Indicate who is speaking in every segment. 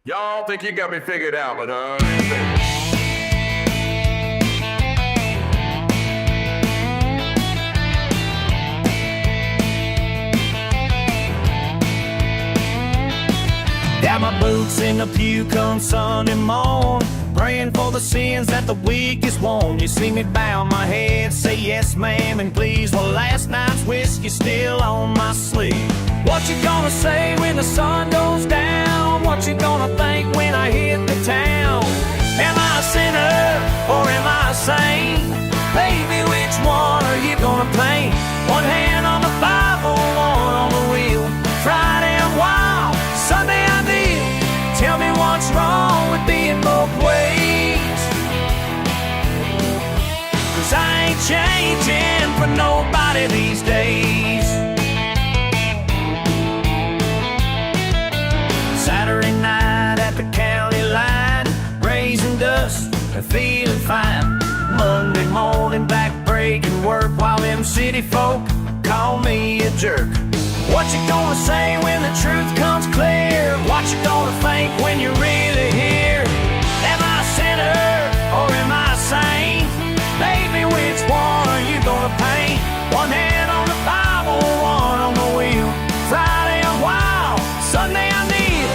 Speaker 1: Y'all think you got me figured out, but
Speaker 2: Got my boots in the pew come Sunday morn, praying for the sins that the week is worn. You see me bow my head, say yes ma'am and please. Well, last night's whiskey's still on my sleeve. What you gonna say when the sun goes down? What you gonna think when I hit the town? Am I a sinner or am I a saint? Baby, which one are you gonna paint? One hand on the Bible, one on the wheel. Friday I'm wild, Sunday I deal. Tell me what's wrong with being both ways. 'Cause I ain't changing for nobody these days. Saturday night at the county line, raising dust and feeling fine. Monday morning back breaking work while them city folk call me a jerk. What you gonna say when the truth comes clear? What you gonna think when you're really here? Am I a sinner or am I a saint? Baby, which one are you gonna paint? One hand on the Bible, one on the wheel. Friday I'm wild, Sunday I kneel.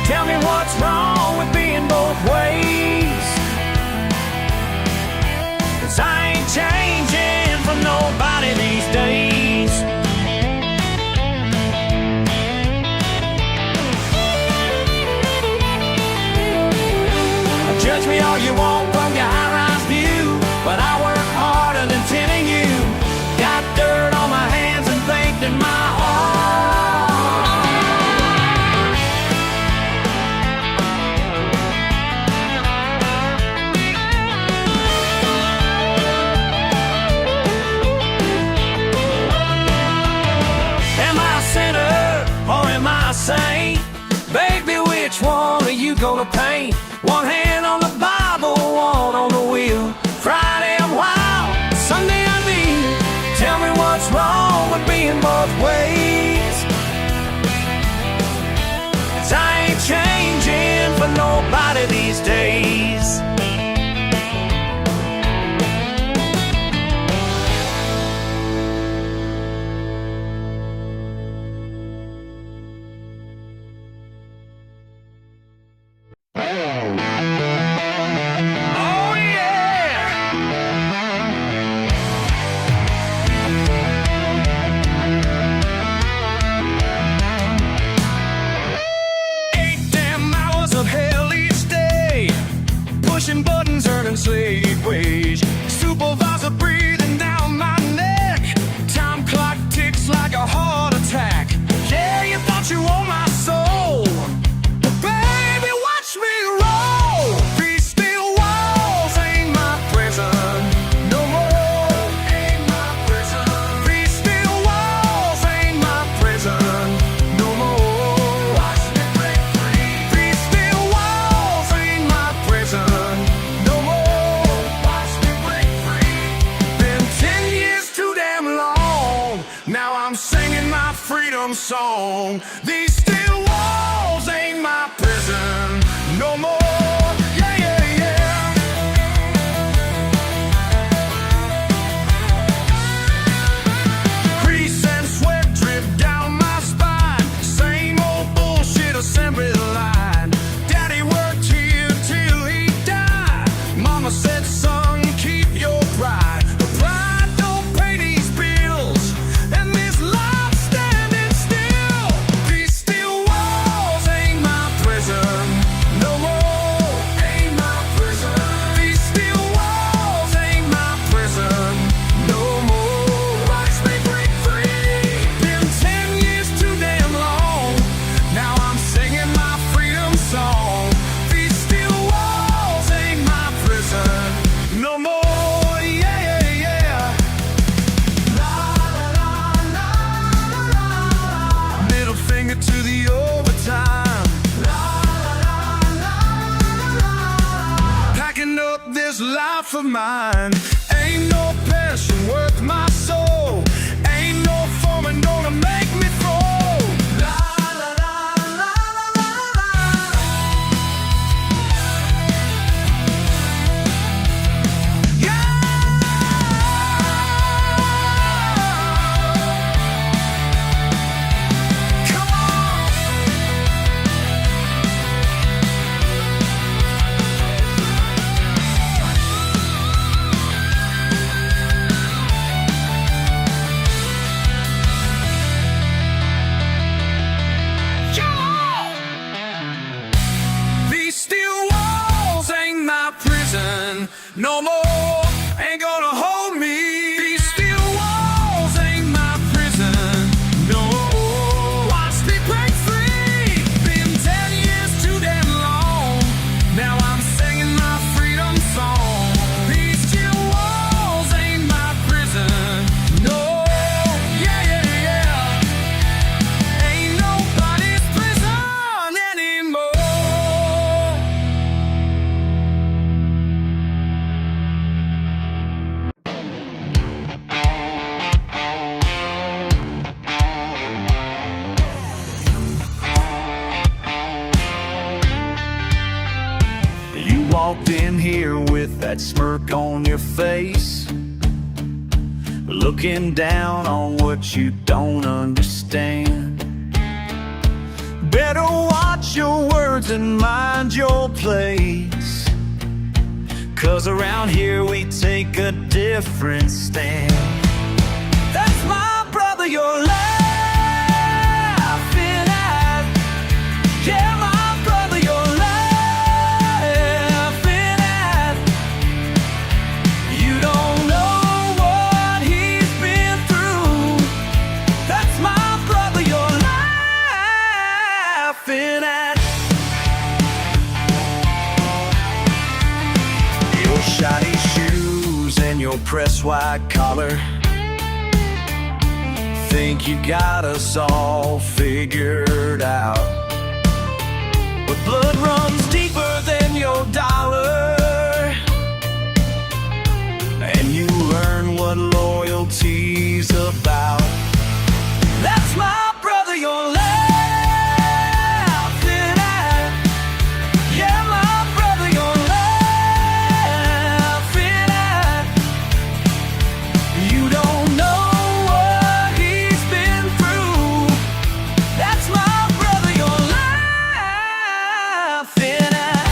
Speaker 2: Tell me what's wrong with being both ways. 'Cause I ain't changing for nobody these days. Judge me all you want from your high-rise view, but I work harder than 10 of you. Got dirt on my hands and faith in my heart. Am I a sinner or am I a saint? Baby, which one are you gonna paint? One hand on the Bible, one on the wheel. Friday I'm wild, Sunday I kneel. Tell me what's wrong with being both ways. 'Cause I ain't changing for nobody these days. Oh yeah! Eight damn hours of hell each day, pushing buttons, earning slave wage. Supervisor breathing down my neck, time clock ticks like a heart attack. Yeah, you thought you owned my soul, but baby, watch me roll. These steel walls ain't my prison no more. Ain't my prison. These steel walls ain't my prison no more. Watch me break free. These steel walls ain't my prison no more. Watch me break free. Been 10 years too damn long. Now I'm singing my freedom song. These steel walls ain't my prison no more. Yeah, yeah, yeah. Grease and sweat drip down my spine. Same old bullshit assembly line. Daddy worked here till he died. Mama said, son, keep your pride. The pride don't pay these bills, and this life standing still. These steel walls ain't my prison no more. Ain't my prison. These steel walls ain't my prison no more. Watch me break free. Been 10 years too damn long. Now I'm singing my freedom song. These steel walls ain't my prison no more. Yeah, yeah, yeah. La la la la la. Middle finger to the overtime. La la la la la. Packing up this life of mine. Ain't no passion worth my soul. Ain't no foreman gonna make me throw. La la la la la la la. no more, ain't gonna hold me. These steel walls ain't my prison, no. Watch me break free, been 10 years too damn long. Now I'm singing my freedom song. These steel walls ain't my prison, no. Yeah, yeah, yeah. Ain't nobody's prison anymore. You walked in here with that smirk on your face, looking down on what you don't understand. Better watch your words and mind your place, 'cause around here we take a different stand. That's my brother you're laughing at. Yeah, my brother you're laughing at. You don't know what he's been through. That's my brother you're laughing at. Your shiny shoes and your press white collar, think you got us all figured out. But blood runs deeper than your dollar, and you learn what loyalty's about. That's my brother you're laughing at. Yeah, my brother you're laughing at. You don't know what he's been through. That's my brother you're laughing at.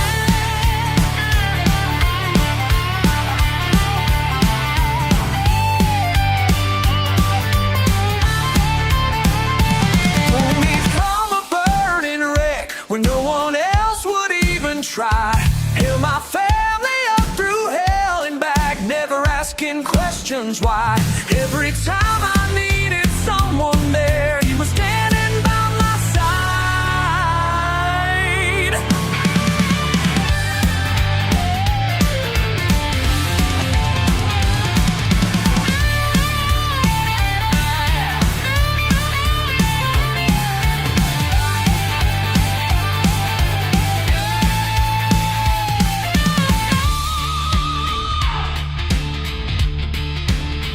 Speaker 2: Pull me from a burning wreck where no one else would even try. Held my family up through hell and back, never asking questions why. Every time I needed someone there, he was standing by my side.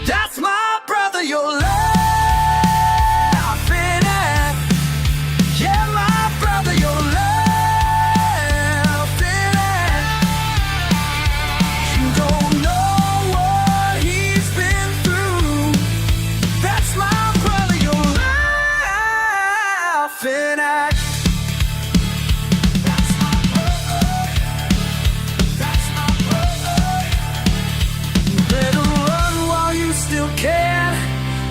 Speaker 2: That's my brother you're laughing at. Yeah, my brother you're laughing at. You don't know what he's been through. That's my brother you're laughing at. That's my brother. That's my brother. You better run while you still can,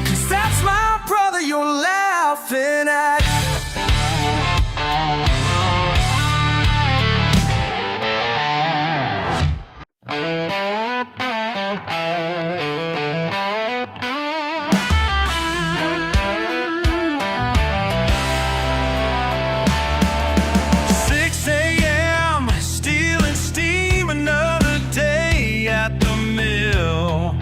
Speaker 2: 'cause that's my brother you're laughing at. Stealing steam, another day at the mill.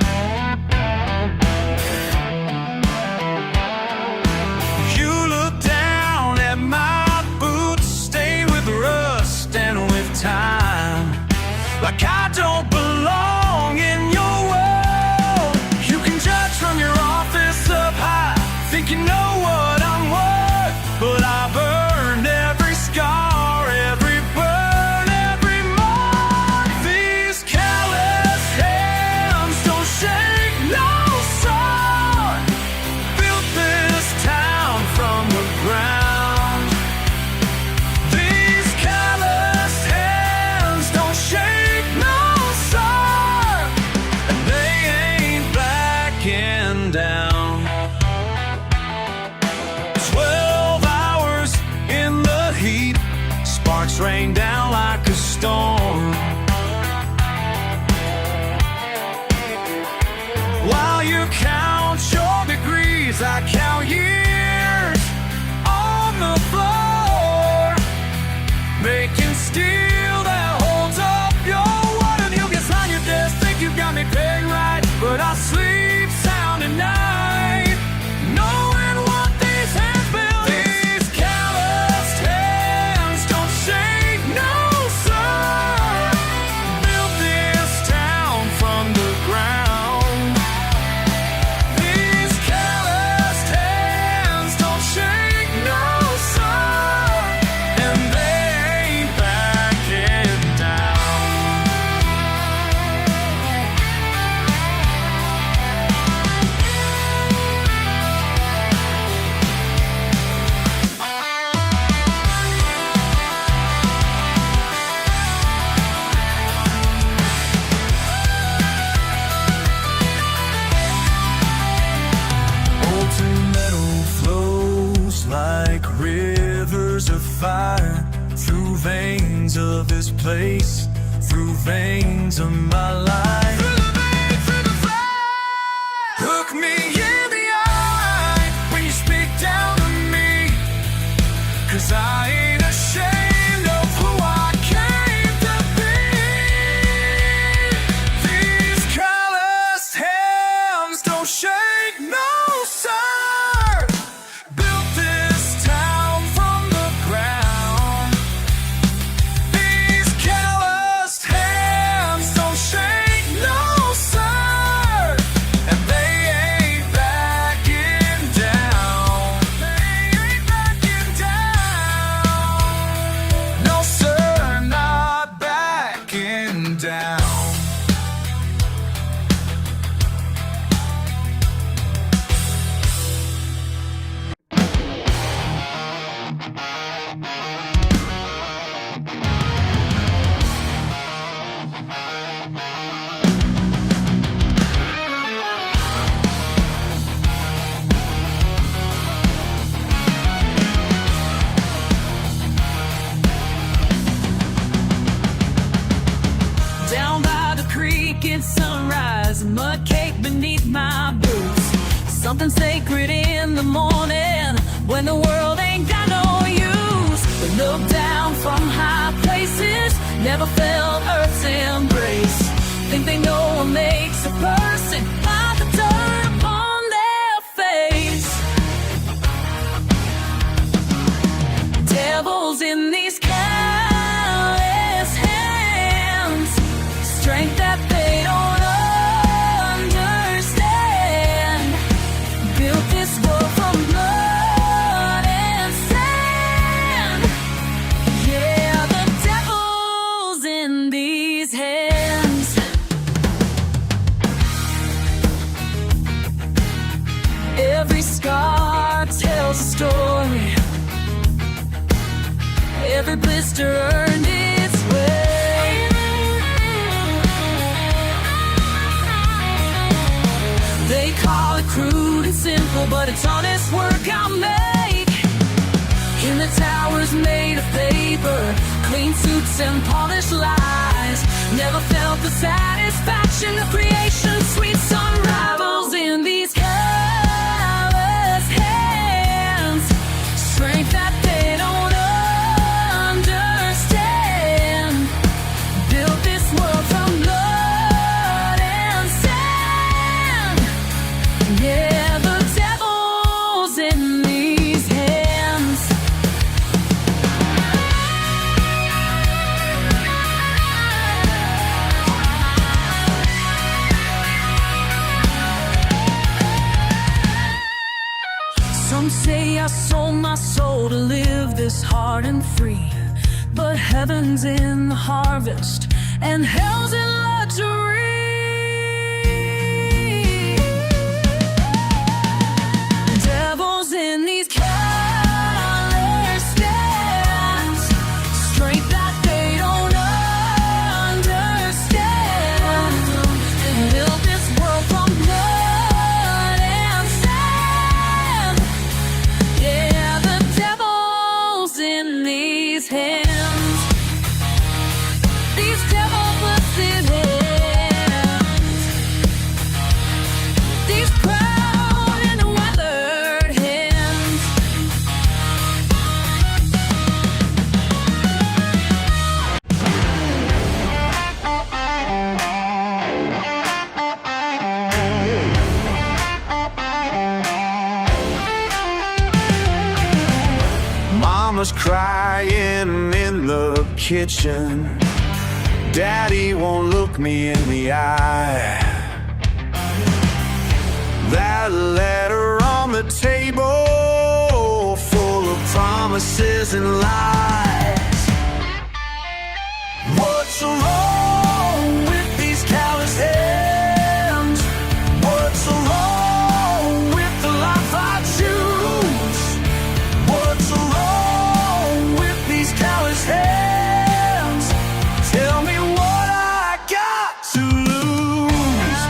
Speaker 2: You look down at my boots, stained with rust and with time, like I don't belong in your world. You can judge from your office up high, think you know what I'm worth, but I've earned every scar, every burn, every mark. These callous hands don't shake no sword. Built this town from the ground. These callous hands don't shake no steel that holds up your world. And you get on your desk, think you got me pegged right, but I sleep sound at night, knowing what these hands build. These calloused hands don't shake, no sir. Built this town from the ground. These calloused hands don't shake, no sir, and they ain't backing down. Molten metal flows like rivers of fire through veins of this place, through veins of my life. Through the veins, through the fire. Look me in the eye when you speak down to me, 'cause I ain't ashamed of who I came to be. These calloused hands don't shake, no sir. Built this town from the ground. These calloused hands don't shake, no sir, and they ain't backing down. They ain't backing down. No sir, not backing down.
Speaker 3: Down by the creek at sunrise, a mud cake beneath my boots. Something sacred in the morning when the world ain't got no use. But look down from high places, never felt Earth's embrace. Think they know what makes a person by the dirt upon their face. Devils in these callous hands, strength that they don't understand. Built this world from blood and sand. Yeah, the devil's in these hands. Every scar tells a story. Every blister earned its way. They call it crude and simple, but it's honest work I make. In the towers made of paper, clean suits and polished lies. Never felt the satisfaction of creation. Sweet sun rivals in these callous hands. Strength that they don't understand. Built this world from blood and sand. Yeah, the devil's in these hands. Some say I sold my soul to live this hard and free, but heaven's in the harvest and hell's in luxury. Devil's in these callous hands, strength that they don't understand. And built this world from blood and sand. Yeah, the devil's in these hands. These devil puts it in.
Speaker 2: crying in the kitchen. Daddy won't look me in the eye. That letter on the table, full of promises and lies. What's wrong with these callous hands? What's wrong with the life I choose? What's wrong with these callous hands? Tell me what I got to lose.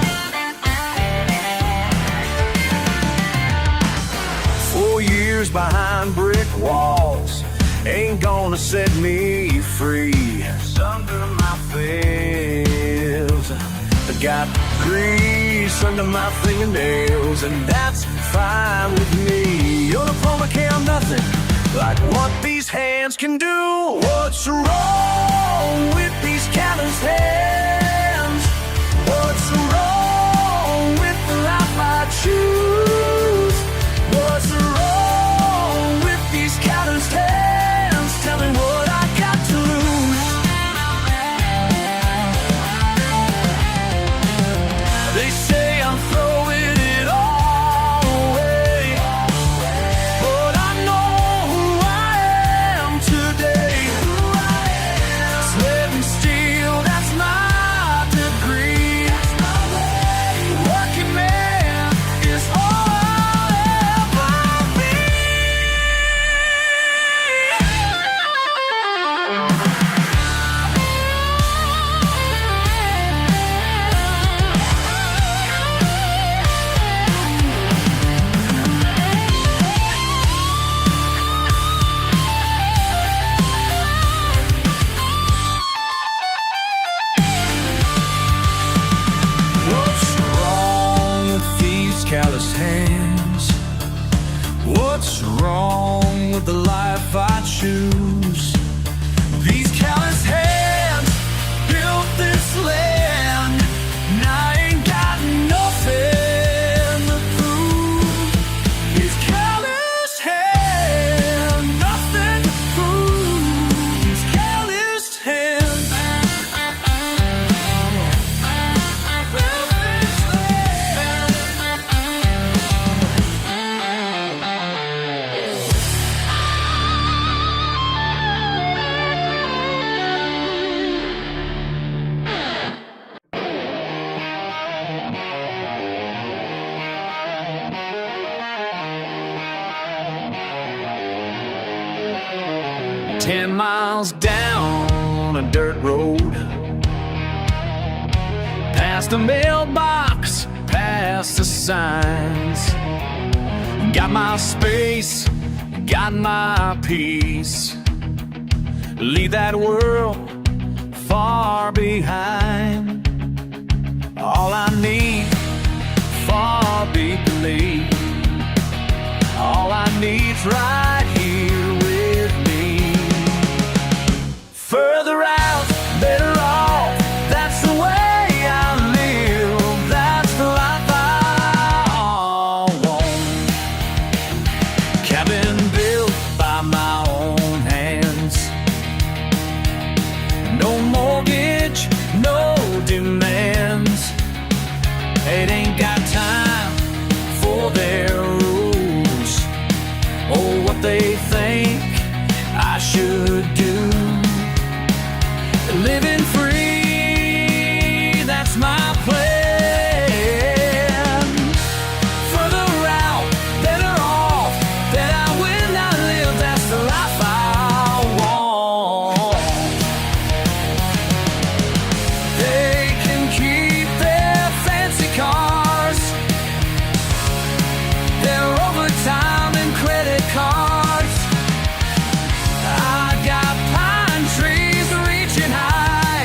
Speaker 2: 4 years behind brick walls ain't gonna set me free. Under my face, I got grease under my fingernails, and that's fine with me. Your diploma can't nothing like what these hands can do. What's wrong with these callous hands? What's wrong with the life I choose? What's wrong with these callous hands? Tell me what I got to lose. They say I'm throwing it all away, but I know who I am today. Slave and steel, that's my degree. Working man is all I'll ever be. What's wrong with these callous hands? What's wrong with the life I choose? These callous hands built this land, and I ain't got nothing to prove. These callous hands, nothing to prove. These callous hands. Ten miles down a dirt road, past a mailbox, past the signs. Got my space, got my peace. Leave that world far behind. All I need, far believe. All I need's right here with me. Further out, better off. That's the way I live. That's the life I want. Cabin built by my own hands. No mortgage, no demands. It ain't got time for their rules or what they think I should do. Living free, that's my plan. Further out, better off, that I will not live. That's the life I want. They can keep their fancy cars, their overtime and credit cards. I got pine trees reaching high,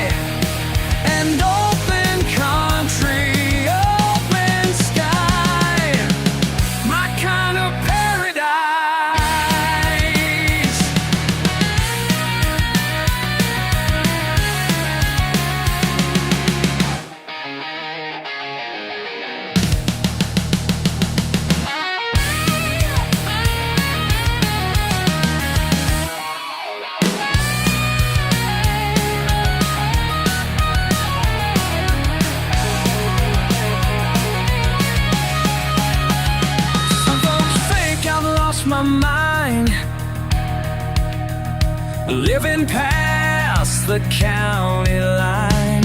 Speaker 2: living past the county line.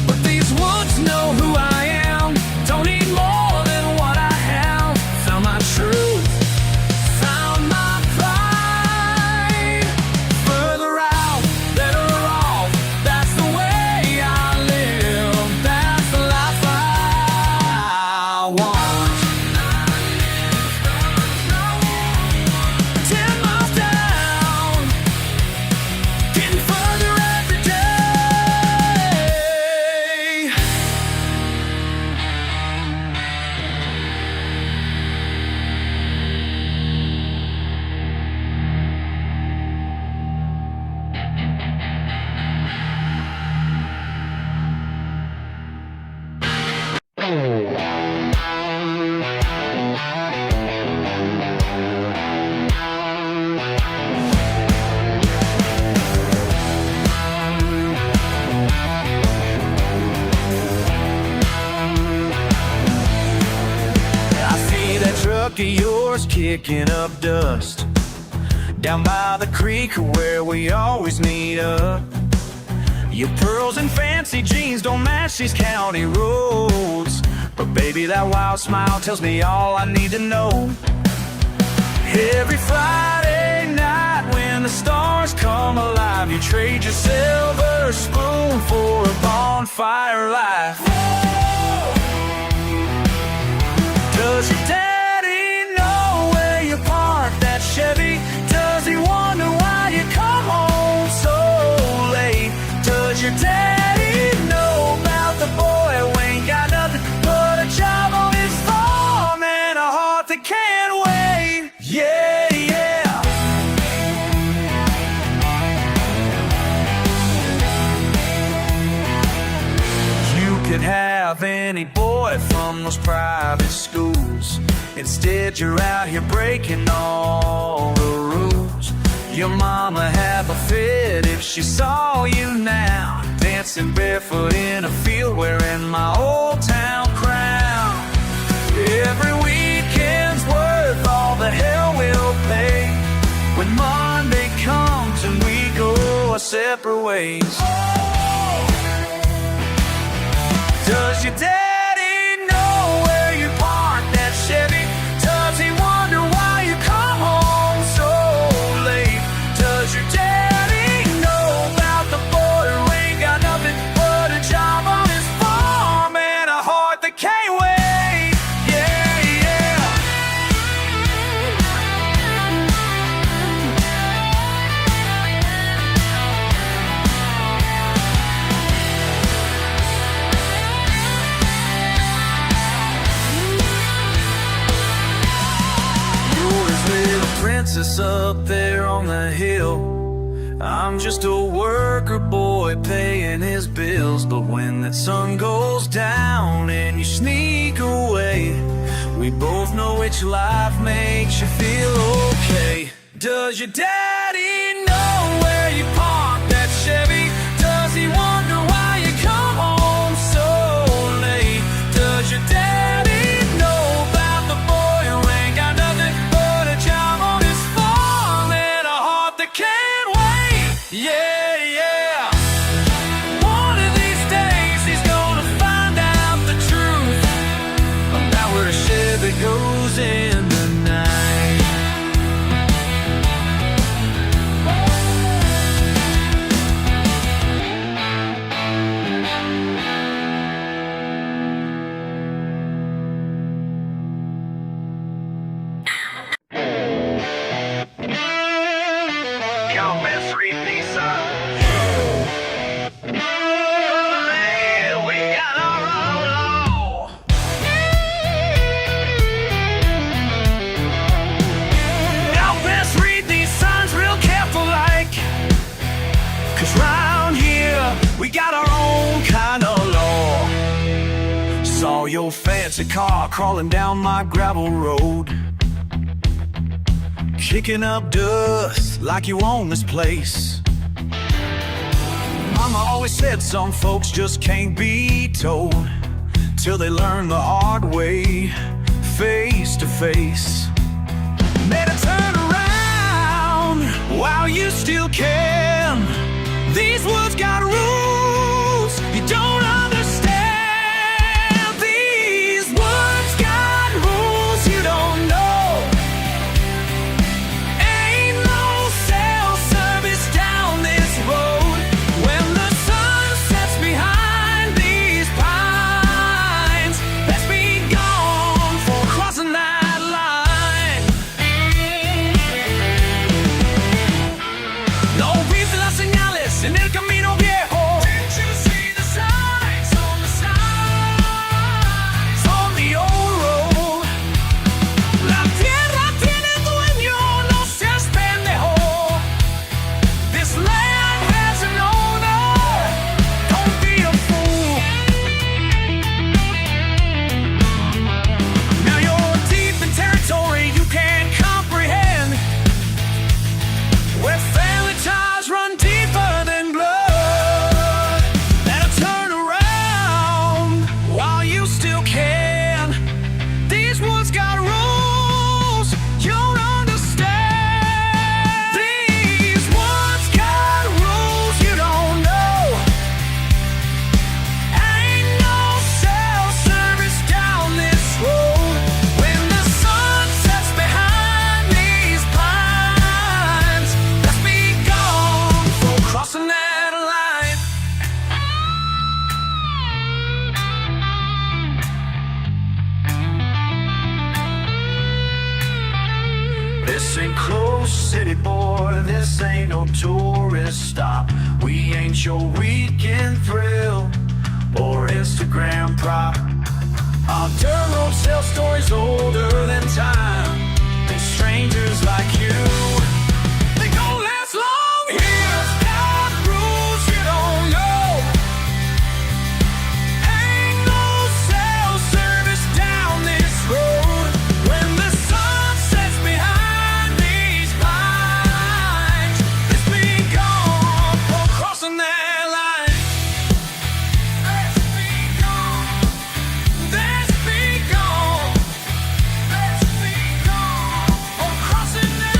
Speaker 2: But these woods know who I am. Don't need more than what I have. Found my truth, found my pride. Further out, better off. That's the way I live. That's the life I want. 10 miles down, getting further every day. I see that truck of yours kicking up dust down by the creek where we always meet up. Your pearls and fancy jeans don't match these county roads, but baby, that wild smile tells me all I need to know. Every Friday night when the stars come alive, you trade your silver spoon for a bonfire life. Does your daddy know where you parked that Chevy? Does he wonder why you come home so late? Does your daddy know about the boy who ain't got nothing but a job on his farm and a heart that can't wait? Yeah, yeah. You could have any boy from those private schools. Instead, you're out here breaking all the rules. Your mama have a fit if she saw you now, dancing barefoot in a field wearing my old town crown. Every weekend's worth all the hell we'll pay when Monday comes and we go our separate ways. Does your daddy know where you parked that Chevy? Does he wonder why you come home so late? Does your daddy know about the boy who ain't got nothing but a job on his farm and a heart that can't wait? Yeah, yeah. You're his little princess up there on the hill. I'm just a worker boy paying his bills. But when that sun goes down and you sneak away, we both know which life makes you feel okay. Does your daddy know where you parked that Chevy? Does he wonder why you come home so late? Does your daddy know about the boy who ain't got nothing but a job on his farm and a heart that can't wait? Yeah, yeah. One of these days he's gonna find out the truth about where a Chevy goes in the night. Y'all best read these signs. Yeah, we got our outlaw. Y'all best read these signs real careful like, 'cause round here we got our own kind of law. Saw your fancy car crawling down my gravel road, kicking up dust like you own this place. Mama always said some folks just can't be told till they learn the hard way, face to face. Made a turn around while you still can. These woods got rules you don't understand. These woods got rules you don't know. Ain't no cell service down this road. When the sun sets behind these pines, let's be gone for crossing that line. No visa las señales en el camino viejo. Didn't you see the signs on the sides on the old road? La tierra tiene dueño, no seas pendejo. This land has an owner, don't be a fool. Now you're deep in territory you can't comprehend, where family ties run deeper than blood. That'll turn around while you still can. These woods got rules you don't understand. These woods got rules you don't know. Ain't no cell service down this road. When the sun sets behind these pines, let's be gone for crossing that line. This ain't close city, boy, this ain't no tourist stop. We ain't your weekend thrill or Instagram prop. Our dirt roads tell stories older than time, and strangers like you, they gon' last long here. Got rules you don't know. Ain't no cell service down this road. When the sun sets behind these pines, let's be gone for crossing that line. Let's be gone. Let's be gone. Let's be gone for crossing that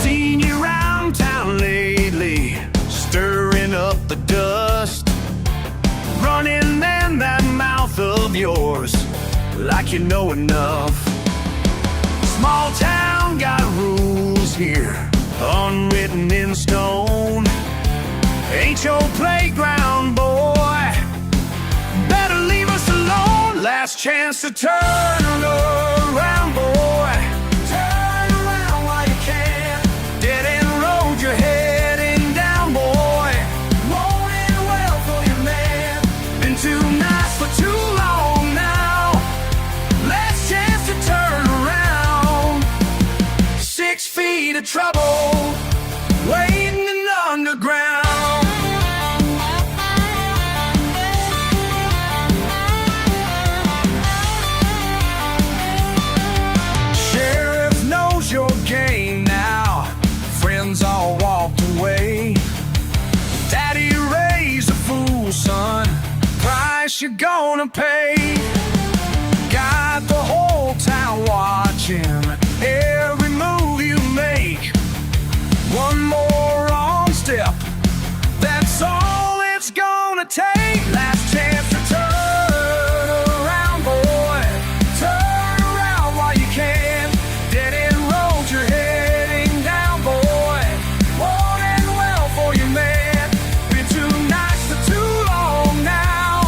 Speaker 2: Seen you round town lately, stirring up the dust, running in that mouth of yours like you know enough. Small town got rules here, unwritten in stone. Ain't your playground, boy. Better leave us alone. Last chance to turn around, boy. Turn around while you can. Dead end road you're heading down, boy. Won't end well for you, man. Been too nice for too long now. Last chance to turn around. 6 feet of trouble waiting in the underground. Sheriff knows your game now. Friends all walked away. Daddy raised a fool, son. Price you're gonna pay. Got the whole town watching every move you make. One more wrong step, that's all it's gonna take. Last chance to turn around, boy. Turn around while you can. Dead end road you're heading down, boy. Won't end well for you, man. Been too nice for too long now.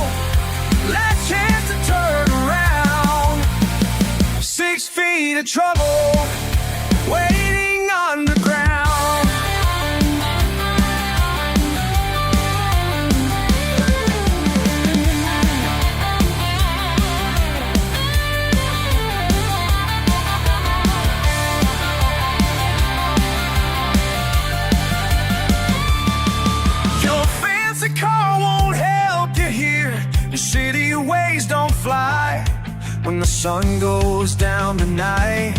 Speaker 2: sun goes down tonight.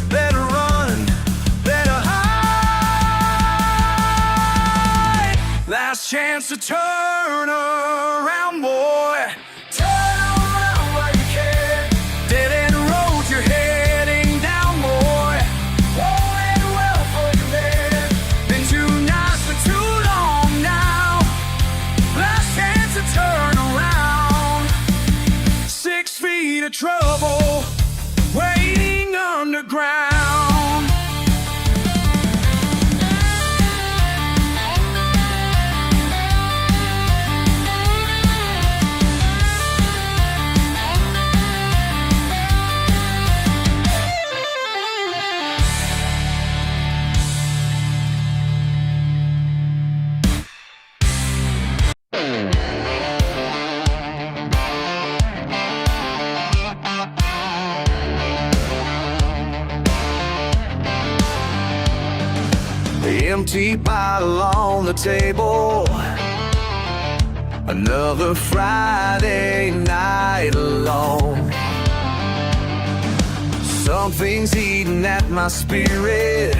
Speaker 2: Better run, better hide. Last chance to turn around, boy. Turn around while you can. Dead end road you're heading down, boy. Won't end well for you, man. Been too nice for too long now. Last chance to turn around. 6 feet of trouble waiting underground. The empty bottle on the table. Another Friday night alone. Something's eating at my spirit.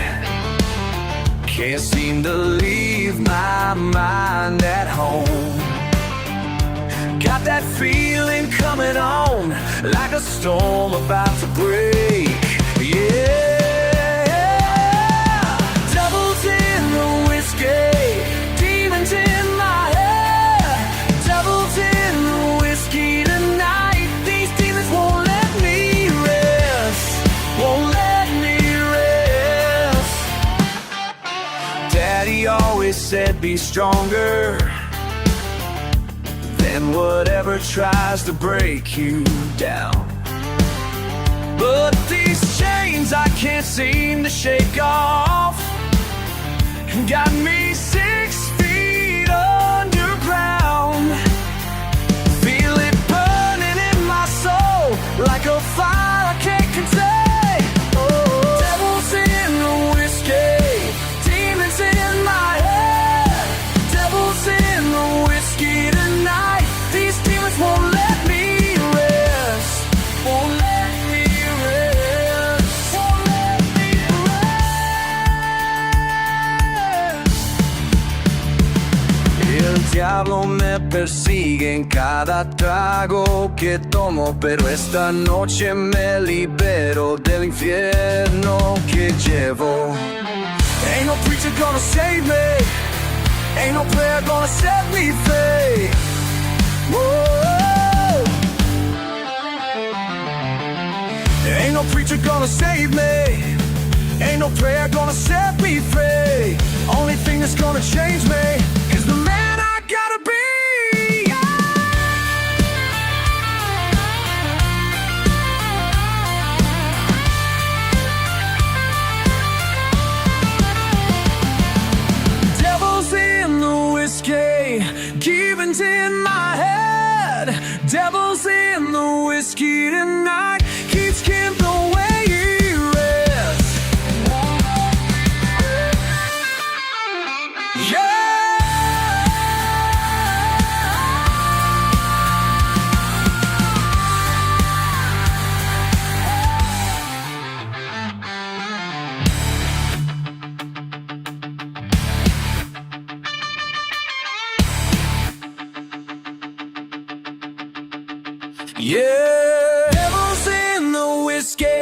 Speaker 2: Can't seem to leave my mind at home. Got that feeling coming on, like a storm about to break. Yeah. Demons in my head, devils in the whiskey tonight. These demons won't let me rest, won't let me rest. Daddy always said be stronger than whatever tries to break you down. But these chains I can't seem to shake off got me 6 feet underground. Feel it burning in my soul like a fire I can't contain. Oh. Devils in the whiskey, demons in my head. Devils in the whiskey tonight. These demons won't let me rest, won't let me rest, won't let me rest. El diablo me persigue en cada trago que tomo, pero esta noche me libero del infierno que llevo. Ain't no preacher gonna save me, ain't no prayer gonna set me free. Whoa. Ain't no preacher gonna save me, ain't no prayer gonna set me free. Only thing that's gonna change me is the man I gotta be. Devils in the whiskey, demons in my head. Devils in the whiskey tonight. Keeps Kim the way he rests. Yeah. Yeah, devils in the whiskey,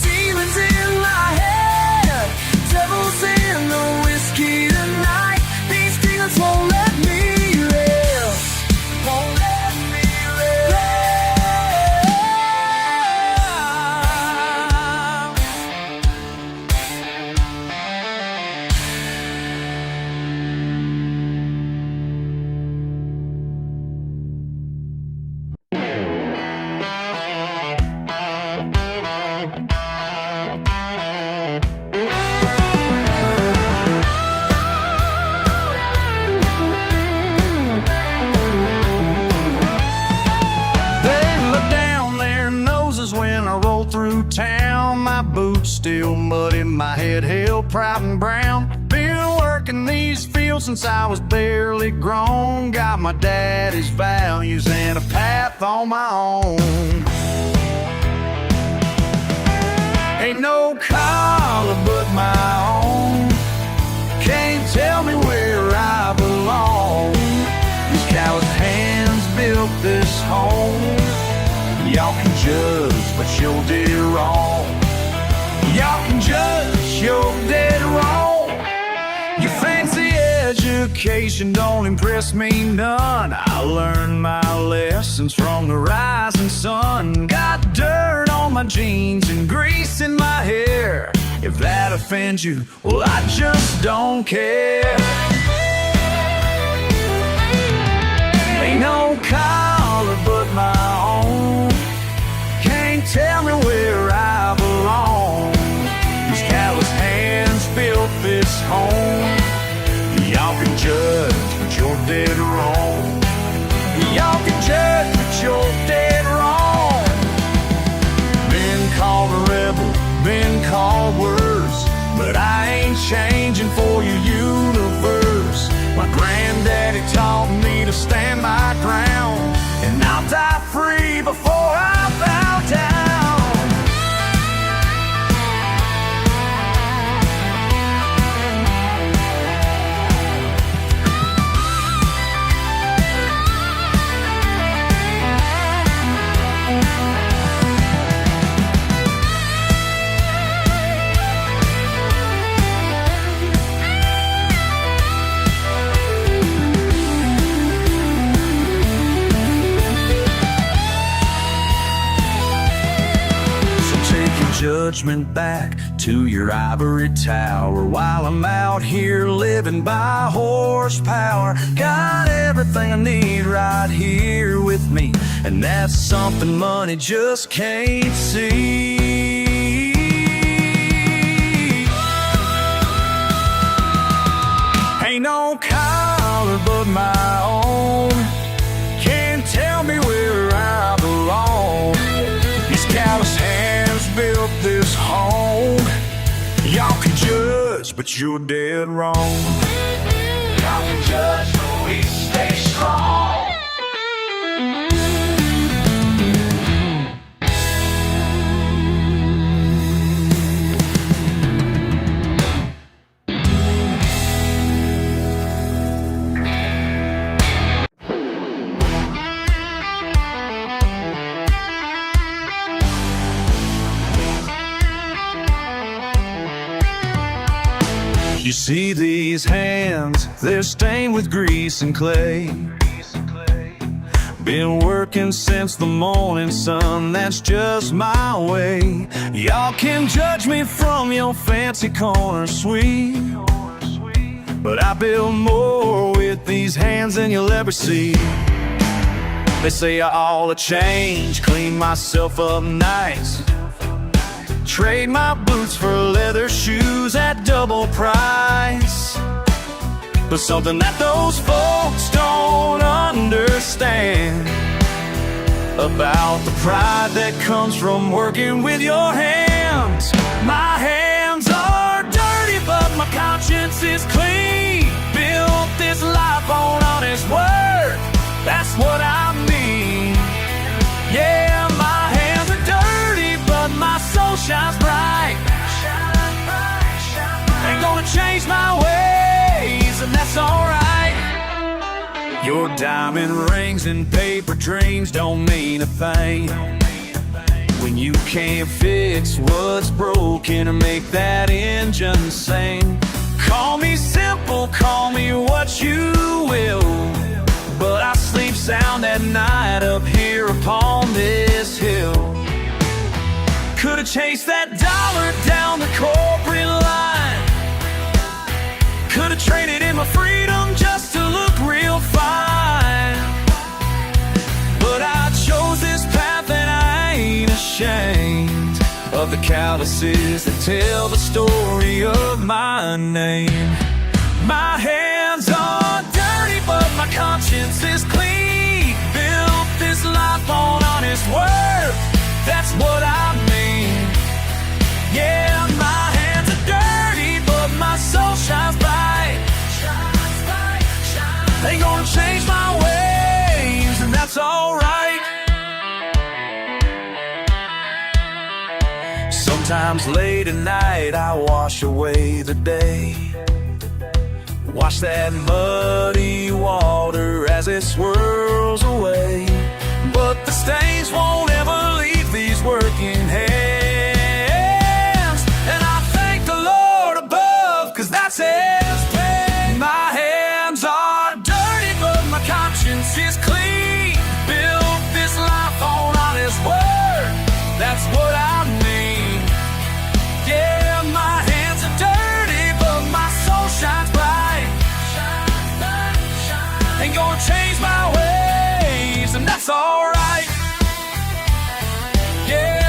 Speaker 2: demons in my head. Devils in the whiskey tonight. These demons won't let me rest, won't let me rest. Town, my boots still muddy, my head held proud and brown. Been working these fields since I was barely grown. Got my daddy's values and a path on my own. Ain't no collar but my own. Can't tell me where I belong. These calloused hands built this home. Y'all can judge, but you're dead wrong. Y'all can judge, you're dead wrong. Your fancy education don't impress me none. I learned my lessons from the rising sun. Got dirt on my jeans and grease in my hair. If that offends you, well, I just don't care. Ain't no collar but my own. Can't tell me where I belong. These callous hands built this home. Y'all can judge, but you're dead wrong. Y'all can judge, but you're dead wrong. Been called a rebel, been called worse, but I ain't changing for your universe. My granddaddy taught me to stand my ground, and I'll die free before I bow down. Judgment back to your ivory tower while I'm out here living by horsepower. Got everything I need right here with me, and that's something money just can't see. Ain't no collar but my own. Can't tell me where I belong. These callous hands built this home. Y'all can judge, but you're dead wrong. Y'all can judge, but we stay strong. You see these hands, they're stained with grease and clay. Been working since the morning sun, that's just my way. Y'all can judge me from your fancy corner suite, but I build more with these hands than you'll ever see. They say I ought to change, clean myself up nice, trade my boots for leather shoes at double price. But something that those folks don't understand about the pride that comes from working with your hands. My hands are dirty, but my conscience is clean. Built this life on honest work, that's what I mean. Yeah, my hands are dirty, but my soul shines bright. Ain't gonna change my ways, and that's alright. Your diamond rings and paper dreams don't mean a thing when you can't fix what's broken or make that engine sing. Call me simple, call me what you will, but I sleep sound at night up here upon this hill. Could've chased that dollar down the corporate line, could've traded in my freedom just to look real fine, but I chose this path and I ain't ashamed of the calluses that tell the story of my name. My hands are dirty, but my conscience is clean. Built this life on honest work, that's what I mean. Yeah, my hands are dirty, but my soul shines bright. Ain't gonna change my ways, and that's alright. Sometimes late at night I wash away the day. Wash that muddy water as it swirls away. But the stains won't ever leave these working hands. And I thank the Lord above, 'cause that's His plan. My hands are dirty, but my conscience is clean. Built this life on honest word, that's what I mean. Yeah, my hands are dirty, but my soul shines bright. Ain't gonna change my ways, and that's alright. Yeah.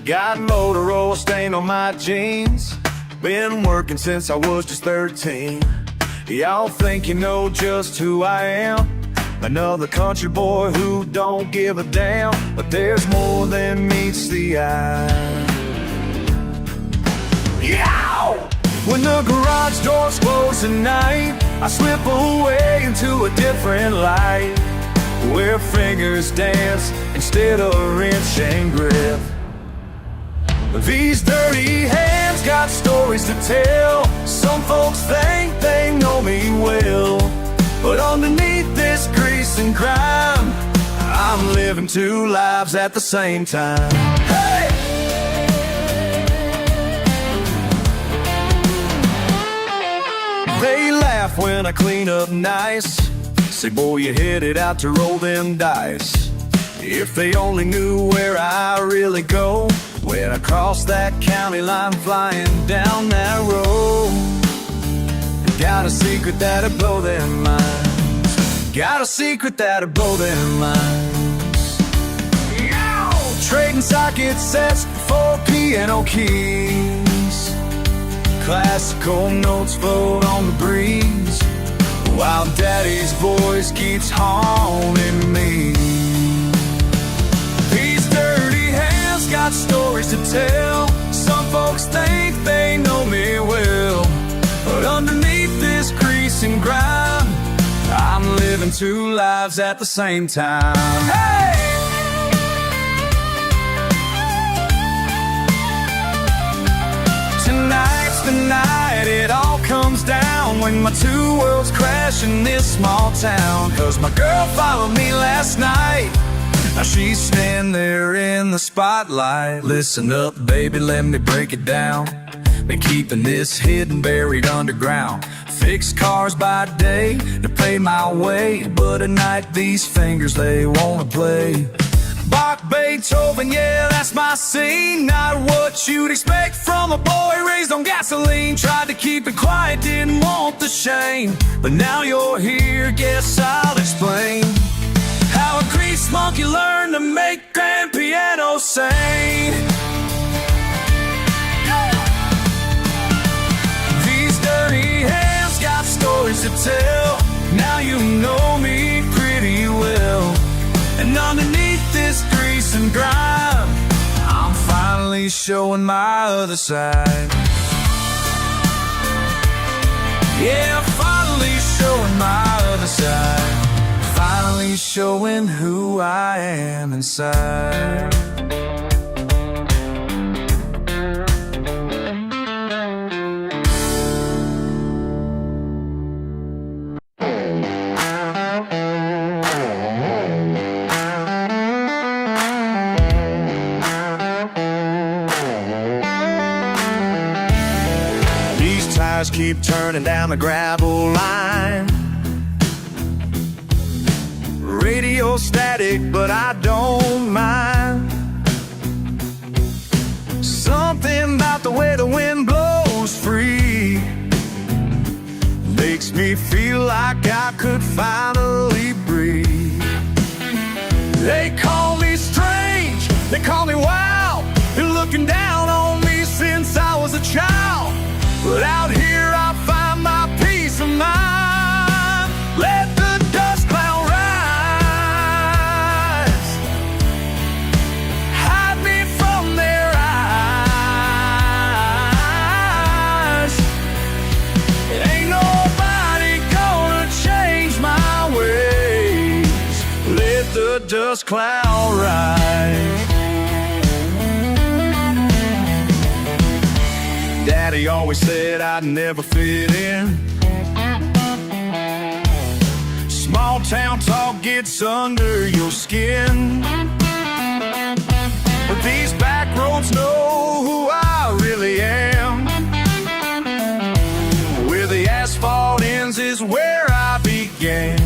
Speaker 2: Got Motorola stain on my jeans. Been working since I was just 13. Y'all think you know just who I am. Another country boy who don't give a damn. But there's more than meets the eye. Yow! When the garage doors close at night, I slip away into a different light, where fingers dance instead of wrench and grip. These dirty hands got stories to tell. Some folks think they know me well, but underneath this grease and grime, I'm living two lives at the same time. Hey! They laugh when I clean up nice. Say, boy, you headed out to roll them dice. If they only knew where I really go when I cross that county line flying down that road. Got a secret that'll blow their minds. Got a secret that'll blow their minds. Trading socket sets for piano keys. Classical notes float on the breeze, while Daddy's voice keeps haunting me. Got stories to tell. Some folks think they know me well, but underneath this grease and grime, I'm living two lives at the same time. Hey! Tonight's the night it all comes down, when my two worlds crash in this small town. 'Cause my girl followed me last night. Now she's standing there in the spotlight. Listen up, baby, let me break it down. Been keeping this hidden, buried underground. Fix cars by day to pay my way, but at night these fingers, they wanna play. Bach, Beethoven, yeah, that's my scene. Not what you'd expect from a boy raised on gasoline. Tried to keep it quiet, didn't want the shame, but now you're here, guess I'll explain how a grease monkey learned to make grand piano sing. These dirty hands got stories to tell. Now you know me pretty well, and underneath this grease and grime, I'm finally showing my other side. Yeah, finally showing my other side. Finally showing who I am inside. These tires keep turning down the gravel line. Radio static, but I don't mind. Something about the way the wind blows free makes me feel like I could finally breathe. They call me strange, they call me wild. Been looking down on me since I was a child, but out here I find my peace of mind. the dust cloud rise. Daddy always said I'd never fit in. Small town talk gets under your skin, but these back roads know who I really am. Where the asphalt ends is where I began.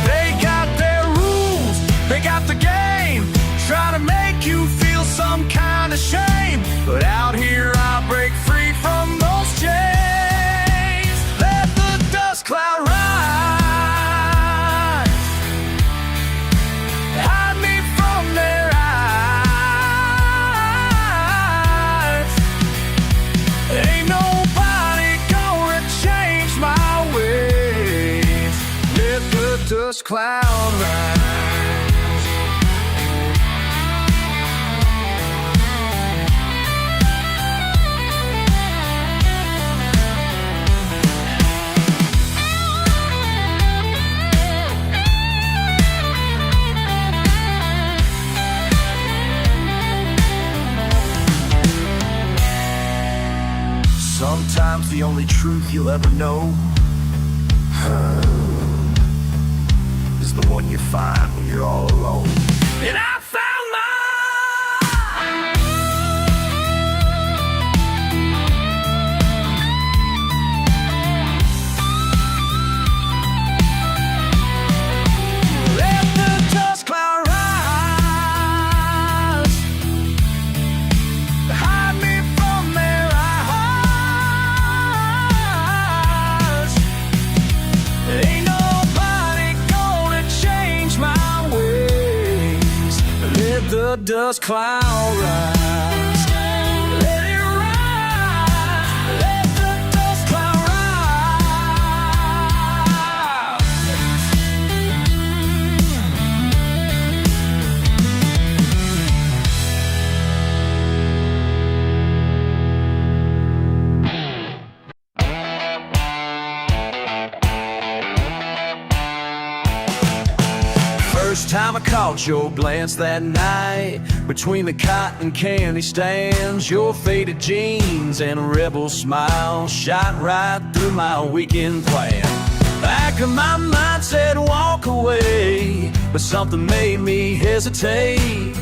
Speaker 2: They got their rules, they got the game, try to make you feel some kind of shame. But out here I break free from those chains. Let the dust cloud rise, hide me from their eyes. Ain't nobody gonna change my ways. Let the dust cloud rise. Sometimes the only truth you'll ever know is the one you find when you're all alone. And I found mine. Let the dust cloud rise, hide me from their eyes. Ain't nobody gonna change my ways. Let the dust cloud rise. Let it rise. Let the dust cloud rise. First time I caught your glance that night, between the cotton candy stands, your faded jeans and a rebel smile shot right through my weekend plan. Back of my mind said walk away, but something made me hesitate.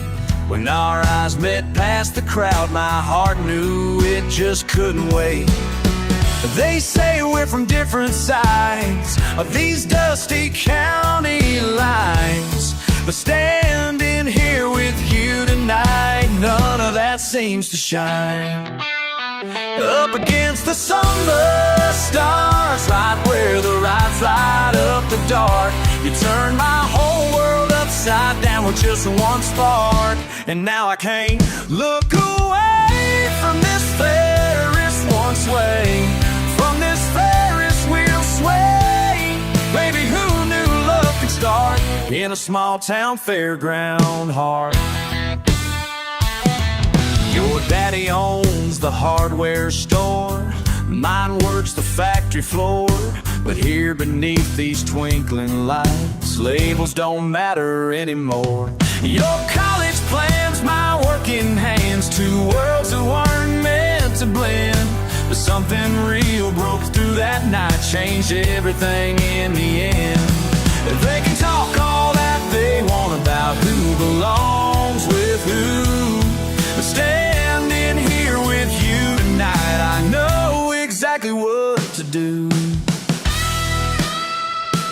Speaker 2: When our eyes met past the crowd, my heart knew it just couldn't wait. They say we're from different sides of these dusty county lines, but standing here with you tonight, none of that seems to shine. Up against the summer stars, right where the lights light up the dark, you turned my whole world upside down with just one spark. And now I can't look away from this Ferris one sway, from this Ferris wheel sway. Baby, who knew love could start in a small town fairground heart? Your daddy owns the hardware store, mine works the factory floor. But here beneath these twinkling lights, labels don't matter anymore. Your college plans, my working hands, two worlds that weren't meant to blend. But something real broke through that night, changed everything in the end. They can talk all that they want about who belongs with who, but standing here with you tonight, I know exactly what to do.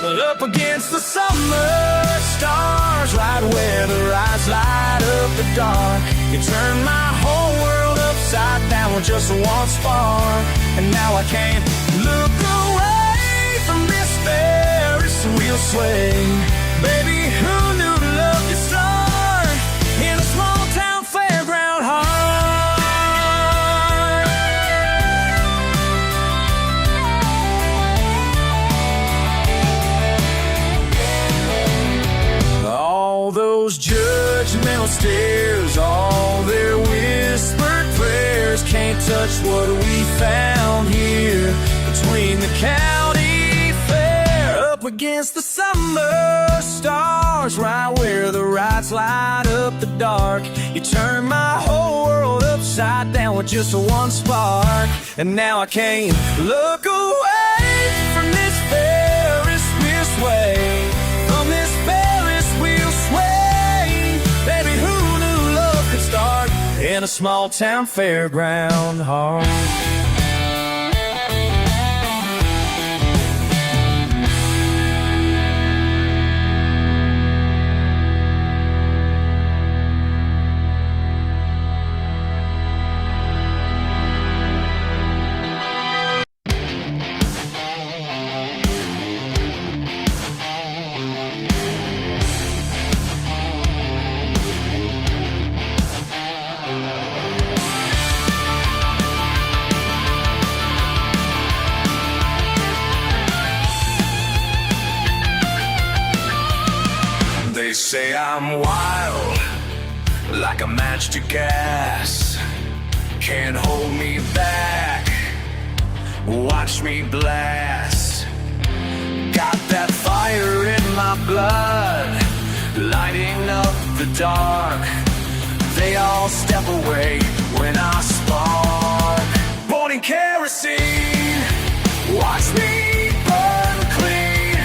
Speaker 2: But up against the summer stars, right where the eyes light up the dark, you turned my whole world upside down with just one spark. And now I can't look away from this Ferris wheel sway. Baby, who knew love could start in a small town fairground heart? All those judgmental stares, all their whispered prayers can't touch what we found here between the county fair. Up up against the summer stars, right where the lights light up the dark. You turned my whole world upside down with just one spark. And now I can't look away from this Ferris wheel sway, from this Ferris wheel sway. Baby, who knew love could start in a small town fairground heart? They say I'm wild, like a match to gas. Can't hold me back, watch me blast. Got that fire in my blood, lighting up the dark. They all step away when I spark. Born in kerosene, watch me burn clean.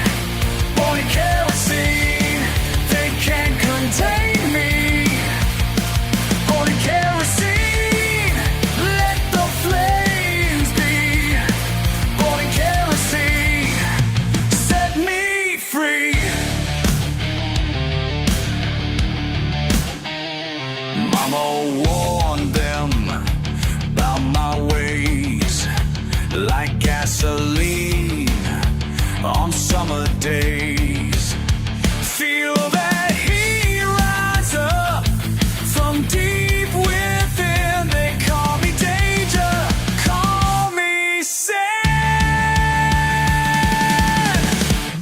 Speaker 2: Born in kerosene, they can't contain me. Born in kerosene, let the flames be. Born in kerosene, set me free. Mama warned them about my ways, like gasoline on summer days. Feel that heat rise up from deep within. They call me danger, call me sin.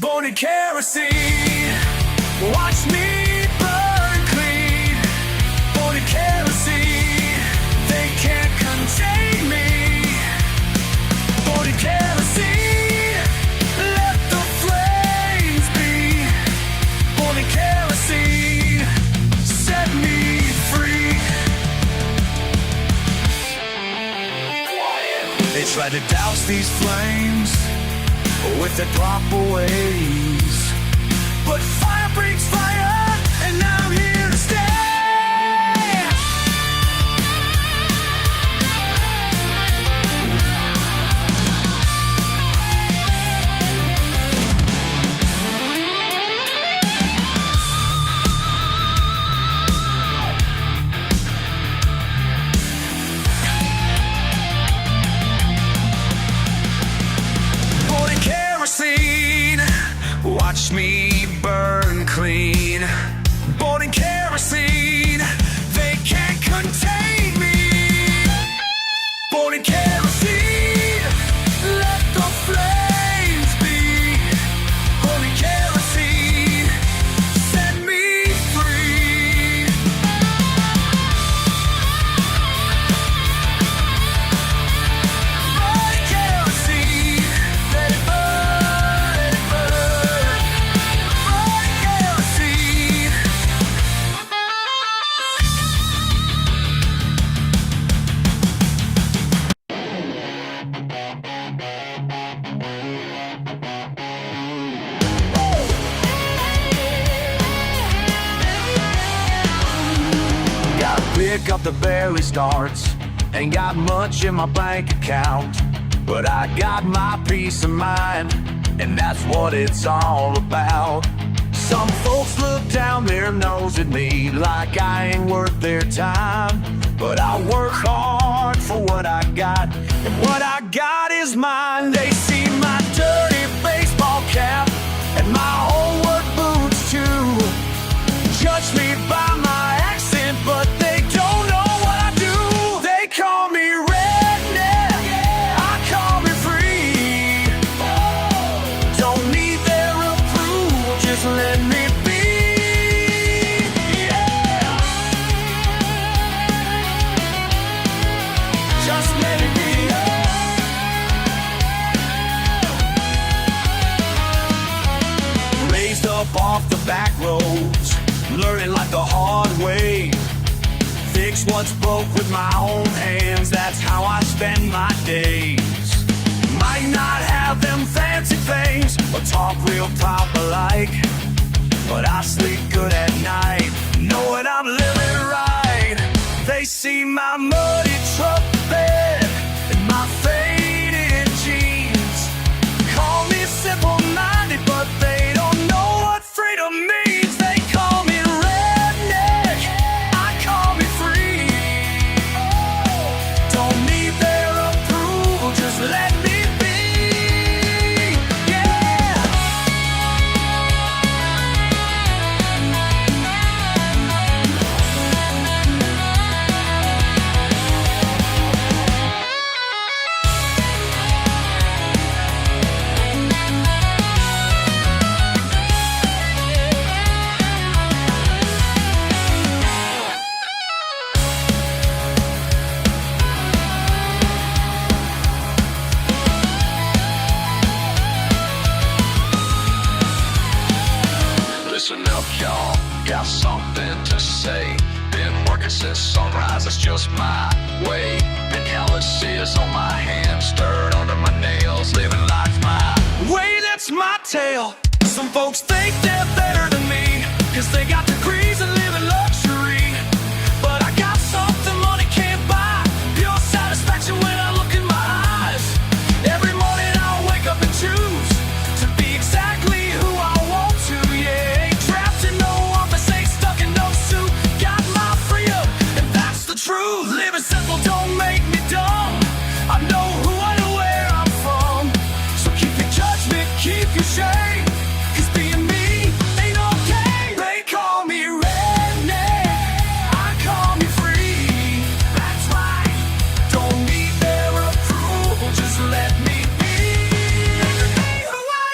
Speaker 2: Born in kerosene, watch me burn clean. Born in kerosene, they can't contain me. Born in kerosene, let the flames be. Born in kerosene, set me free. They try to douse these flames with their proper ways, but fire breaks fire, and I'm here to stay. Born in kerosene, watch me burn clean. Born in kerosene, they can't contain me. Born in kerosene, let the flames be. Born in kerosene, set me free. Born in kerosene, let it burn, let it burn. Born in kerosene. Gotta pick up the barely starts. Ain't got much in my bank account, but I got my peace of mind, and that's what it's all about. Some folks look down their nose at me like I ain't worth their time, but I work hard for what I got, and what I got is mine. They see my dirty baseball cap and my old work boots too. Judge me by my accent, but they don't know what I do. They call me redneck, I call me free. Don't need their approval, just let me be. Yeah, just let it be. off the back roads, learning like the hard way. Fix what's broke with my own hands, that's how I spend my days. Might not have them fancy things or talk real proper-like, but I sleep good at night, knowing I'm living right. They see my muddy truck bed and my faded jeans, call me simple-minded, but they don't know what freedom means. They call me redneck, I call me free. Don't need their approval, just let me be. Yeah.
Speaker 4: Listen up, y'all, got something to say. Been working since sunrise, it's just my way. Been calluses on my hands, stirred under my nails, living life my
Speaker 2: Way, that's my tale. Some folks think they're better than me, cause they got degrees and live in luxury. But I got something money can't buy, pure satisfaction when I look in my eyes. Every morning I'll wake up and choose to be exactly who I want to, yeah. Ain't trapped in no office, ain't stuck in no suit. Got my freedom, and that's the truth. Living simple don't make me dumb, I know who I know where I'm from. So keep your judgment, keep your shame, cause being me ain't okay. They call me redneck, I call me free. That's right, don't need their approval, just let me be. Who I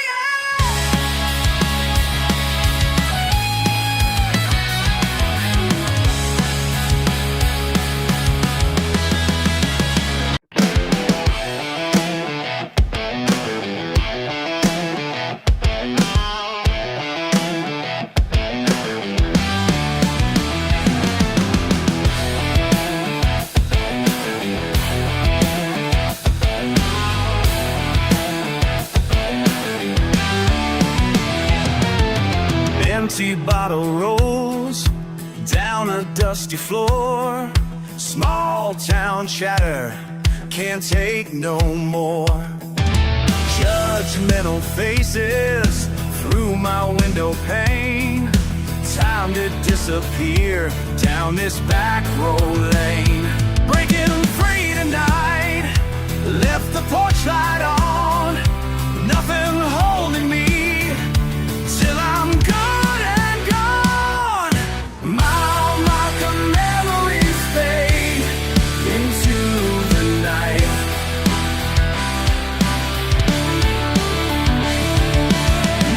Speaker 2: Empty bottle rolls down a dusty floor. Small town chatter, can't take no more. Judgmental faces through my window pane. Time to disappear down this back road lane. Breaking free tonight, left the porch light on. Nothing holding me till I'm good and gone. Mile marker memories fade into the night.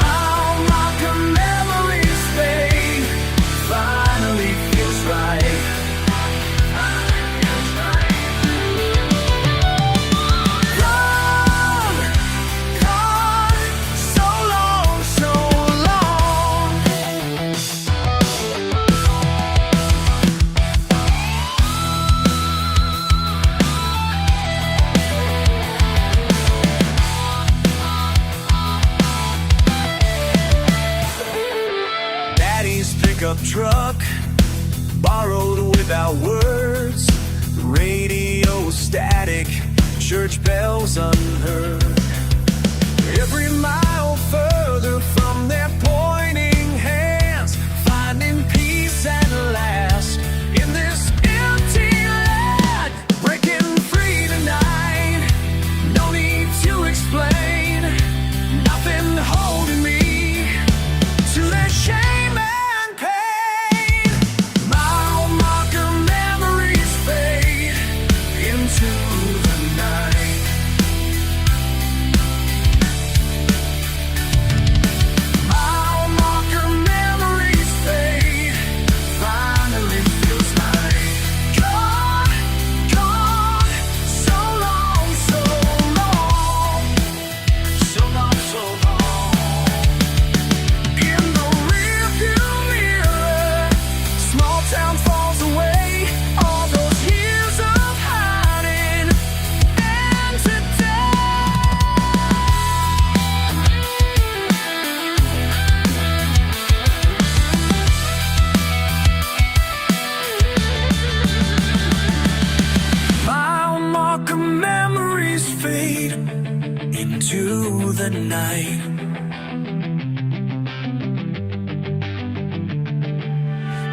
Speaker 2: Mile marker memories fade, finally feels right. Gone, gone, so long, so long. Daddy's pickup truck, borrowed without words. Radio static, church bells unheard. Every mile further from their pointing hands, finding peace at last in this empty land. Breaking free tonight, no need to explain. Nothing holding me to their shame and pain. Mile marker memories fade into the night.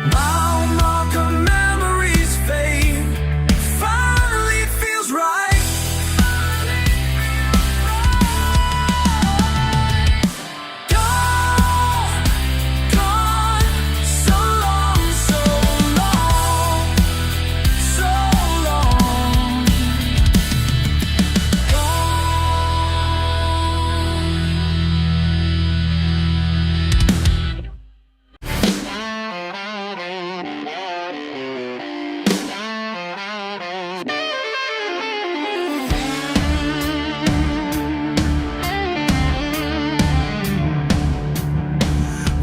Speaker 2: Mile marker memories fade. Finally it feels right. Gone, gone, so long, so long, so long.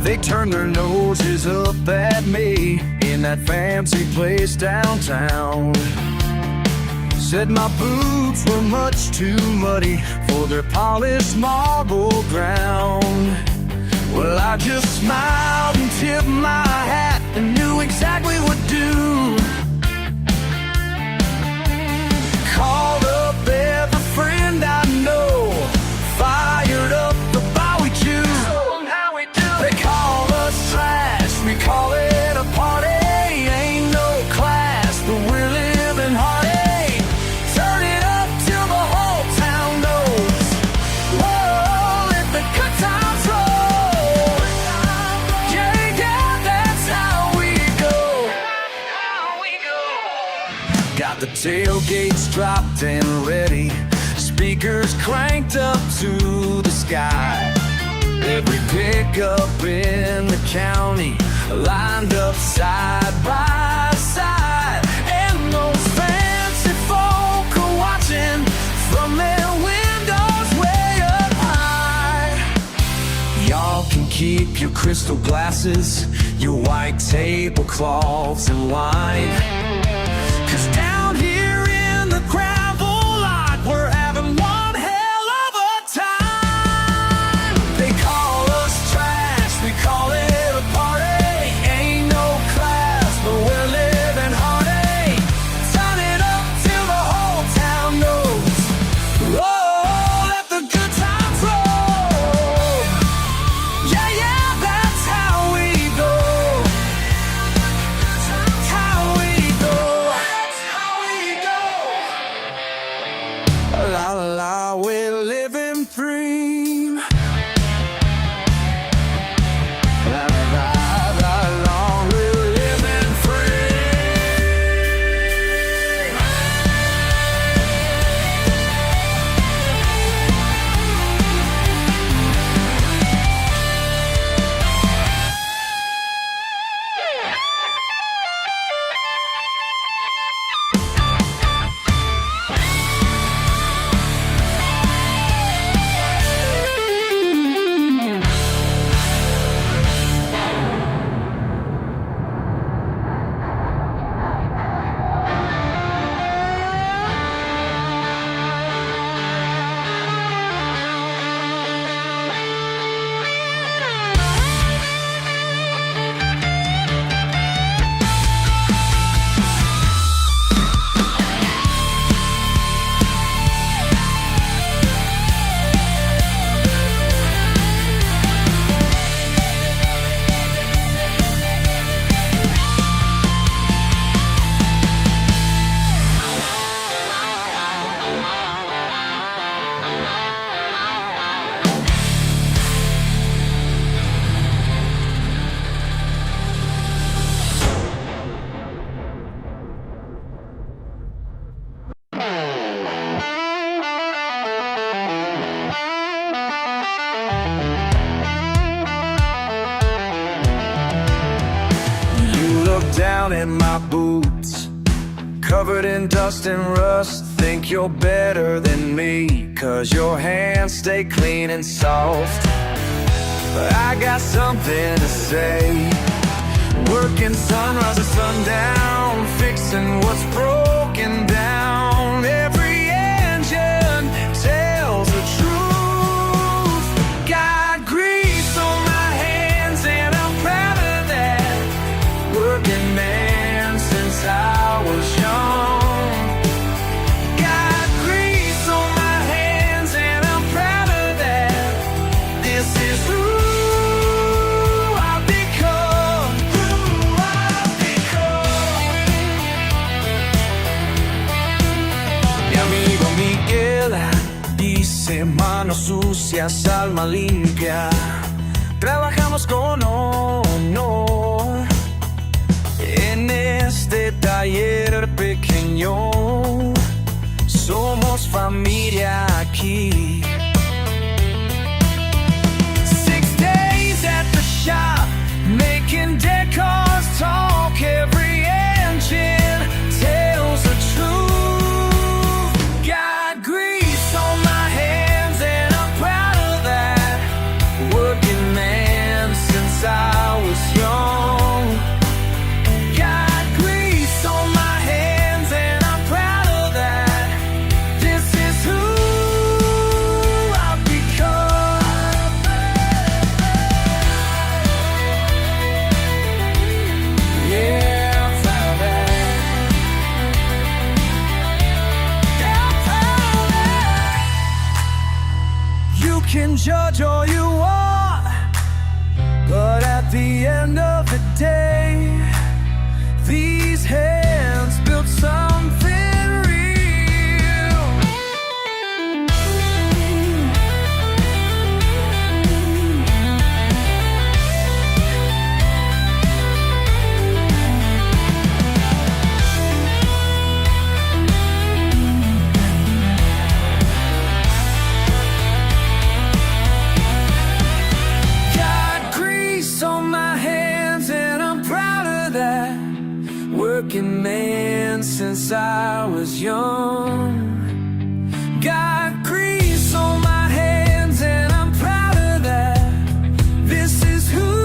Speaker 2: They turned their noses up at me in that fancy place downtown. Said my boots were much too muddy for their polished marble ground. Well, I just smiled and tipped my hat and knew exactly what to do. Called up every friend I know, fired up the BBQs. They call us trash, we call it a party. Ain't no class, but we're living hard. Hey, turn it up till the whole town knows. Whoa, let the good times roll. Yeah, yeah, that's how we go. Got the tailgates dropped and ready, speakers cranked up to the sky. Every pickup in the county lined up side by side, and those fancy folk are watching from their windows way up high. Y'all can keep your crystal glasses, your white tablecloths and wine, 'cause down here in the gravel lot we're having one hell of a time. They call us trash, we call it a party. Ain't no class, but we're living hard. Hey, turn it up till the whole town knows. Oh, let the good times roll. Yeah, yeah, that's how we go. How we go. How we go. La la la, we're living free. La la la la la, we're living free. Down in my boots, covered in dust and rust. Think you're better than me, 'cause your hands stay clean and soft. But I got something to say. Working sunrise to sundown, fixing what's broken down. Every engine tells the truth. Got grease on my hands and I'm proud of that. Working man since I was young. Got grease on my hands and I'm proud of that. This is who I've become. Who I've familias alma limpia, trabajamos con honor en este taller pequeño. Somos familia aquí. 6 days at the shop, making dead cars talk. Every engine tells the truth. Got grease on my hands and I'm proud of that. Working man since I was young. Got grease on my hands and I'm proud of that. This is who I've become. Yeah, I'm proud of that. Yeah, I'm proud of that. You can judge all you want, but at the end of the day, these hands built something real. Got grease on my hands and I'm proud of that. Working man since I was young. Got grease on my hands and I'm proud of that. This is who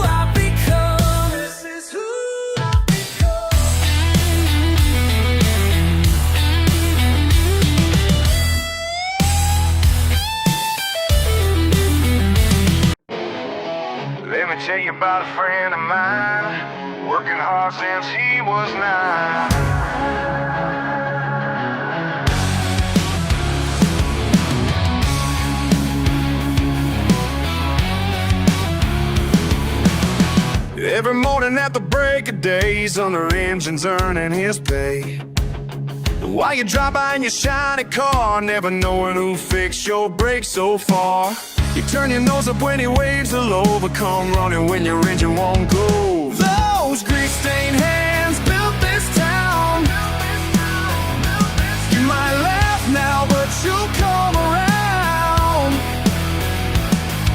Speaker 2: I've become. This is who I've become.
Speaker 1: Let me tell you about a friend of mine, working hard since he was 9. Every morning at the break of day, he's under engines earning his pay. While you drive by in your shiny car, never knowing who fixed your brakes so far. You turn your nose up when he waves the low, but come running when your engine won't go. Those grease-stained hands built this town. You might laugh now, but you'll come around.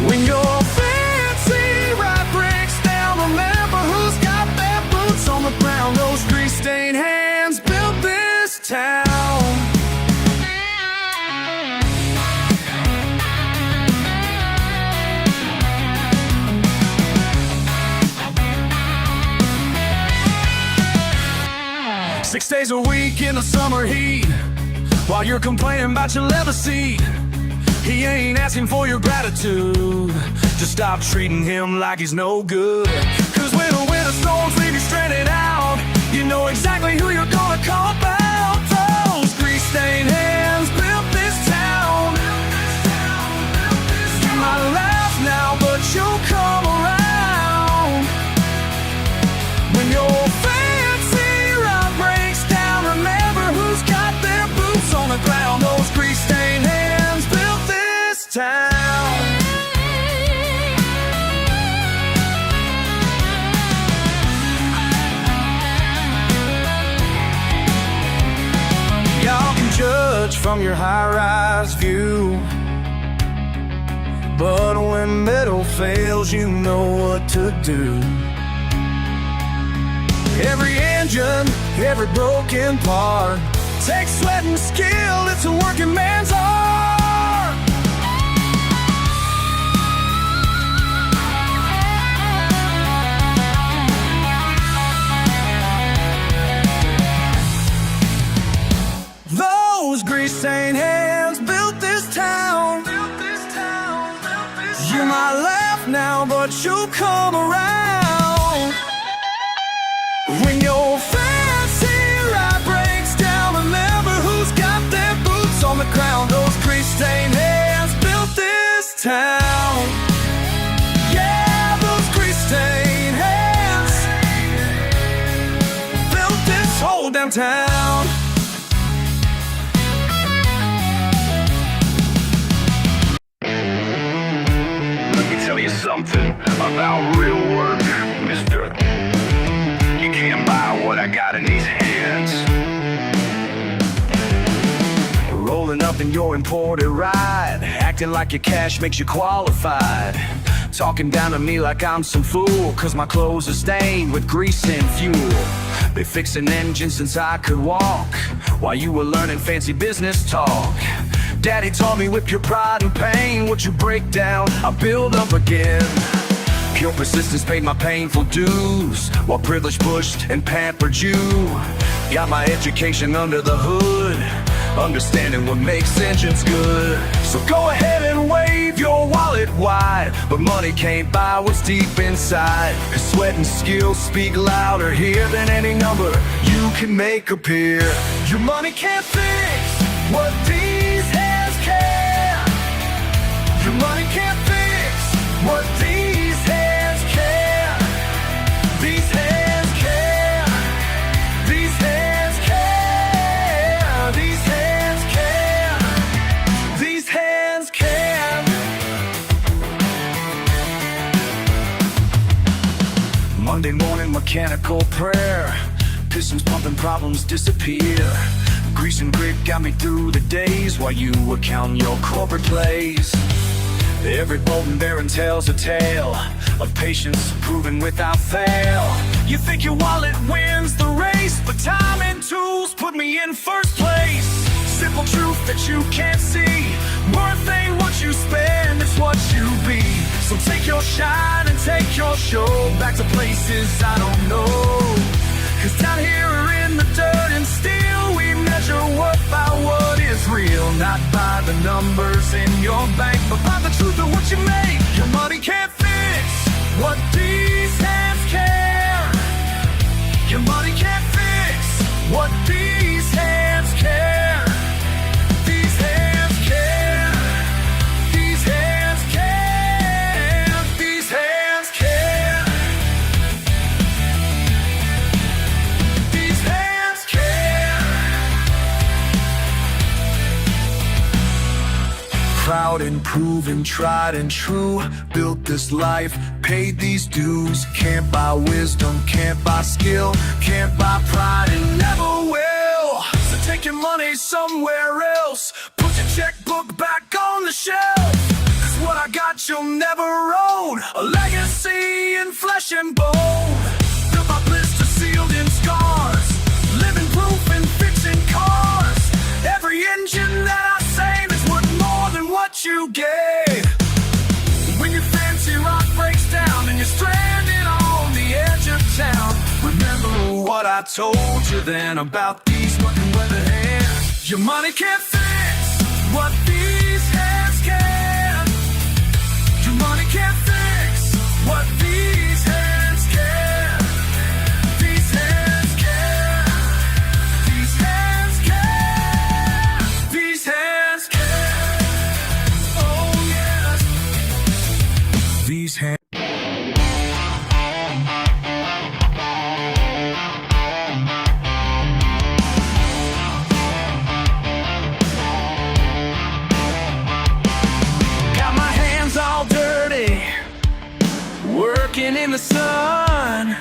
Speaker 1: When your fancy ride breaks down, remember who's got their boots on the ground. Those grease-stained hands built this town. Six days a week in the summer heat, while you're complaining about your leather seat. He ain't asking for your gratitude, just stop treating him like he's no good. Cause when the winter storms leave you stranded out, you know exactly who you're gonna call about. Those grease-stained hands built this town. You might laugh now, but you'll come around. When your fancy ride breaks down, remember who's got their boots on the ground. Those grease-stained hands built this town. Y'all can judge from your high-rise view, but when metal fails, you know what to do. Every engine, every broken part takes sweat and skill, it's a working man's art. Those grease-stained hands built this town. You might laugh now, but you'll come around. When your fancy ride breaks down, remember who's got their boots on the ground. Those grease-stained hands built this town. Yeah, those grease-stained hands built this whole damn town.
Speaker 4: something about real work, mister. You can't buy what I got in these hands.
Speaker 1: Rolling up in your imported ride, acting like your cash makes you qualified. Talking down to me like I'm some fool, cause my clothes are stained with grease and fuel. Been fixing engines since I could walk, while you were learning fancy business talk. Daddy taught me with your pride and pain, what you break down, I build up again. Pure persistence paid my painful dues, while privilege pushed and pampered you. Got my education under the hood, understanding what makes engines good. So go ahead and wave your wallet wide, but money can't buy what's deep inside. Cause sweat and skill speak louder here than any number you can make appear. Your money can't fix what these hands can. Your money can't fix what these hands can. These hands can. These hands can. These hands can. These hands can. Monday morning mechanical prayer, pistons pumping, problems disappear. Grease and grit got me through the days while you were counting your corporate plays. Every bolt and bearing tells a tale of patience proven without fail. You think your wallet wins the race, but time and tools put me in first place. Simple truth that you can't see, worth ain't what you spend, it's what you be. So take your shine and take your show back to places I don't know. Cause down here in the dirt and steel, we measure worth by what is real. Not by the numbers in your bank, but by the truth of what you make. Your money can't fix what these hands can. Your money can't fix what these hands can. These hands can. These hands can. These hands can. These hands can. Proud and proven, tried and true, built this life, paid these dues. Can't buy wisdom, can't buy skill, can't buy pride, and never will. So take your money somewhere else, put your checkbook back on the shelf. Cause what I got you'll never own, a legacy in flesh and bone. Built by blisters sealed in scars, living proof in fixing cars. Every engine that I save is worth more than what you gave. When your fancy rock breaks down and you're stranded on the edge of town, remember what I told you then about these fucking weather hands. Your money can't fix what these hands can. Your money can't fix what these hands can. These hands can. These hands can. These hands can. Oh yes. These hands. Got my hands all dirty, working in the sun.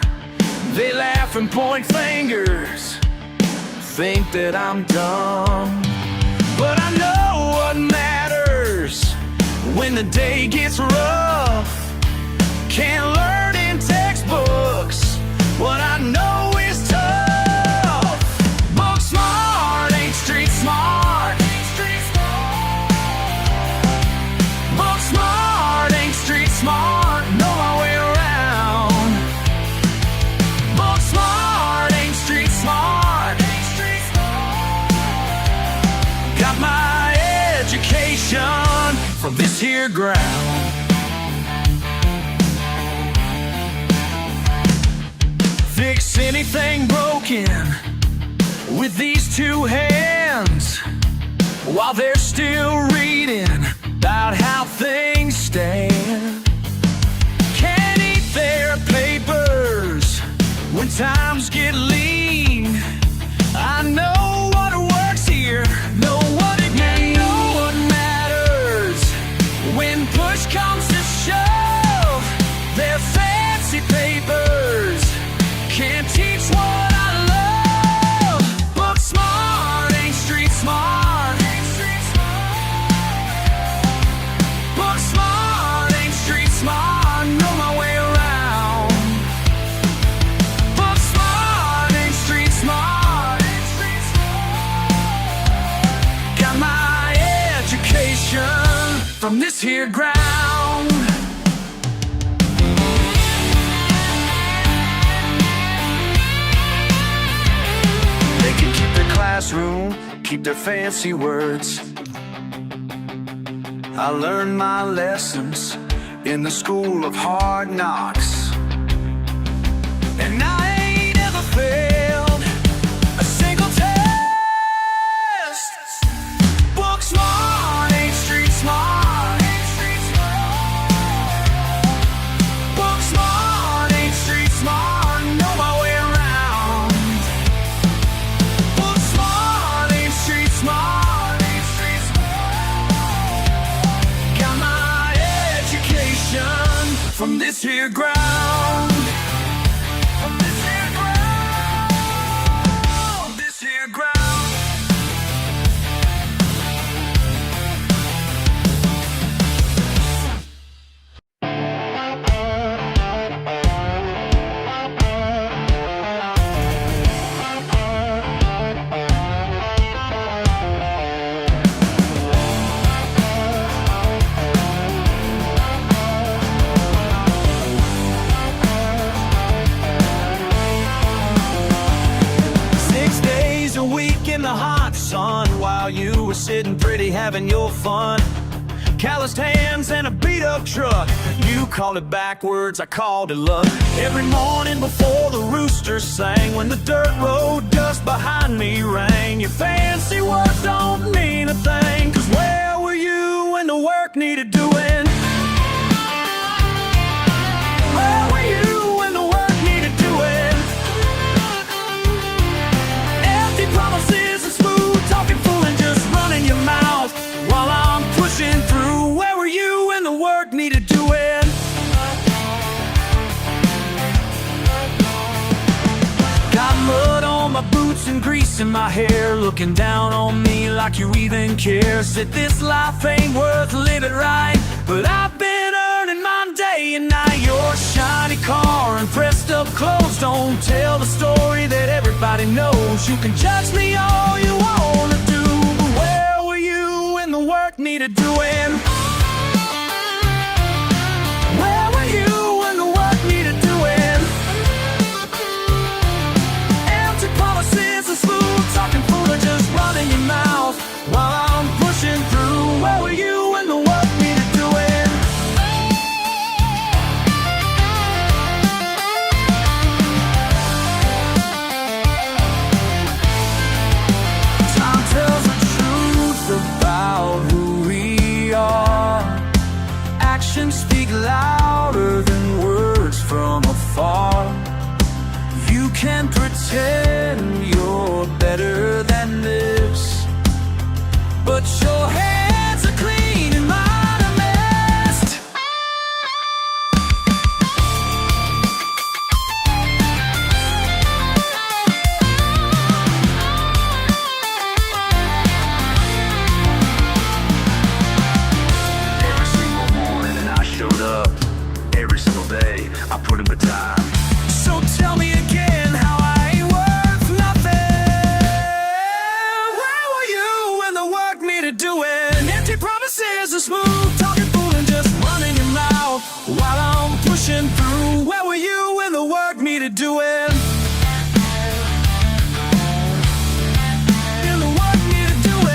Speaker 1: They laugh and point fingers, think that I'm dumb. But I know what matters when the day gets rough. Can't learn in textbooks what I know is tough. Book smart, ain't street smart. Book smart, ain't street smart. Know my way around. Book smart, ain't street smart. Got my education from this here ground. Fix anything broken with these two hands, while they're still reading about how things stand. Can't eat their papers when times get lean. I know what works here, know what it means, know what matters when push comes to shove. from this here ground. They can keep their classroom, keep their fancy words. I learned my lessons in the school of hard knocks, and I ain't ever failed a single test. Book smart, ain't street smart. Book smart, ain't street smart. Know my way around. Book smart, ain't street smart. Got my education from this here ground. From this here ground. This here ground. 6 days a week in the hot sun, while you were sitting pretty having your fun. Calloused hands and a beat-up truck. You called it backwards, I called it luck. Every morning before the rooster sang, when the dirt road dust behind me rang, your fancy words don't mean a thing, 'cause where were you when the work needed doing? Where were you when the work needed doing? Empty promises and smooth talking, fooling, just running your mouth while I'm pushing through. Where were you when the work needed doing? Got mud on my boots and grease in my hair, looking down on me like you even care. Said this life ain't worth living right, but I've been earning mine day and night. Your shiny car and pressed up clothes don't tell the story that everybody knows. You can judge me all you wanna do, but where were you when the work needed doing? Where were you when the work needed doing? Empty promises and smooth talking, fooling, just running your mouth while I'm pushing through. Where were you when the work needed doing? Time tells the truth about who we are. Actions speak louder than words from afar. You can pretend you're better than this, but your hands are clean and mine are messed. Every single morning and I showed up. Every single day I put in the time. So tell me again how I ain't worth nothing. Where were you when the work needed doing? Empty promises and smooth talking, fooling, just running your mouth while I'm pushing through. Where were you when the work needed doing? When the work needed doing.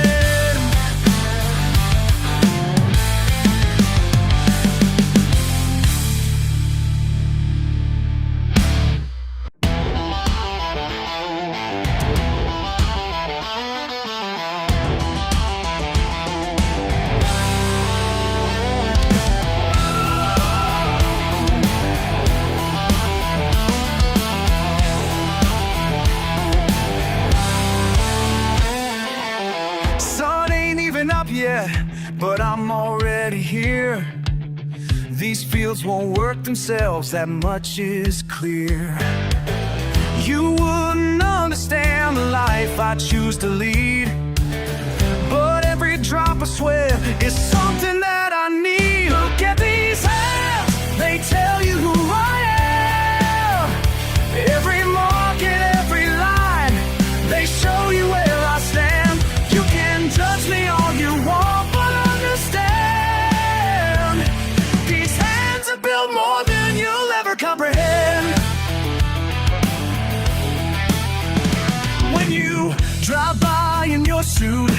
Speaker 1: Sun ain't even up yet, but I'm already here. These fields won't work themselves, that much is clear. You wouldn't understand the life I choose to lead, but every drop of sweat is something that I need. Look at these hands, they tell you who I am. Every mark and every line, they show you where I stand. You can judge me all you want, but understand comprehend. When you drive by in your suit,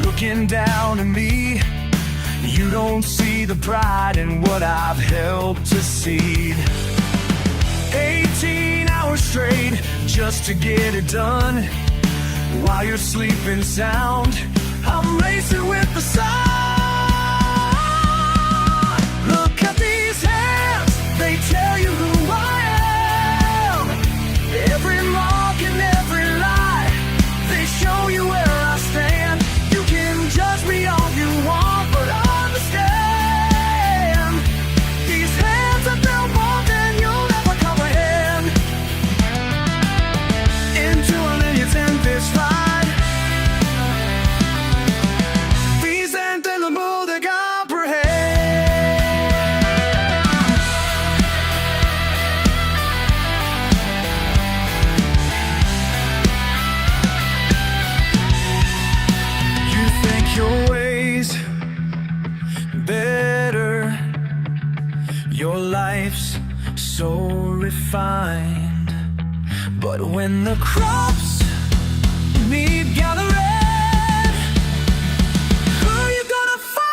Speaker 1: looking down at me, you don't see the pride in what I've helped to seed. 18 hours straight just to get it done. While you're sleeping sound, I'm racing with the sun. Look at these hands, they tell you who I am. Every mark and every lie, they show you where I stand. You can judge me all you want, but understand, these hands have built more than you'll ever comprehend. Into a millions in this fight, these hands in the mood they comprehend. You think your ways better, your life's so refined, but when the crops need gathering, who you gonna find?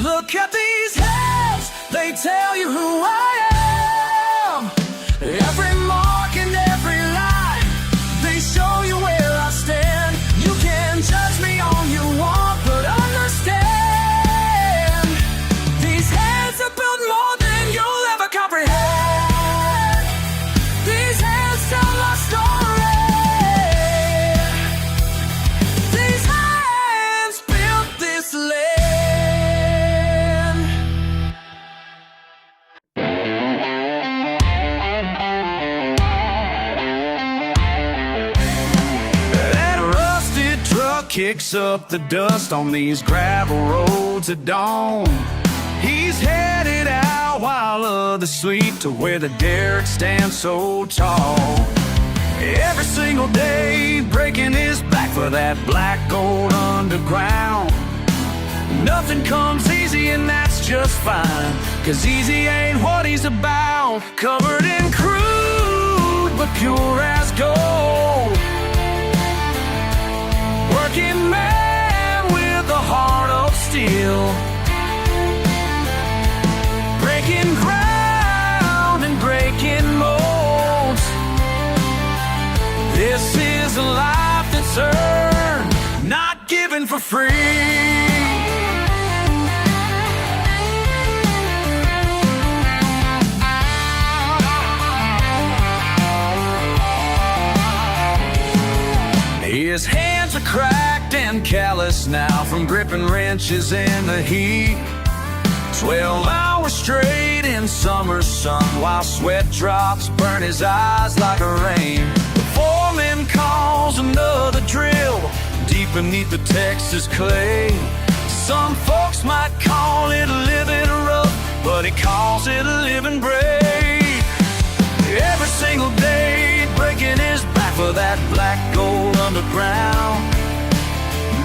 Speaker 1: Look at these hands, they tell you who I am. Every mark and every lie, they show you where I stand. You can judge me all you want, but understand, these hands are built more than you'll ever comprehend. These hands tell my story. These hands built this land. That rusted truck kicks up the dust on these gravel roads at dawn. He's headed out while others sleep to where the derrick stands so tall. Every single day breaking his back for that black gold underground. Nothing comes easy and that's just fine, 'cause easy ain't what he's about. Covered in crude but pure as gold, working man with a heart of steel, breaking ground and breaking molds. This is a life that's earned, not given for free. His hands are cracked and calloused now from gripping wrenches in the heat. 12 hours straight in summer sun while sweat drops burn his eyes like a rain. The foreman calls another drill deep beneath the Texas clay. Some folks might call it a living rough, but he calls it a living brave. Every single day breaking his back for that black gold underground.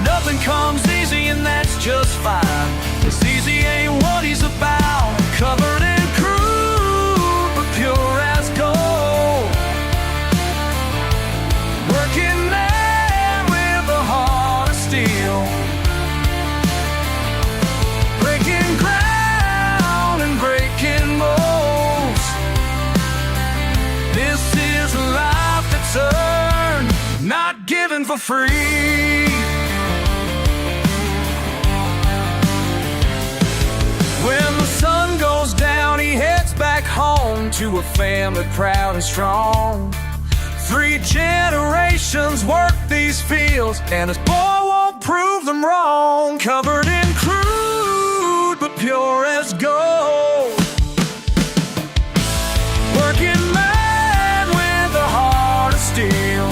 Speaker 1: Nothing comes easy and that's just fine, 'cause easy ain't what he's about. Covered in crude but pure as gold, working man with a heart of steel, breaking ground and breaking molds. This is a life that's earned, not given for free. When the sun goes down, he heads back home to a family proud and strong. 3 generations work these fields, and his boy won't prove them wrong. Covered in crude but pure as gold, working man with a heart of steel,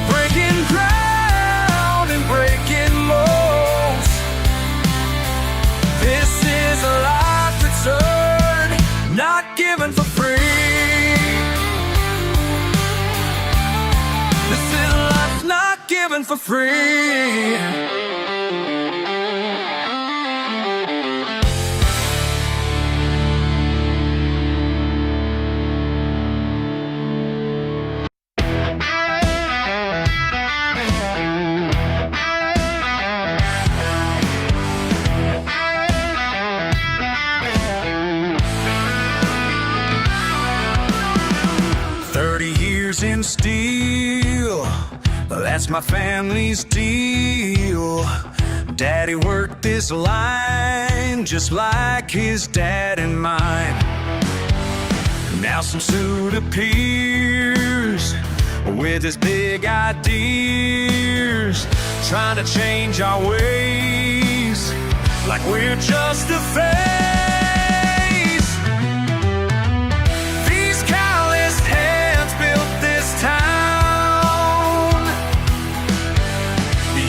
Speaker 1: breaking ground and breaking molds. living for free. 30 years in steel, that's my family's deal. Daddy worked this line just like his dad and mine. Now some suitor peers with his big ideas, trying to change our ways like we're just a phase. These calloused hands built this town.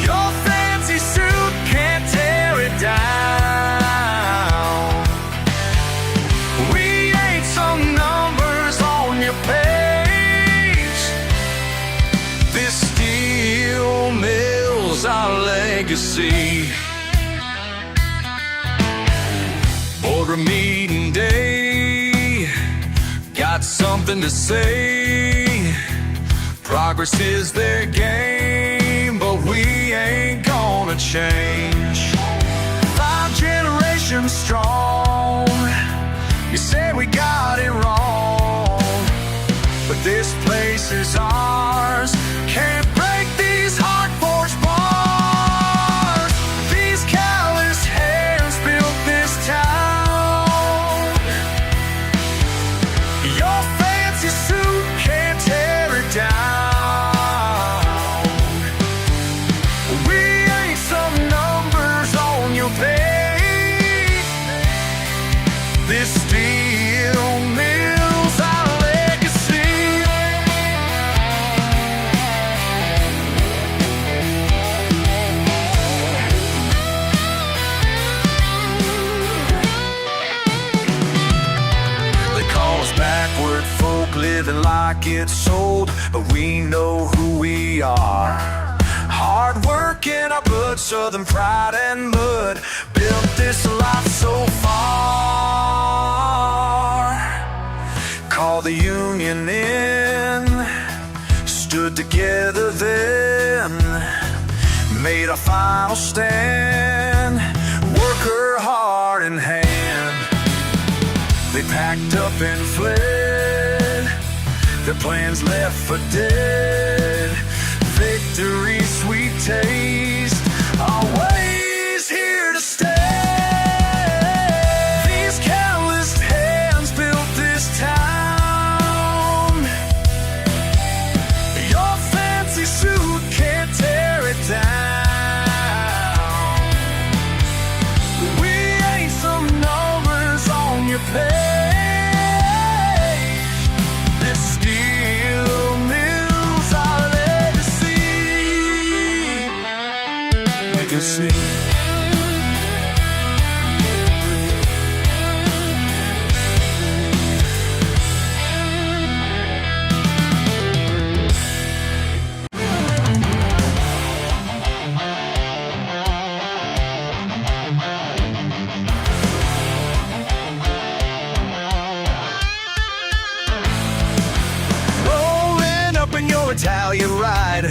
Speaker 1: Your fancy suit can't tear it down. We ain't some numbers on your page. This steel mill's our legacy. Boardroom meeting day, got something to say. Progress is their game, but we ain't gonna change. 5 generations strong, you say we got it wrong, but this place is ours. Can't break these heart-forged bars. These callous hands built this town. Your fancy suit can't tear it down. We ain't some numbers on your page. This steel mill's our legacy. They call us backward folk, living like it's old, but we know who we are. Hard work in our blood, southern pride and mud, built this life so far. Call the union in, stood together then, made our final stand, worker heart in hand. They packed up and fled, their plans left for dead. Victory's sweet taste, our ways here to stay. These calloused hands built this town. Your fancy suit can't tear it down. We ain't some numbers on your page. This steel mill's our legacy. Legacy. Rolling up in your Italian ride,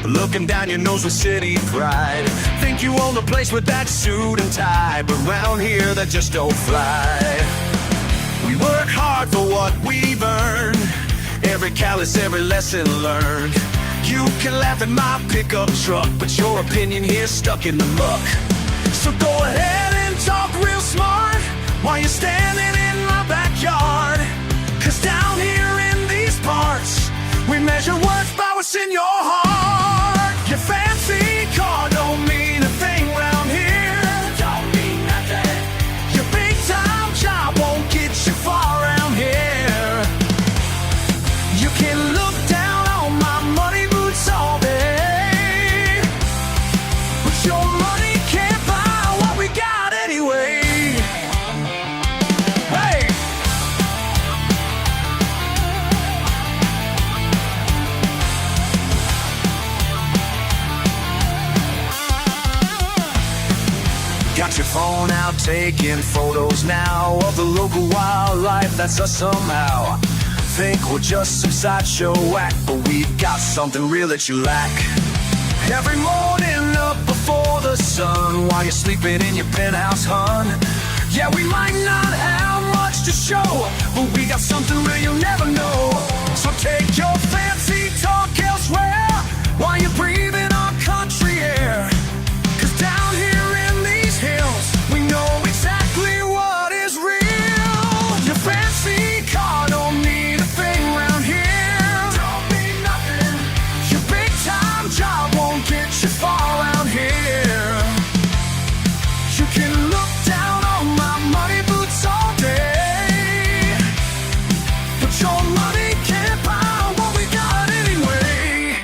Speaker 1: looking down your nose with city pride. Think you own the place with that suit and tie, but round here that just don't fly. We work hard for what we've earned, every callous, every lesson learned. You can laugh at my pickup truck, but your opinion here's stuck in the muck. So go ahead and talk real smart while you're standing in my backyard. 'Cause down here in these parts, we measure worth by what's in your heart. Your fancy car don't mean a thing round here. Don't mean nothing. Your big time job won't get you far around here. You can look down on my muddy boots all day, but your money can't buy what we got anyway. Hey! Got your phone out taking photos now of the local wildlife that's us somehow. Think we're just some sideshow whack, but we've got something real that you lack. Every morning up before the sun, while you're sleeping in your penthouse, hun. Yeah, we might not have much to show, but we got something real you'll never know. So take your fancy talk elsewhere, while you're breathing our country air. 'Cause down here in these hills, we know exactly what is real. Your fancy car don't need a thing round here. Don't need nothing. Your big time job won't get you far around here. You can look down on my muddy boots all day, but your money can't buy what we got anyway.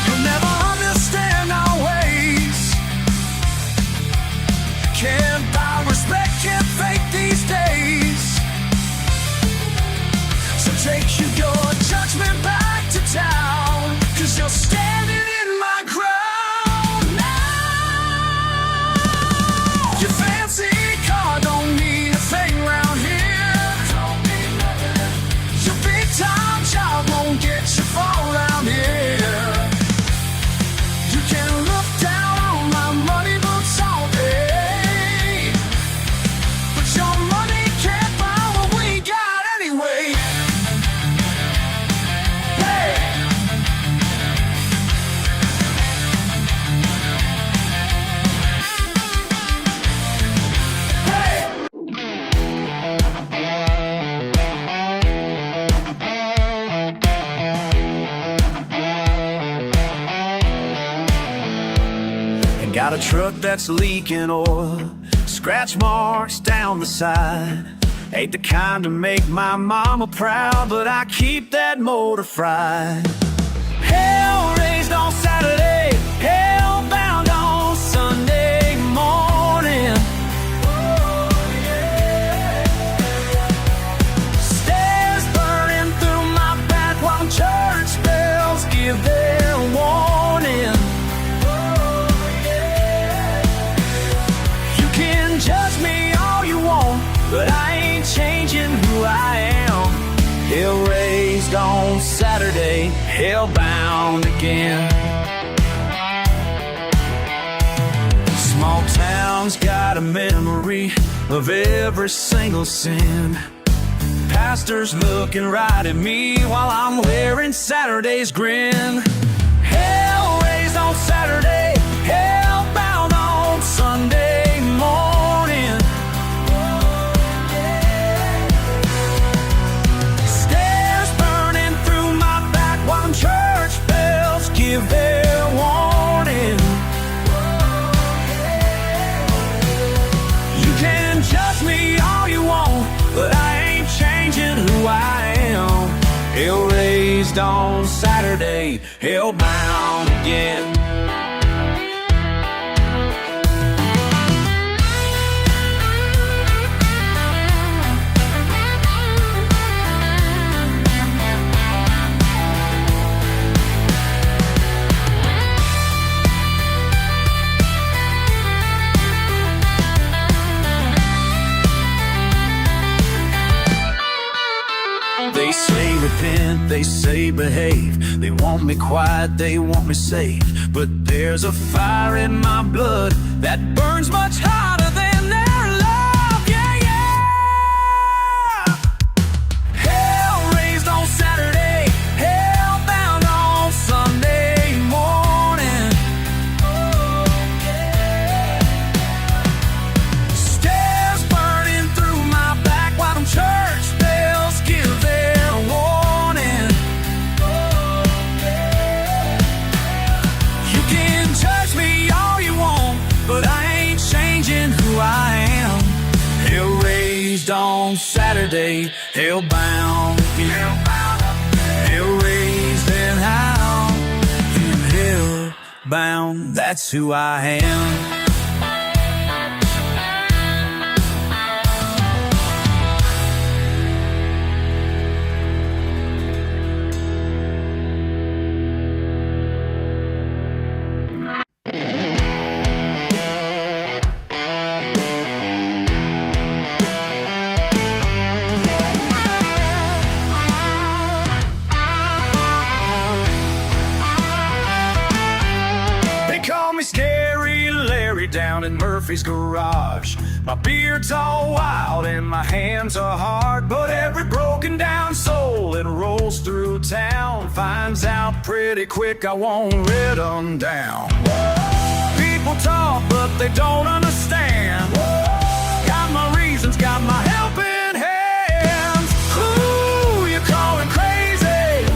Speaker 1: You'll never understand our ways. Can't buy respect, can't fake these days. So take your judgment back to town, 'cause you're standing in my crowd now. Your fancy car don't need a thing round here. Don't need nothing. Your big time job won't get you far around here. You can look down on my money boots all day, but your money can't buy what we got anyway. Hey! Hey! And got a truck that's leaking oil, scratch marks down the side. Ain't the kind to make my mama proud, but I keep that motor fried. Hell raised on Saturday, hell bound on Sunday morning. Stairs burning through my back while church bells give their warning. You can judge me all you want, but I ain't changing who I am. Hell raised on Saturday, hell bound again. Small town's got a memory of every single sin. Pastor's looking right at me while I'm wearing Saturday's grin. Hell raised on Saturday, hell bound on Sunday morning. Stairs burning through my back while church bells give their warning. You can judge me all you want, but I ain't changing who I am. Hell raised on Saturday, hell bound again. They say repent, they say behave. They want me quiet, they want me safe. But there's a fire in my blood that burns much hotter than their love. Yeah, yeah. Hell raised on Saturday, hell bound on Sunday morning. Stairs burning through my back while them church bells give their warning. You can judge me all you want, but I ain't changing who I am. Hell raised on Saturday, hell bound again. Hell raised and how in hell bound, that's who I am. Gary's garage. My beard's all wild and my hands are hard, but every broken down soul that rolls through town finds out pretty quick I won't let them down. People talk but they don't understand. Got my reasons, got my helping hands. Who you calling crazy?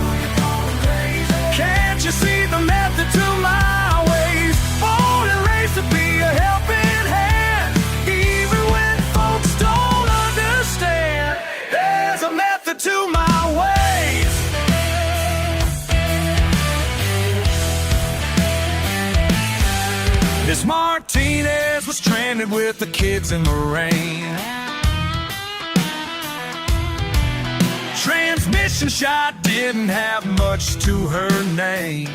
Speaker 1: Can't you see the method to my ways? Born and raised to be a helping hand, even when folks don't understand. There's a method to my ways. Miss Martinez was stranded with the kids in the rain. Transmission shot, didn't have much to her name.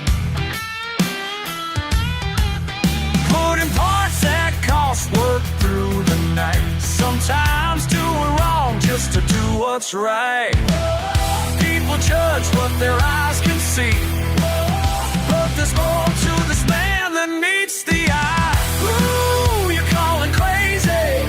Speaker 1: Putting parts that cost work through the night. Sometimes doing wrong just to do what's right. People judge what their eyes can see, but there's more to this man than meets the eye. Who you calling crazy?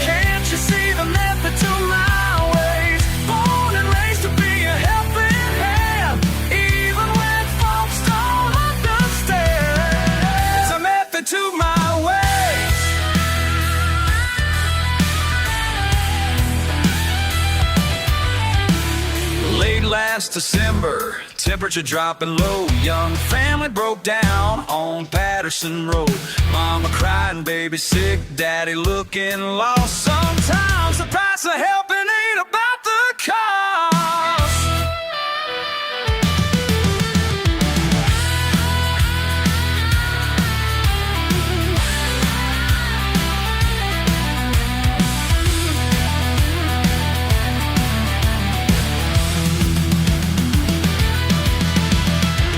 Speaker 1: Can't you see the method to my ways? Born and raised to be a helping hand, even when folks don't understand. There's a method to my ways. Late last December, temperature dropping low. Young family broke down on Patterson Road. Mama crying, baby sick, daddy looking lost. Sometimes the price of helping ain't about the cost.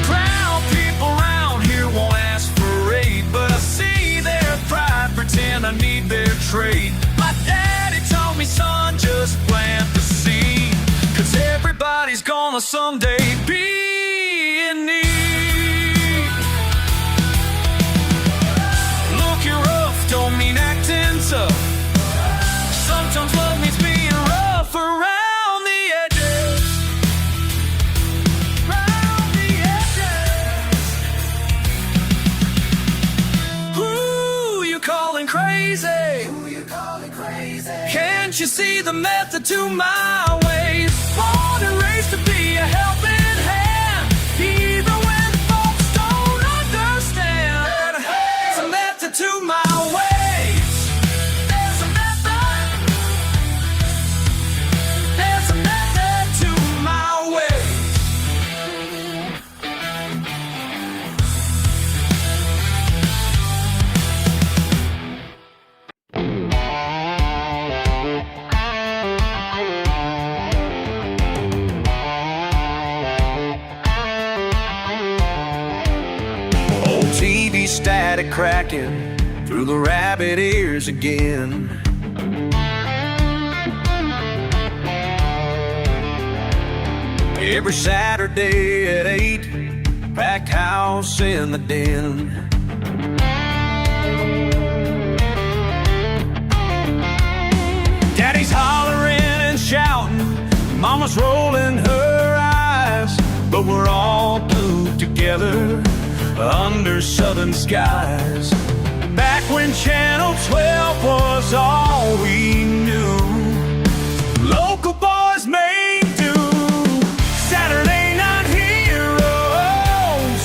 Speaker 1: Proud people around here won't ask for aid, but I see their pride, pretend I need their trade. My daddy told me, son, just plant the seed, 'cause everybody's gonna someday be in need. Looking rough don't mean acting tough. Sometimes love means being rough around the edges. Round the edges. Who you calling crazy? Can't you see the method to my ways? Born and raised to be a helping hand, even when folks don't understand. There's a method to my ways. There's a method. There's a method to my ways. Old TV static cracking through the rabbit ears again. Every Saturday at 8, packed house in the den. Daddy's hollering and shouting, Mama's rolling her eyes, but we're all glued together under southern skies. Back when Channel 12 was all we knew, local boys made do. Saturday night heroes,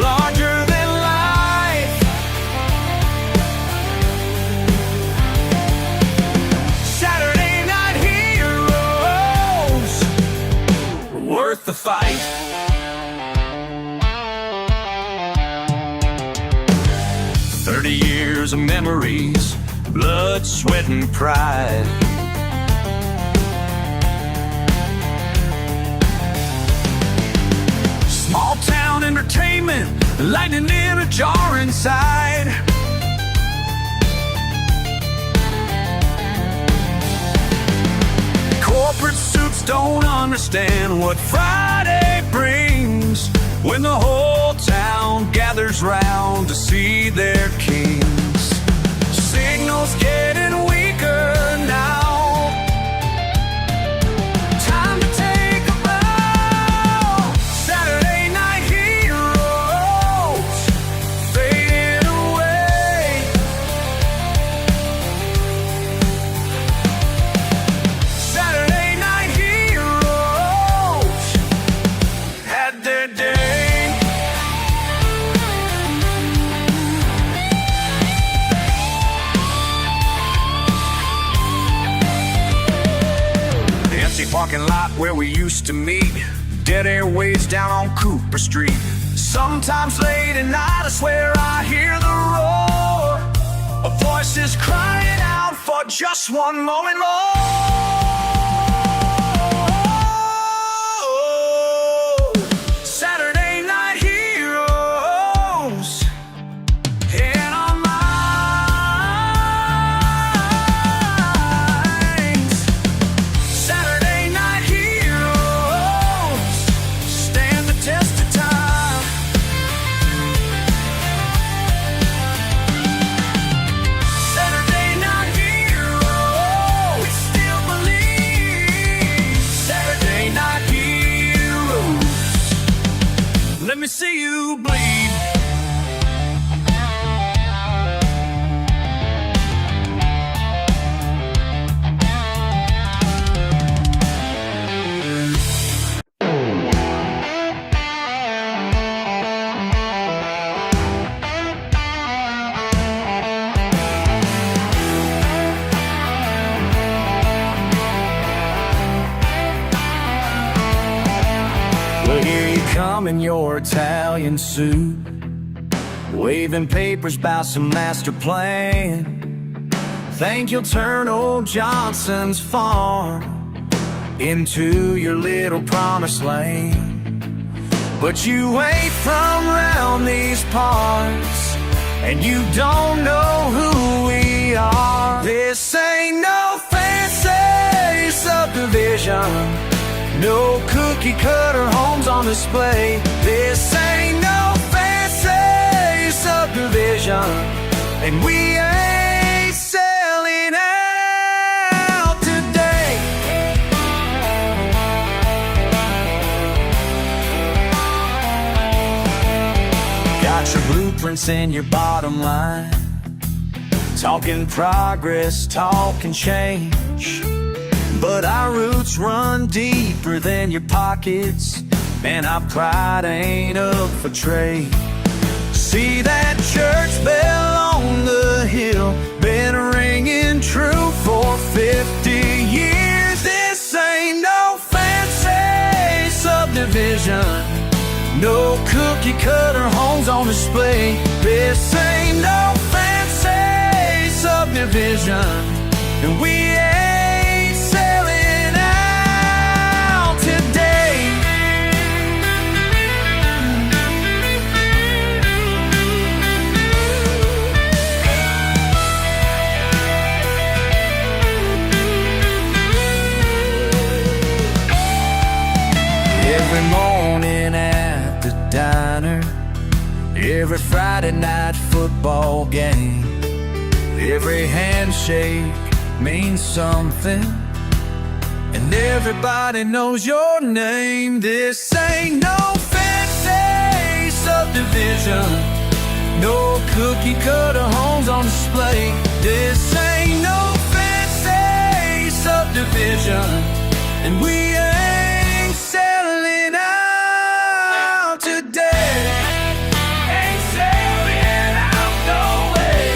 Speaker 1: larger than life. Saturday night heroes, worth the fight. 30 years of memories, blood, sweat, and pride. Small town entertainment, lightning in a jar inside. Corporate suits don't understand what Friday brings, when the whole town gathers round to see their king.
Speaker 2: parking lot where we used to meet. Dead airways down on Cooper Street. Sometimes late at night I swear I hear the roar of voices crying out for just one moment more. Saturday night heroes in our minds. Saturday night heroes stand the test of time. Saturday night heroes, we still believe. Saturday night heroes, let me see you bleed. Well, here you come in your Italian suit, waving papers about some master plan. Think you'll turn old Johnson's farm into your little promised land. But you ain't from round these parts, and you don't know who we are. This ain't no fancy subdivision, no cookie cutter homes on display. This ain't no fancy subdivision, and we ain't selling out today. Got your blueprints and your bottom line, talking progress, talking change. But our roots run deeper than your pockets, and our pride ain't up for trade. See that church bell on the hill, been ringing true for 50 years. This ain't no fancy subdivision, no cookie cutter homes on display. This ain't no fancy subdivision, and we ain't selling out today. Every morning at the diner, every Friday night football game, every handshake means something, and everybody knows your name. This ain't no fancy subdivision, no cookie cutter homes on display. This ain't no fancy subdivision, and we ain't selling out today. Ain't selling out no way.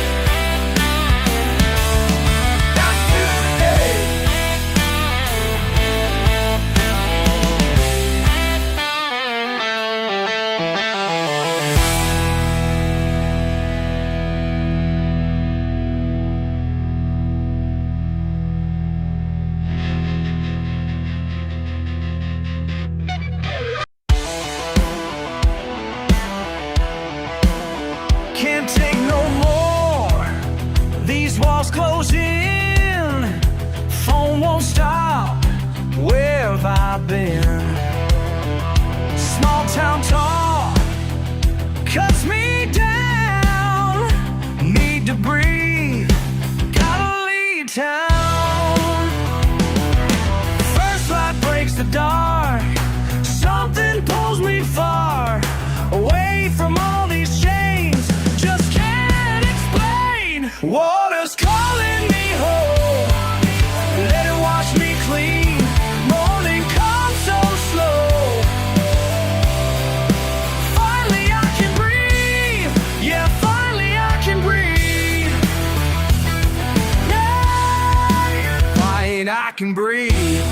Speaker 2: Not today. Can't take no more. These walls close in. Phone won't stop. Where have I been? Small town talk cuts me down. Need to breathe. Gotta leave town. First light breaks the dark. Something pulls me far away from all these chains. Just can't explain. Water's calling me home. Let it wash me clean. Morning comes so slow. Finally I can breathe. Yeah, finally I can breathe. Yeah, finally I can breathe.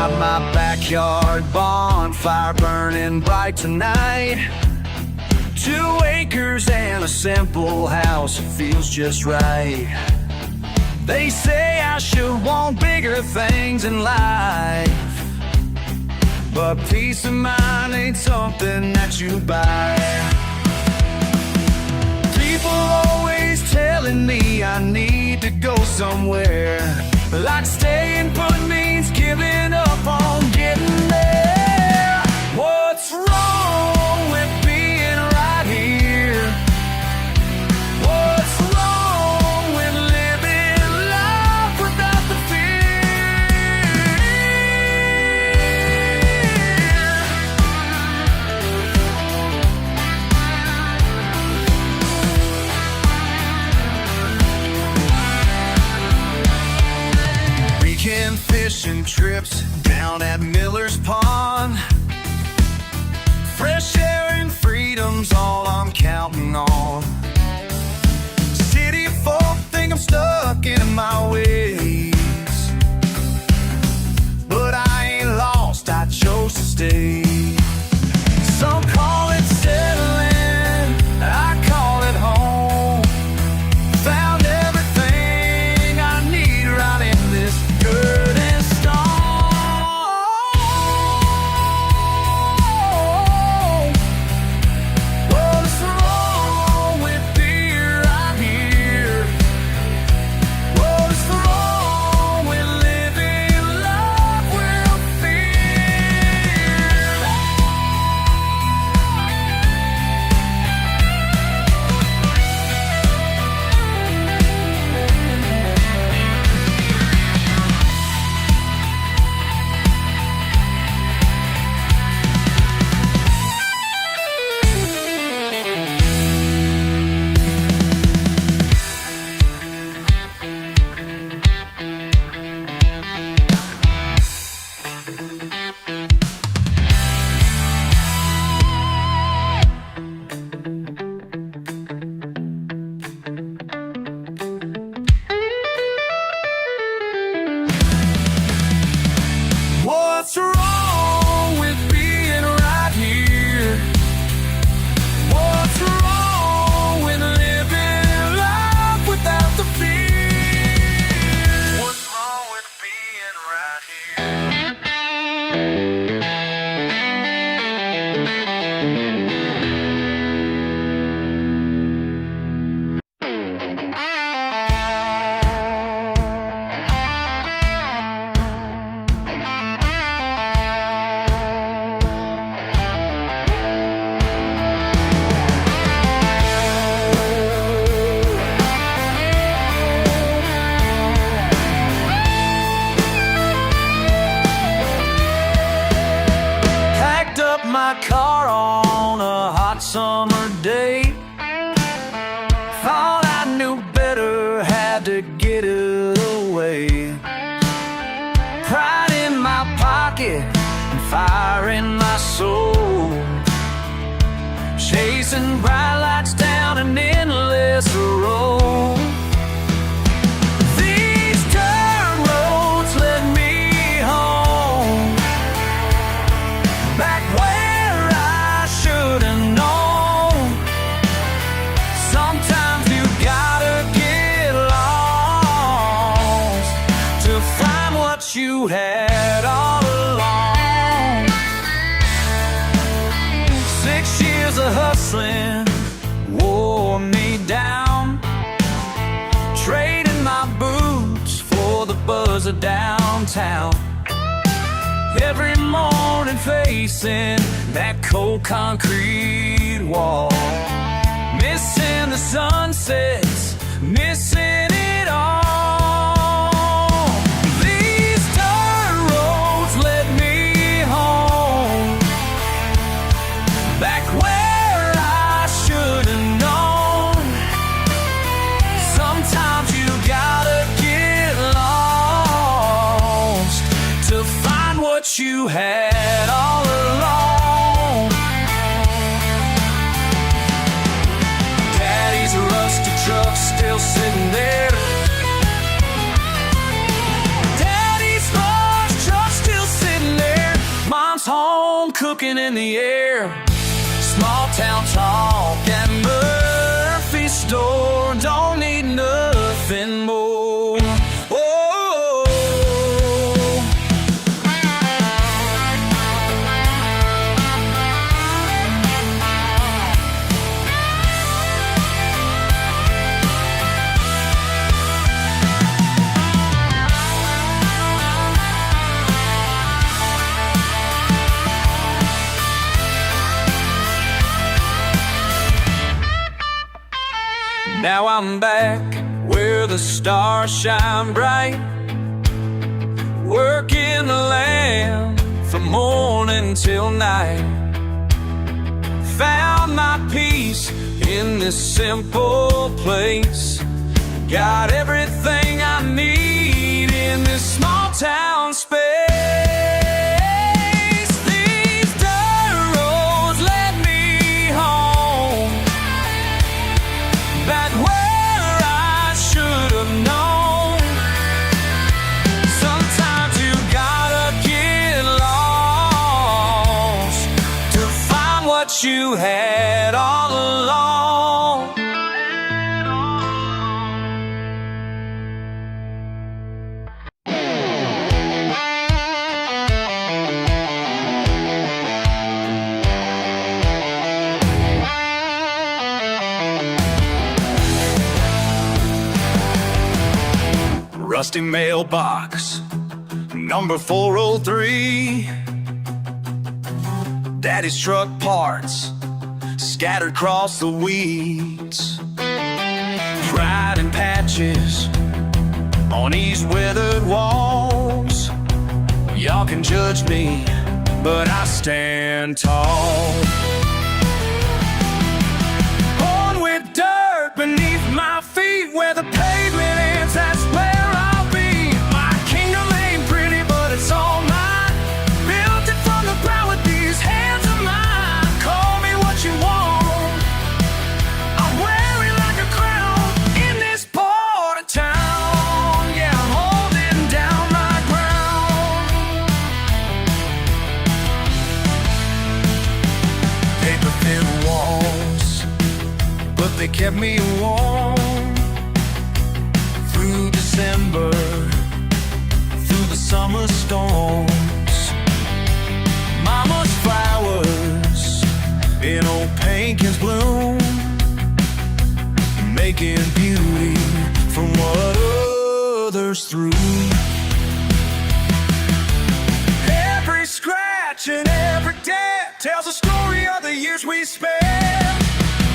Speaker 2: got my backyard bonfire burning bright tonight. 2 acres and a simple house, it feels just right. They say I should want bigger things in life, but peace of mind ain't something that you buy. People always telling me I need to go somewhere, like staying put means giving up on getting there. What's wrong with being right here? What's wrong with living life without the Weekend fishing trips down at Miller's Pond. Fresh air and freedom's all I'm counting on. City folk think I'm stuck in my ways, but I ain't lost, I chose to stay. Some call it settling, I call it home. Found everything I need right in this dirt and stone. What's wrong with being right here? What's wrong with living life without fear? What's wrong with being right here? What's wrong with living life without the fear? What's wrong with being right here? Packed up my car on a hot summer day. Thought I knew better, had to get it away. Pride in my pocket and fire in my soul, chasing bright lights down an endless road. These dirt roads led me home, back where I should have known. Sometimes you gotta get lost to find what you had all along. 6 years of hustling wore me down, trading my boots for the buzz of downtown. Every morning facing that cold concrete wall, missing the sunsets, missing it all. These dirt roads led me home, back where I should have known. Sometimes you gotta get lost to find what you had all along. Daddy's rusty truck still sitting there. Daddy's large truck still sitting
Speaker 1: smoking in the air. Small town talk at Murphy's store. Don't need nothing more. Oh, now I'm back where the stars shine bright, working the land from morning till night. Found my peace in this simple place. Got everything I need in this small town space. These dirt roads led me home, back where I should have known. Sometimes you gotta get lost to find what you had all along. Rusty mailbox, number 403. Daddy's truck parts scattered across the weeds. Pride and patches on these weathered walls. Y'all can judge me, but I stand tall. Born with dirt beneath my feet, where the pavement ends, that's where I'll be. My kingdom ain't pretty, but it's all mine. Built it from the ground with these hands of mine. Call me what you want, I'm wearing like a crown in this part of town. Yeah, I'm holding down my ground. Paper thin walls, but they kept me warm. Through December, through the summer storms. Mama's flowers in old paint bloom, making beauty from what others threw. Every scratch and every dent tells a story of the years we spent.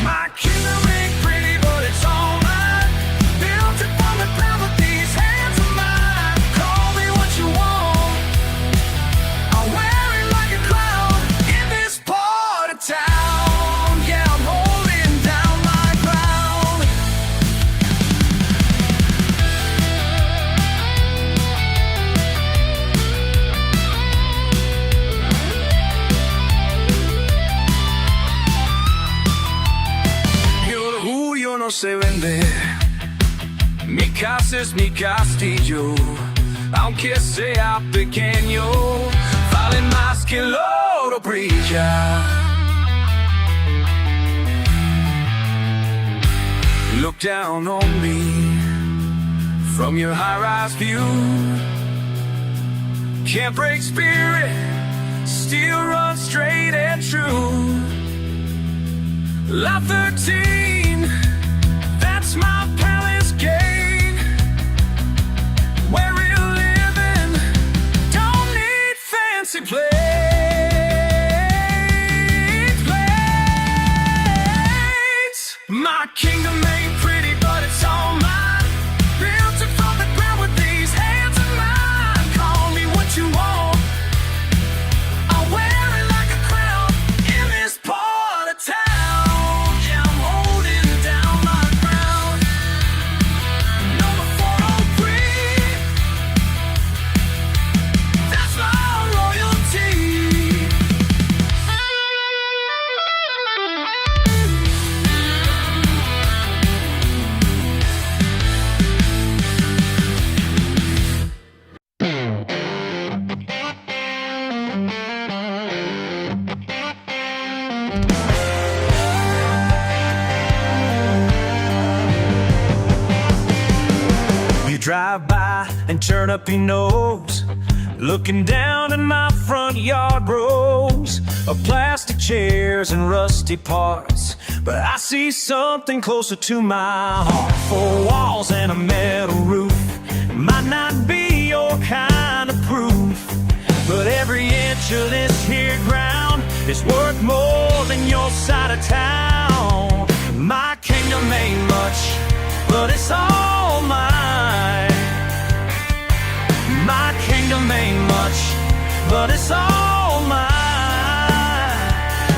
Speaker 1: My kingdom ain't pretty, but it's all mine. Built it from the ground with these hands of mine. Call me what you want, I'm wearing like a clown in this part of town. Yeah, I'm holding down my ground. You're who yo no se vende. Mi casa es mi castillo, aunque sea pequeño, vale más que el oro brilla. Look down on me from your high-rise view. Can't break spirit, still run straight and true. Lot 13, that's my palace gate, where we're living, don't need fancy plates. My kingdom ain't pretty, but it's all mine. Built it from the ground with these hands of mine. Call me what you want, I'll wear it like a crown in this part of town. Yeah, I'm holding down my ground. drive by and turn up your nose, looking down at my front yard rows of plastic chairs and rusty parts. But I see something closer to my heart. 4 walls and a metal roof might not be your kind of proof, but every inch of this here ground is worth more than your side of town. My kingdom ain't much, but it's all mine. My kingdom ain't much, but it's all mine.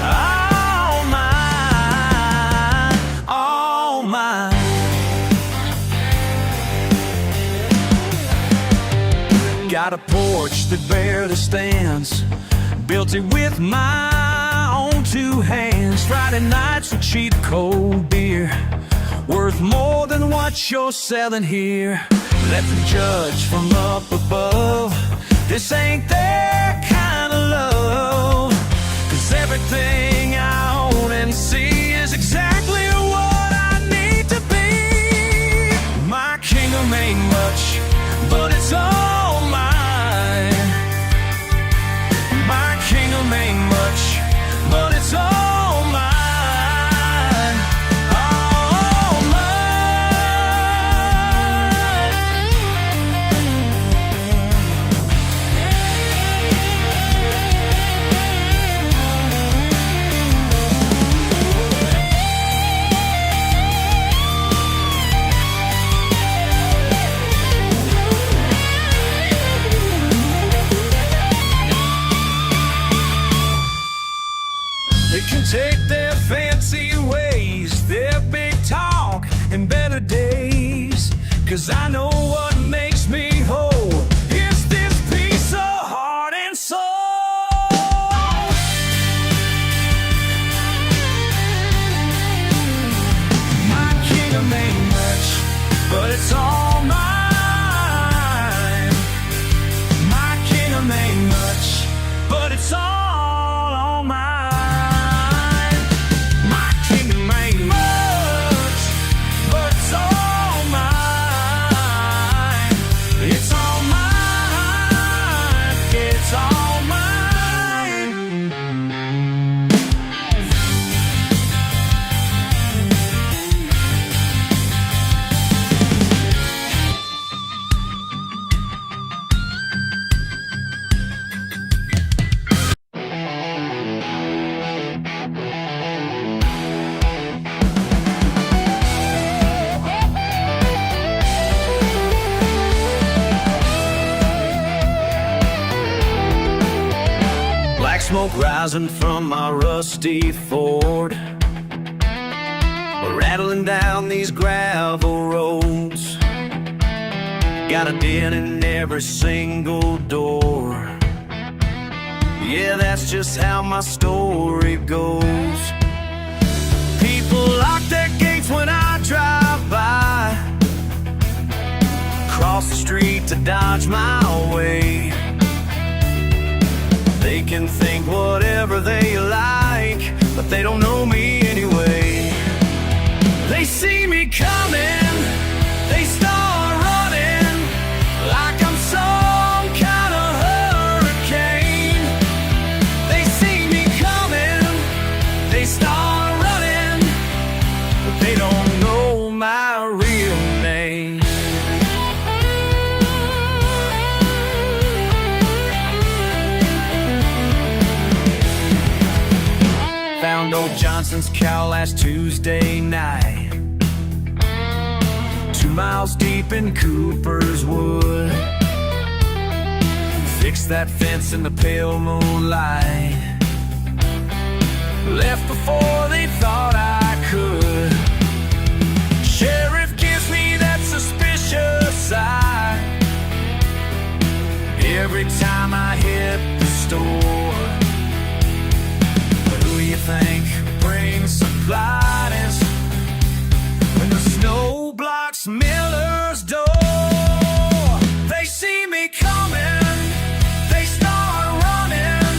Speaker 1: All mine, all mine. Got a porch that barely stands, built it with my own 2 hands. Friday nights with cheap cold beer, worth more than what you're selling here. Let the judge from up above, this ain't their kind of love. 'Cause everything I own and see is exactly what I need to be. My kingdom ain't much, but it's all mine. My kingdom ain't much, but it's all mine. All mine. They can take their fancy ways, their big talk, and better days. 'Cause I know what makes me whole is this piece of heart and soul. My kingdom ain't much, but it's all mine. My kingdom ain't much, but it's all mine. Smoke rising from my rusty Ford, rattling down these gravel roads. Got a dent in every single door. Yeah, that's just how my story goes. People lock their gates when I drive by, cross the street to dodge my way. They can think whatever they like, but they don't know me anyway. They see me coming, they start running like I'm some kind of hurricane. They see me coming, they start running, but they don't know my real name. Found old Johnson's cow last Tuesday night, 2 miles deep in Cooper's Wood. Fixed that fence in the pale moonlight, left before they thought I could. Sheriff gives me that suspicious eye every time I hit the store. Who you think brings supplies when the snow blocks Miller's door? They see me coming, they start running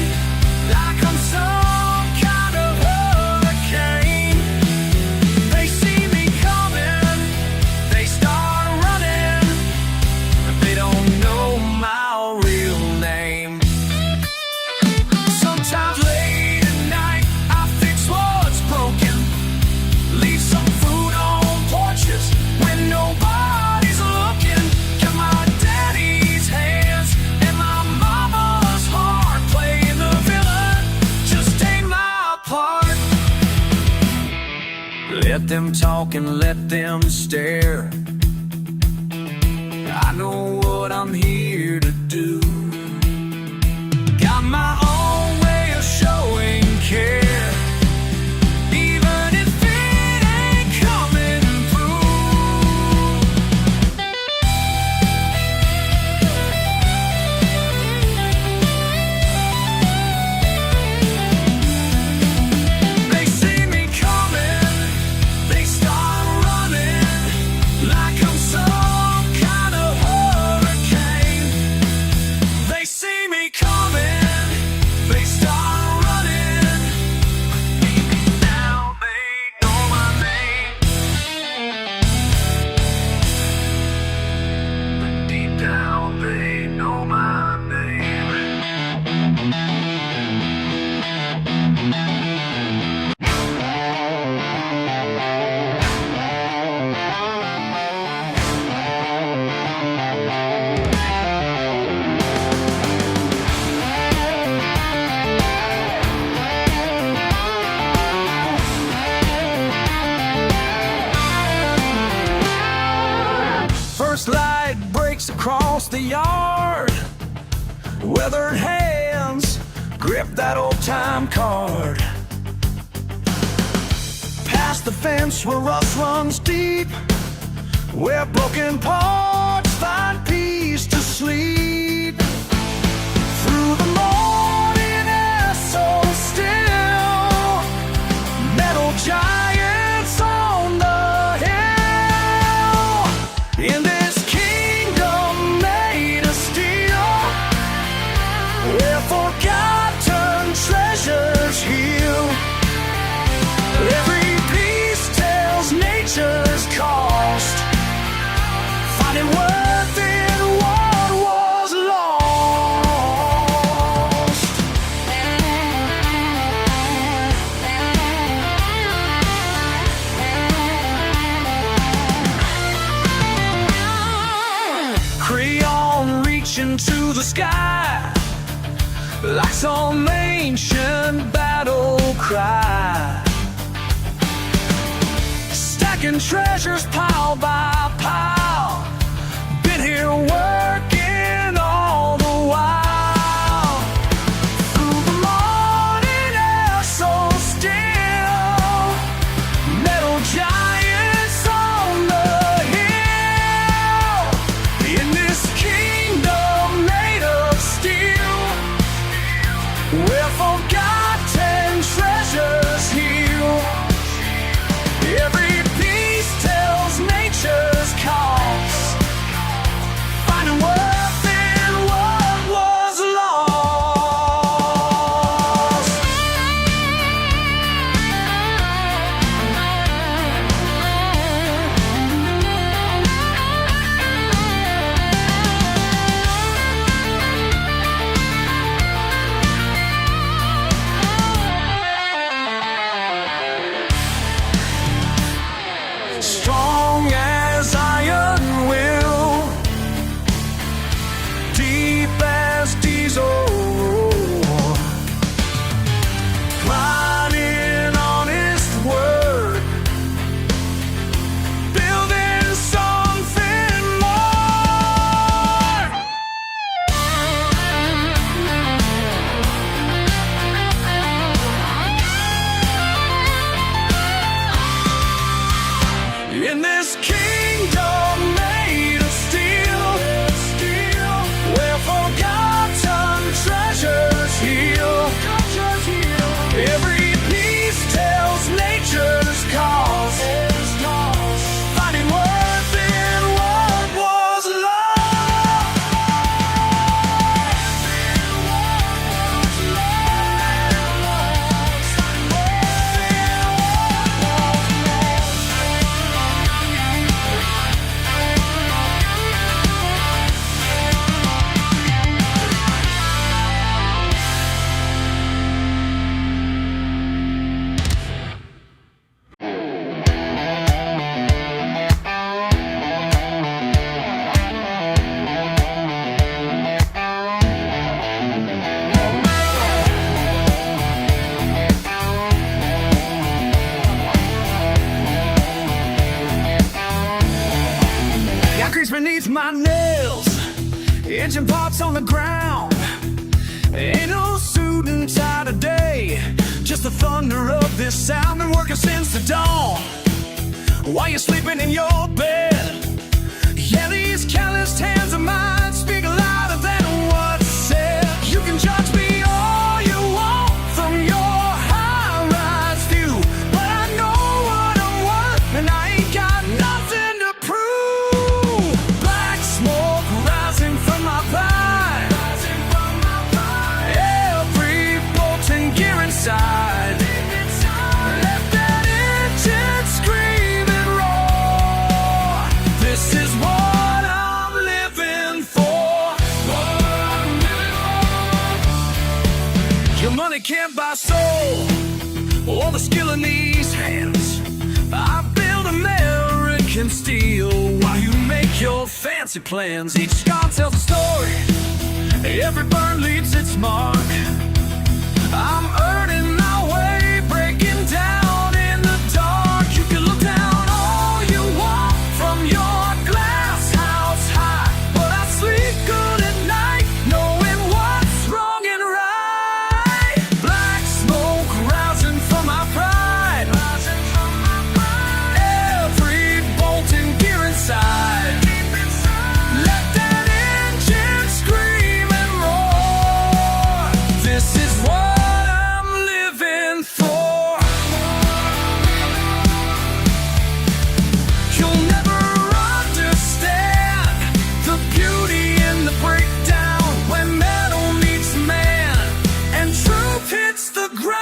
Speaker 1: like I'm some kind of hurricane. They see me coming, they start running, them talk and let them stare. I know what I'm here to do. Got my own way of showing care, even if it ain't coming through. They see me coming, they start running like I'm some kind of hurricane. They see me coming, they start running. Now they know my name. Deep down they know my name. First light breaks across the yard. Weathered hands grip that old time card. Past the fence where rust runs deep, where broken parts find peace to sleep. Through the morning air so still, metal giants on the hill. In this kingdom made of steel, where forgotten treasures heal. Every piece tells nature's cost, finding worth in what was lost. Creon reaching to the sky like some ancient battle cry, stacking treasures pile by pile. Been here working all the while. Through the morning air so still, metal giants on the hill. In this kingdom made of steel, where forgotten treasures heal. Every piece tells nature's beneath my nails, engine parts on the ground. Ain't no suit and tie today, just the thunder of this sound. Been working since the dawn, while you're sleeping in your bed. Yeah, these calloused hands of mine speak louder than what's said. You can judge me all you want from your high-rise view, but I know what I'm worth, and I ain't got nothing to prove. Black smoke rising from my pride, every bolt and gear inside. Let that engine scream and roar. This is what I'm living for. Your money can't buy soul or the skill in these hands. I build American steel while you make your fancy plans. Each scar tells a story, every burn leaves its mark. I'm earning my way, breaking down in the dark. You can look down all you want from your glass house high, but I sleep good at night, knowing what's wrong and right. Black smoke rising from my pride, every bolt and gear inside. Let that engine scream and roar. This is what I'm living for. You'll never understand the beauty in the breakdown, when metal meets man and truth hits the ground.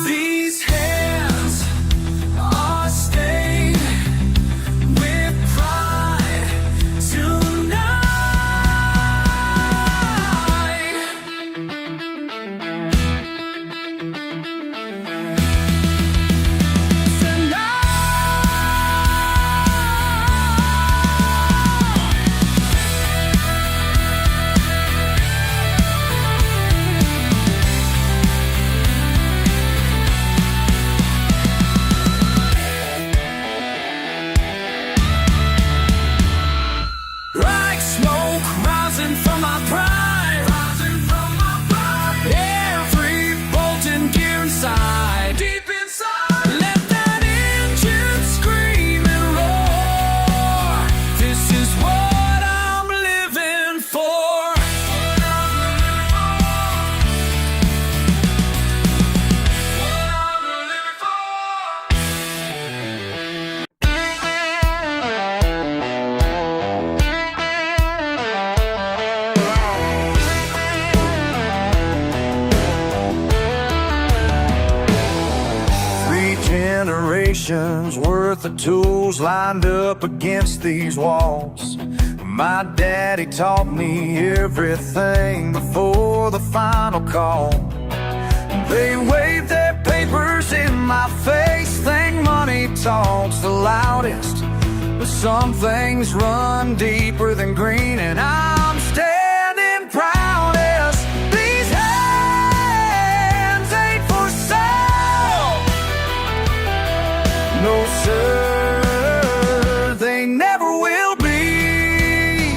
Speaker 1: These hands are stained with pride tonight. Black smoke rising from my pride, every bolt and gear inside, deep inside. Let that engine scream and roar. This is what I'm living for.
Speaker 2: Three generations worth of tools lined up against these walls. My daddy taught me everything before the final call. They wave their papers in my face, think money talks the loudest. But some things run deeper than green, and I'm standing proudest. These hands ain't for sale. No, sir, they never will be.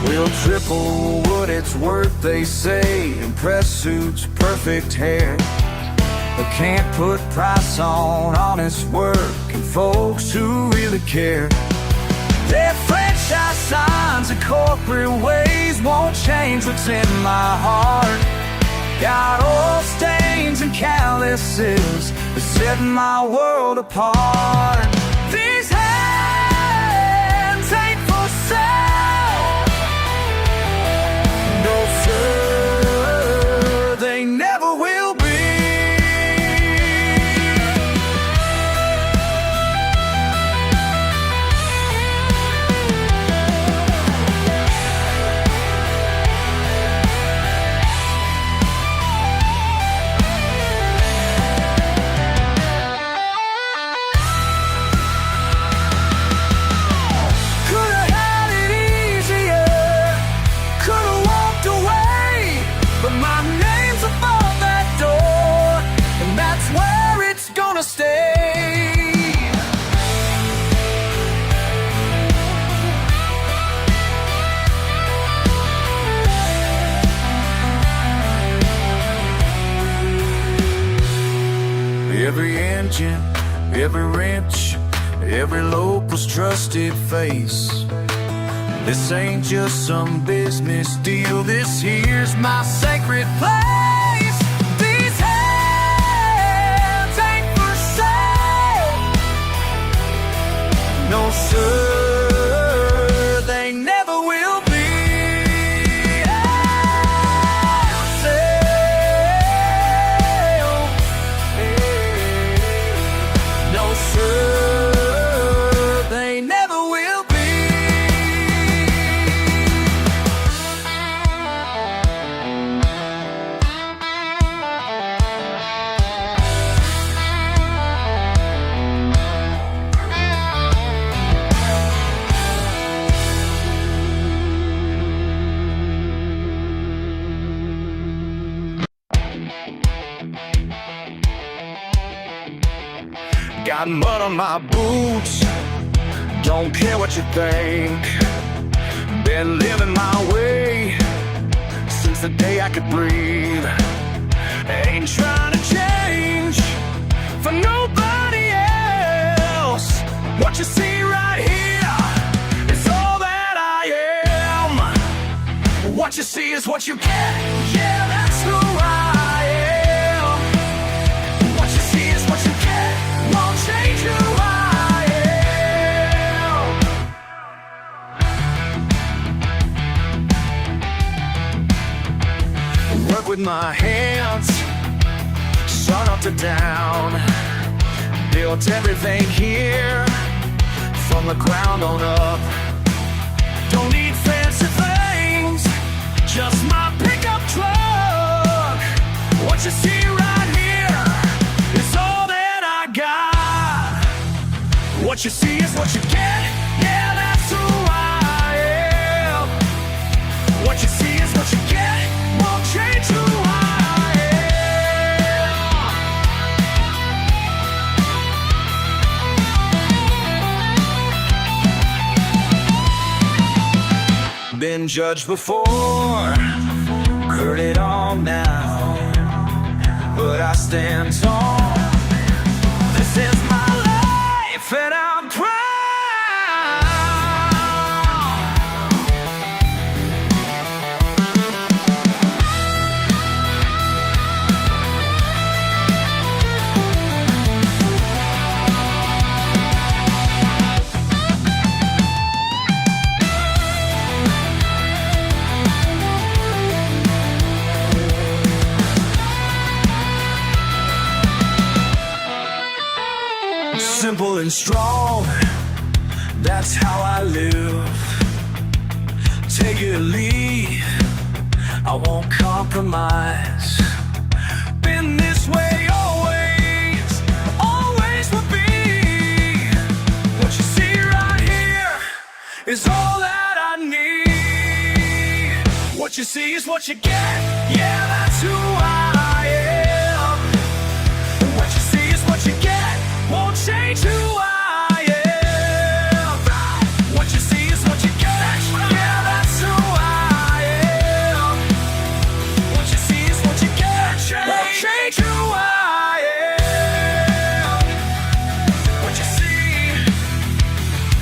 Speaker 2: We'll triple what it's worth, they say. Impress suits, perfect hair. But can't put price on honest work and folks who really care. Their franchise signs and corporate ways won't change what's in my heart. Got oil stains and calluses that set my world apart. These hands ain't for sale. No, sir, they never will be. Every engine, every wrench, every local's trusted face. This ain't just some business deal, this here's my sacred place. These hands ain't for sale. No sir, they never will be. No sir, they never will be. Got mud on my boots, don't care what you think. Been living my way since the day I could breathe. Ain't trying to change for nobody else. What you see right here is all that I am. What you see is what you get, yeah, that's who I am. What you see is what you get, won't change who I am. Work with my hands, sun up to down. Built everything here from the ground on up. Don't need fancy things, just my pickup truck. What you see right here is all that I got. What you see is what you get, yeah, that's who I am. What you see is what you get, won't change who I am. Been judged before, heard it all now, but I stand tall. This is my life and I'm proud. Simple and strong, that's how I live. Take it or leave, I won't compromise. Been this way always, always will be. What you see right here is all that I need. What you see is what you get, yeah, that's who I am. What you see is what you get, won't change who I am. What you see is what you get, yeah, that's who I am. What you see is what you get, won't change who I am. What you see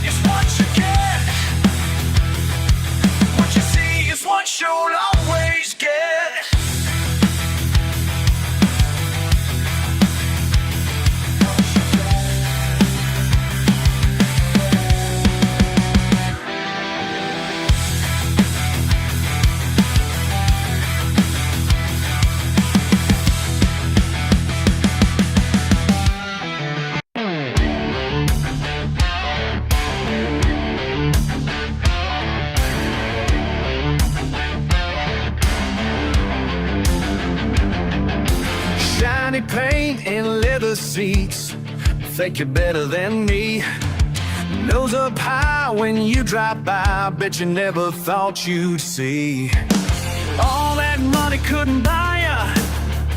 Speaker 2: is what you get. What you see is what you'll always get. Shiny paint and leather seats, think you're better than me. Nose up high when you drive by, bet you never thought you'd see. All that money couldn't buy ya,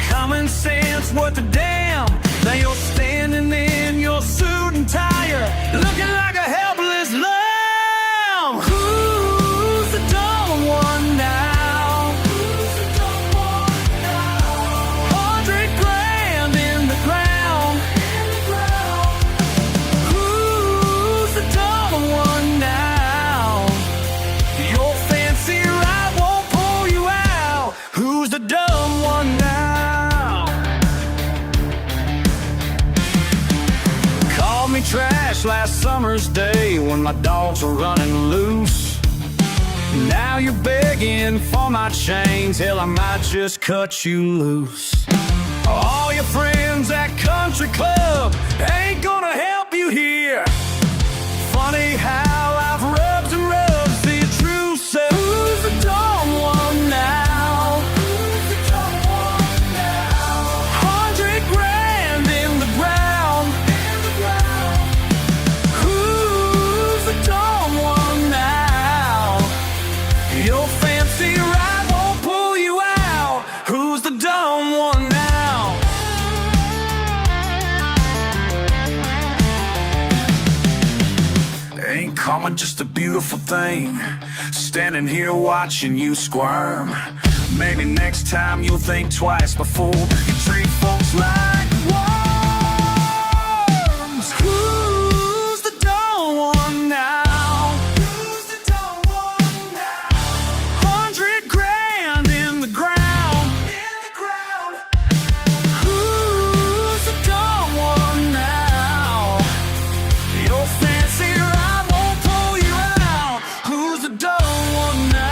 Speaker 2: common sense worth a damn. Now you're standing in your suit and tie, looking like a helpless lamb. Who's the dumb one now? Who's the dumb one now? 100 grand in the ground,
Speaker 1: dumb one now? Called me trash last summer's day when my dogs were running loose. Now you're begging for my chains, hell, I might just cut you loose. All your friends at country club ain't gonna help you here. Funny how I've rubbed and rubbed, see the truth said, who's the dumb one now? Who's the dumb one now? 100 grand in the ground. Who's the dumb one now? Your fancy ride won't pull you out. Who's the dumb one now? Ain't karma just a beautiful thing? Standing here watching you squirm. Maybe next time you'll think twice before you treat folks like worms. Who's the dumb one now? Who's the dumb one now? 100 grand in the ground. Who's the dumb one now? Your fancy ride won't pull you out. Who's the dumb one now?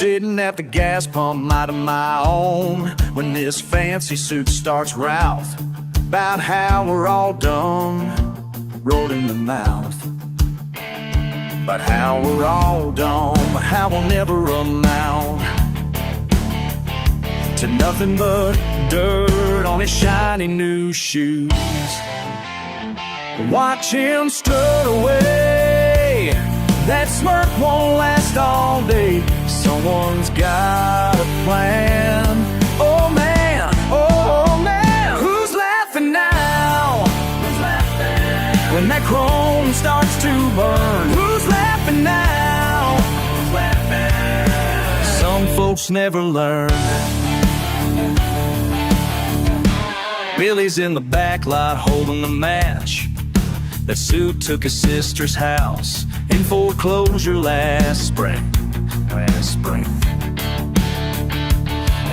Speaker 1: Sitting at the gas pump, minding my own, when this fancy suit starts Ralph about how we're all dumb, rolled in the mouth. But how we're all dumb, how we'll never amount to nothing but dirt on his shiny new shoes. Watch him strut away, that smirk won't last all day. Someone's got a plan. Oh man, oh man, who's laughing now? Who's laughing? When that chrome starts to burn, who's laughing now? Who's laughing? Some folks never learn. Billy's in the back lot holding the match. That suit took his sister's house in foreclosure last spring.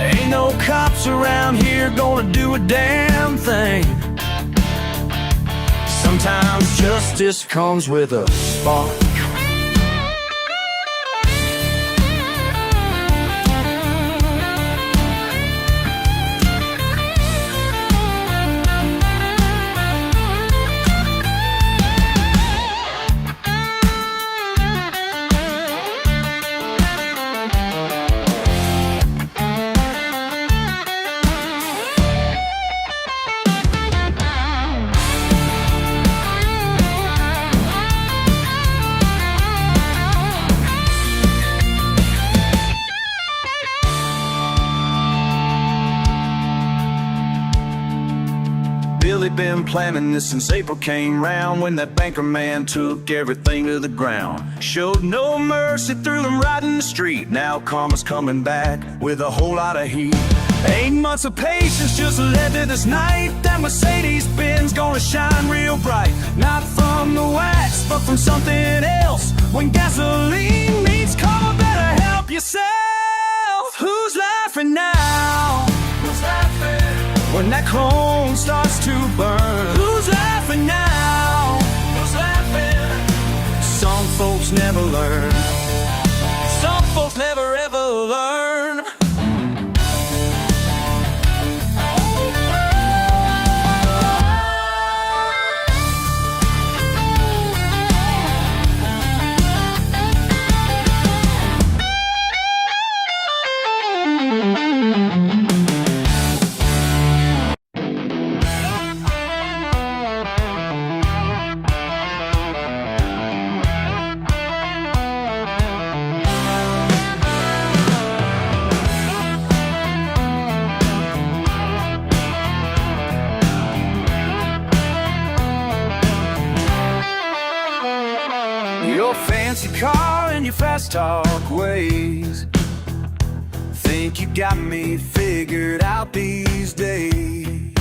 Speaker 1: Ain't no cops around here gonna do a damn thing. Sometimes justice comes with a spark. Billy been planning this since April came round, when that banker man took everything to the ground. Showed no mercy, threw them right in the street. Now karma's coming back with a whole lot of heat. 8 months of patience just led to this night. That Mercedes-Benz gonna shine real bright. Not from the wax, but from something else. When gasoline meets karma, better help yourself. Who's laughing now? Who's laughing? When that chrome starts to burn, who's laughing now? Who's laughing? Some folks never learn. Some folks never ever learn. fancy car and your fast talk ways. Think you got me figured out these days.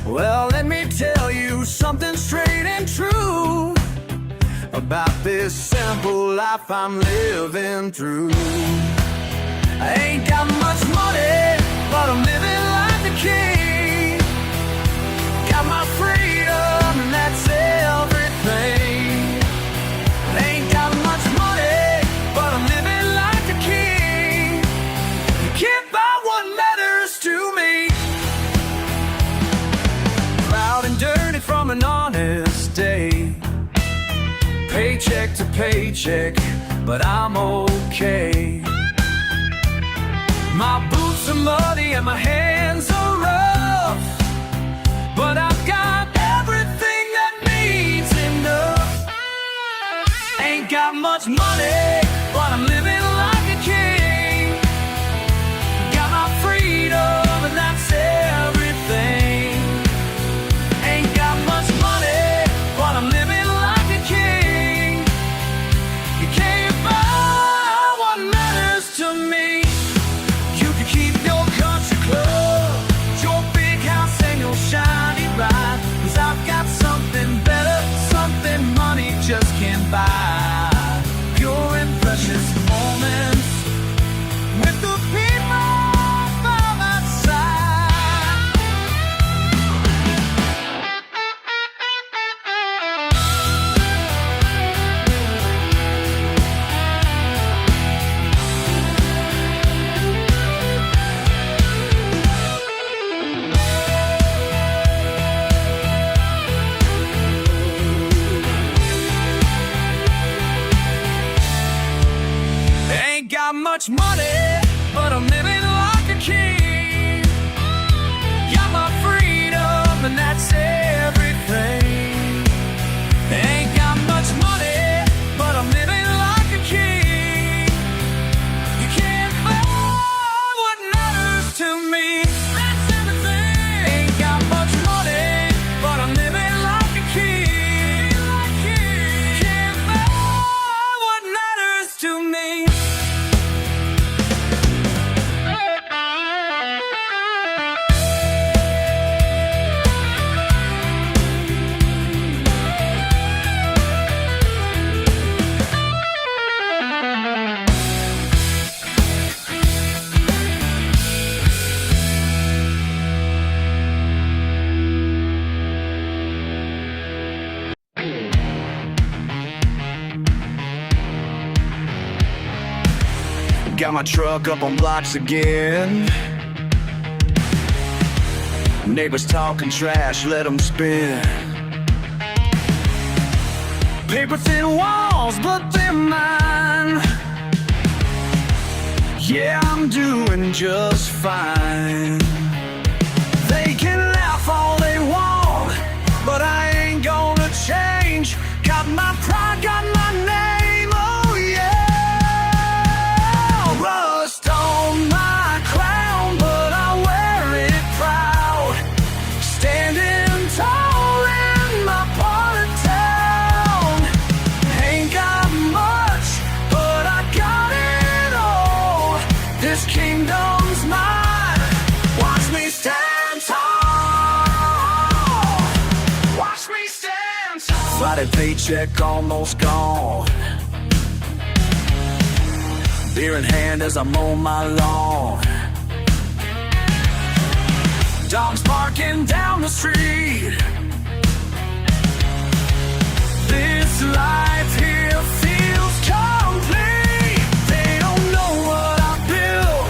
Speaker 1: Well, let me tell you something straight and true about this simple life I'm living through. I ain't got much money, but I'm living like the king. Got my freedom, and that's everything. I ain't got much money, but I'm living like the king. You can't buy what matters to me. Proud and dirty from an honest day, paycheck to paycheck, but I'm okay. My boots are muddy and my hands are rough, but I've got everything that needs enough. Ain't got much money, but I'm living like a king. Got my freedom, and that's everything. Ain't got much money, but I'm living like a king. You can't buy what matters to me. You can keep your country club, your big house and your shiny ride, 'cause I've got something better, something money just can't buy. Pure and precious moments with the people by my side. Ain't got much money, but I'm living like a king. Got my freedom, and that's everything. Ain't got much money, but I'm living like a king. You can't buy what matters to me. That's everything. Ain't got much money, but I'm living like a king. Can't buy what matters to me. Got my truck up on blocks again. Neighbors talking trash, let them spin. Paper thin walls, but they're mine. Yeah, I'm doing just fine. They can laugh all they want, but I ain't gonna change. Got my pride, got my name, oh yeah. Rust on my crown, but I wear it proud. Standing tall in my part of town. Ain't got much, but I got it all. This kingdom's mine. Watch me stand tall. Watch me stand tall. Friday paycheck almost gone. Beer in hand as I mow my lawn. Dogs barking down the street. This life here feels complete. They don't know what I built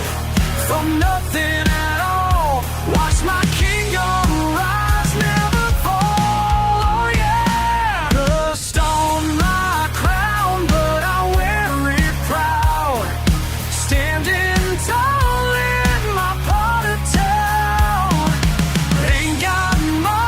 Speaker 1: from nothing at all. Watch my kingdom rise, never fall. Oh yeah. Dust on my crown, but I wear it proud. Standing tall in my part of town. Ain't got much,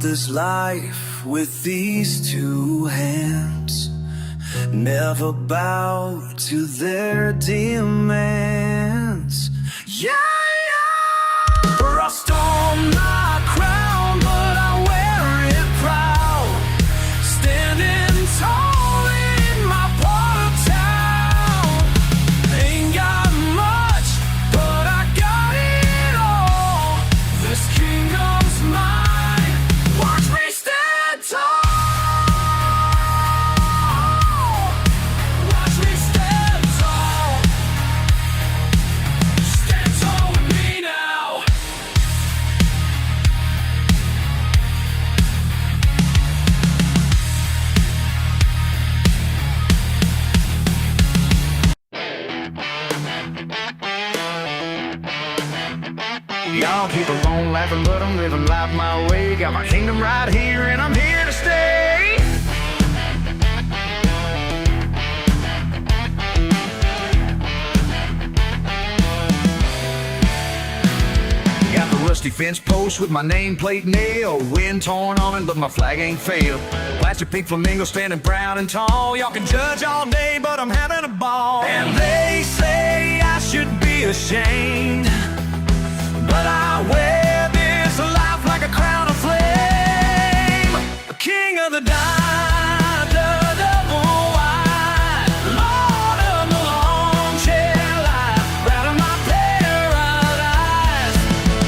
Speaker 1: this life with these two hands, never bow to their demands. Yeah, yeah. Rust on my crown, but I wear it proud, standing tall in my part of town. Ain't got much, but I got it all. This kingdom's mine, watch me stand tall. Watch me stand tall. Stand tall with me now.
Speaker 2: Y'all keep on laughing, but I'm living life my way. Got my kingdom right here, and I'm here to stay. Got the rusty fence post with my nameplate nail. Wind torn on it, but my flag ain't failed. Plastic pink flamingo standing proud and tall. Y'all can judge all day, but I'm having a ball.
Speaker 1: And they say I should be ashamed, but I wear this life like a crown of flame. King of the dime, the double wide, Lord of the long chair life, proud of my paradise,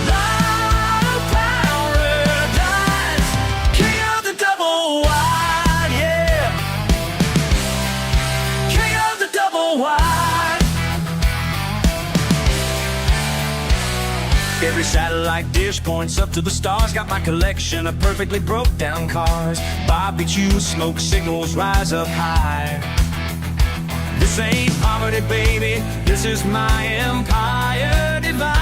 Speaker 1: Light of paradise, King of the double wide, yeah, King of the double wide. Every satellite dish points up to the stars. Got my collection of perfectly broke down cars. BBQs, smoke signals rise up high. This ain't poverty, baby, this is my empire divine.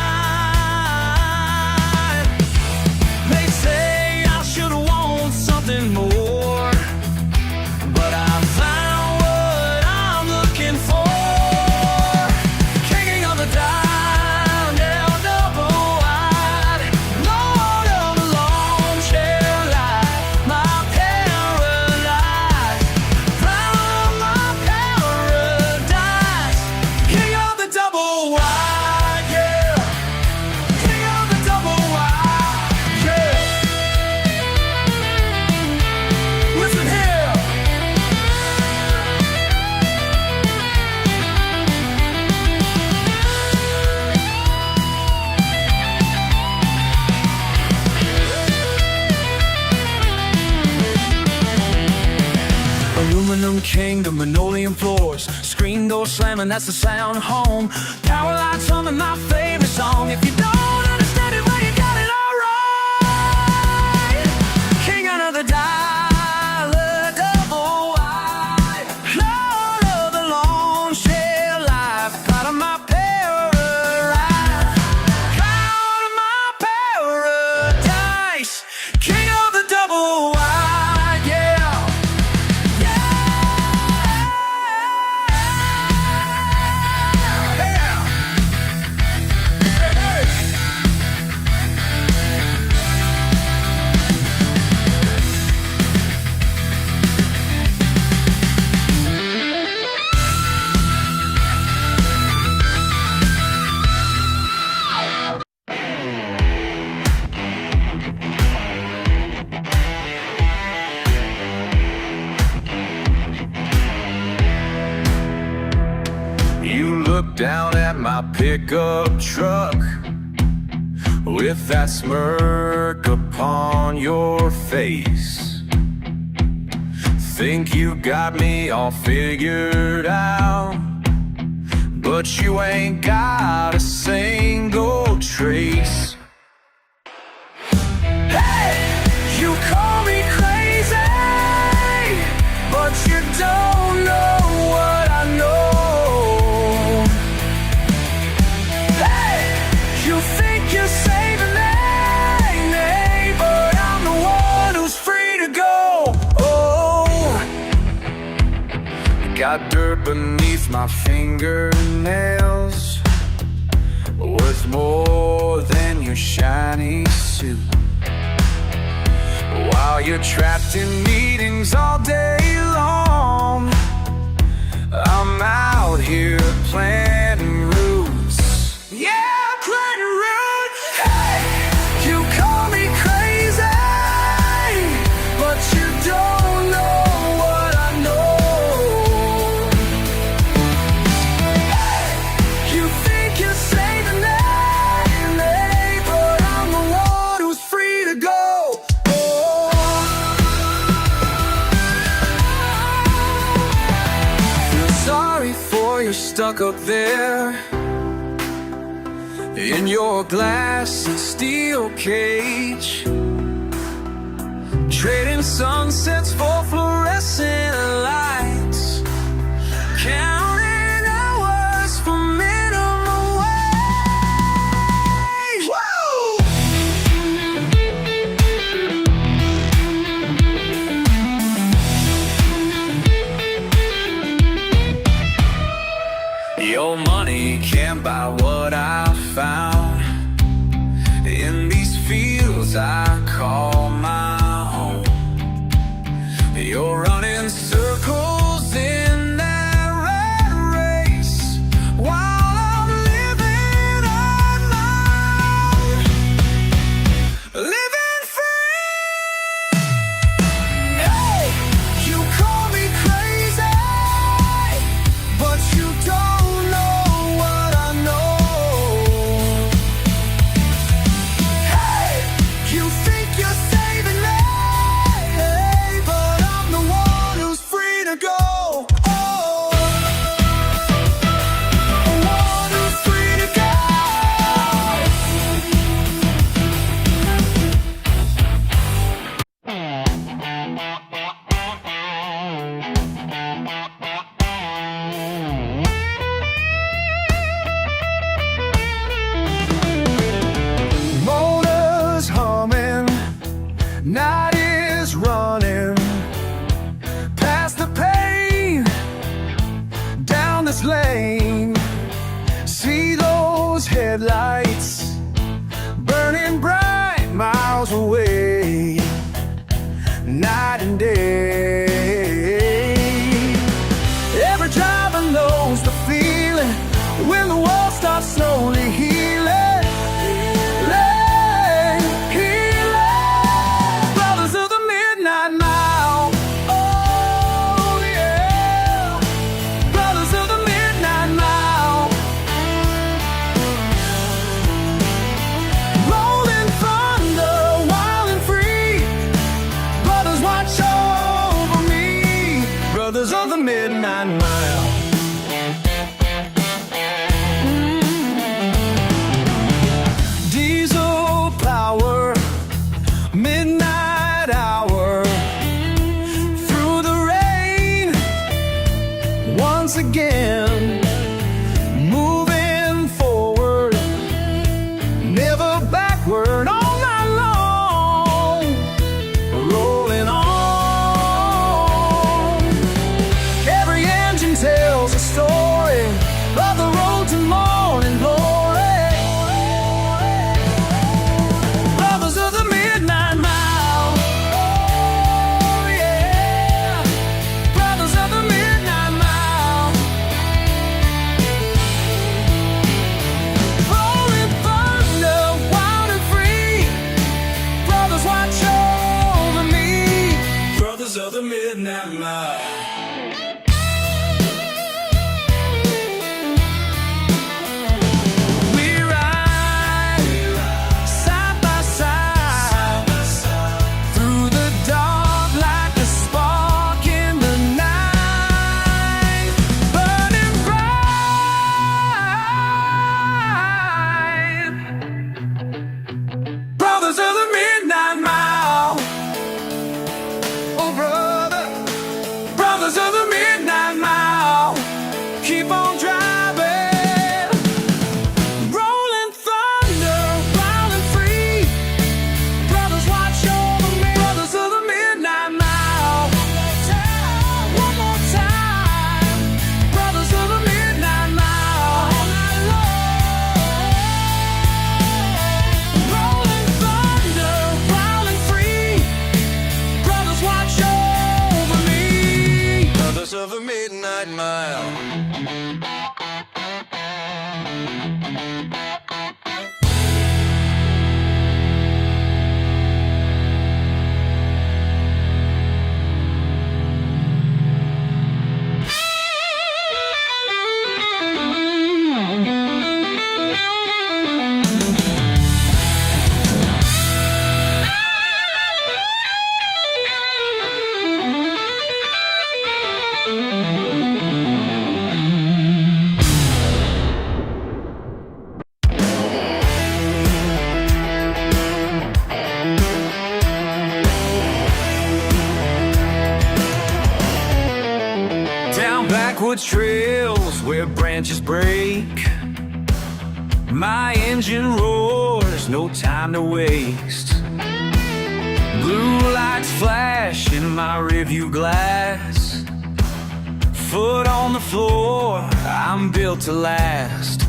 Speaker 1: They say I should want something more, but I found what I'm looking for. King of the dive, aluminum kingdom, linoleum floors, screen door slamming, that's the sound of home. Power lights humming my favorite song. If you don't understand it, well, you got it all right. King under the dial, double wide, Lord of the long share life, proud of my paradise, proud of my paradise, King of the double wide.
Speaker 2: Look down at my pickup truck with that smirk upon your face. Think you got me all figured out, but you ain't got a single trace.
Speaker 1: Hey, you call me crazy, but you don't know what I know. You think you're saving me, but I'm the one who's free to go. Oh,
Speaker 2: got dirt beneath my fingernails, worth more than your shiny suit. while you're trapped in meetings all day long. I'm out here planting roots. Yeah, planting roots. Hey, you call me crazy, but you don't know what I know. Hey, you think you're saving me, but I'm the one who's free to go. You're stuck up there in your glass and steel cage, trading sunsets for fluorescent lights, counting hours for minimum wage. Woo! Your money can't buy what I found in these fields I call my home. You're running circles in that rat race while I'm living on mine, living free. Hey, you call me crazy, but you don't. Night is running past the pain down this lane. See those headlights burning bright miles away, night and day. Every driver knows the feeling when the world starts slowly healing. Brothers of the Midnight Mile. Diesel power, midnight hour, through the rain, once again, moving forward, never backward, all night long, rolling on. Tells a story of the road to morning glory. Brothers of the Midnight Mile. Oh yeah, brothers of the Midnight Mile. Rolling thunder, wild and free. Brothers, watch over me. Brothers of the Midnight Mile. Brothers of the Midnight Mile. Oh brother, brothers of the Midnight Mile. Keep on driving, rolling thunder, wild and free. Brothers, watch over me. Brothers of the Midnight Mile. One more time, brothers of the Midnight Mile. All night long, rolling thunder, wild and free.
Speaker 1: hardwood trails where branches break. My engine roars, no time to waste. Blue lights flash in my rearview glass. Foot on the floor, I'm built to last.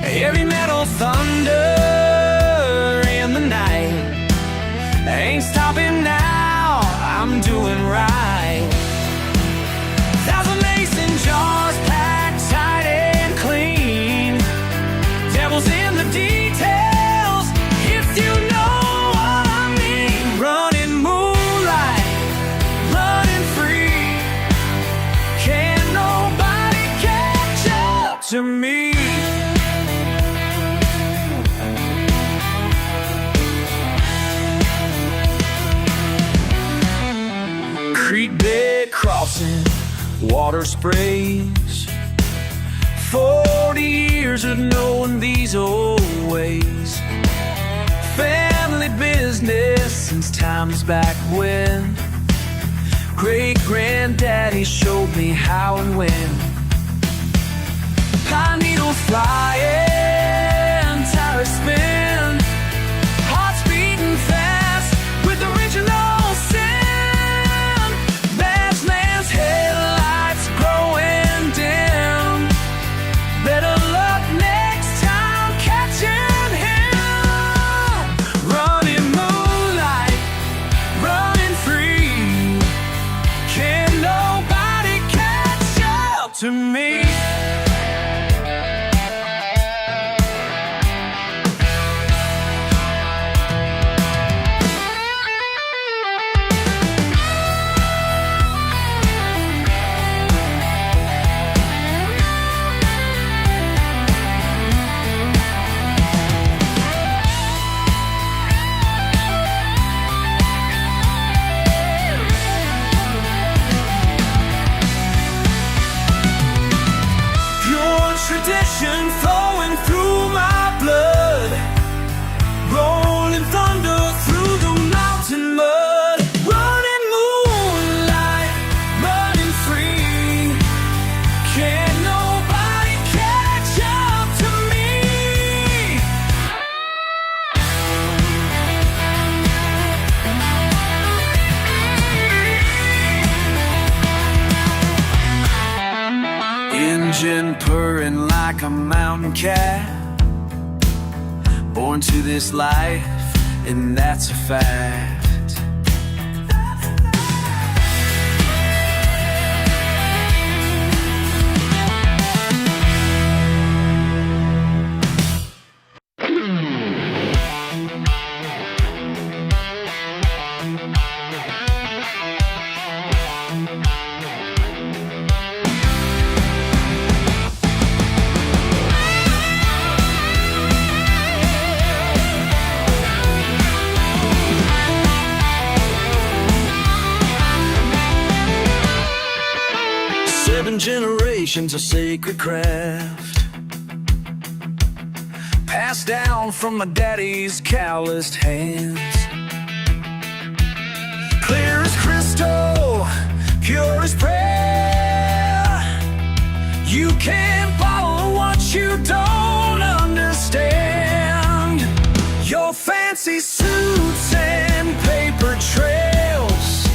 Speaker 1: Heavy metal thunder in the night. Ain't stopping now, I'm doing right. Thousand mason jars packed tight and clean. Devil's in the details, if you know what I mean. Running moonlight, running free. Can't nobody catch up to me. Creek bed crossing, water sprays. 40 years of knowing these old ways. Family business since times back when. Great-granddaddy showed me how and when. Pine needles flying, tires spin. Hearts beating fast with original sin. Man's headlights growing dim. Better luck next time catching him. Running moonlight, running free. Can't nobody catch up to me. Tradition flowing through my blood. Rolling thunder through the mountain mud. Running moonlight, running free. Can't nobody catch up to me. Engine purring like a mountain cat. Born to this life, and that's a fact. Generations of sacred craft, passed down from my daddy's calloused hands. Clear as crystal, pure as prayer. You can't follow what you don't understand. Your fancy suits and paper trails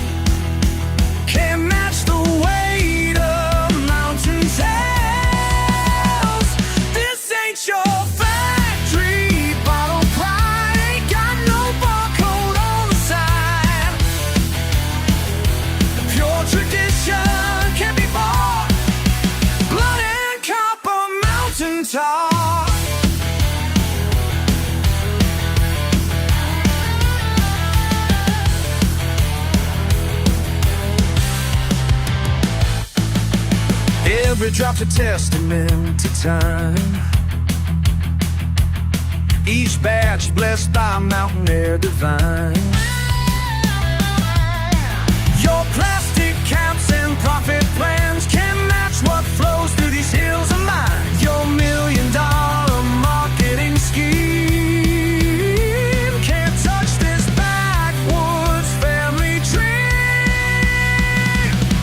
Speaker 1: can't match the weight of mountain tales. This ain't your factory bottle pride. Ain't got no barcode on the side. Pure tradition can't be bought. Blood and copper mountain top. Every drop's a testament to time. Each batch blessed by mountain air divine. Your plastic caps and profit plans can't match what flows through these hills of mine. Your $1,000,000 marketing scheme can't touch this backwoods family tree.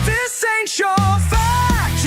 Speaker 1: This ain't your factory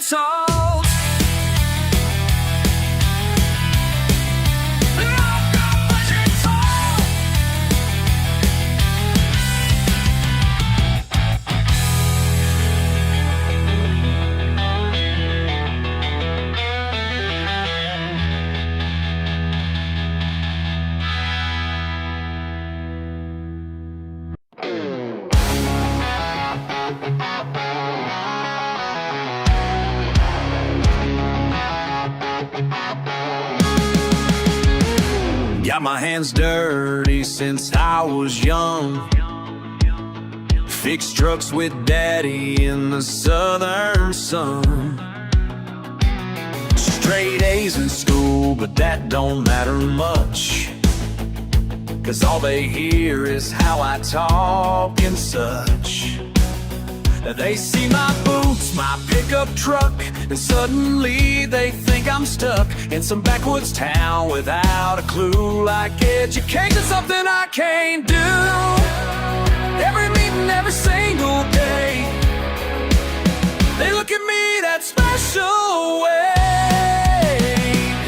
Speaker 3: salt.
Speaker 1: Got my hands dirty since I was young. Fixed trucks with daddy in the southern sun. Straight A's in school, but that don't matter much, 'cause all they hear is how I talk and such. They see my boots, my pickup truck, and suddenly they think I'm stuck in some backwoods town without a clue. Like education's something I can't do. Every meeting, every single day, they look at me that special way.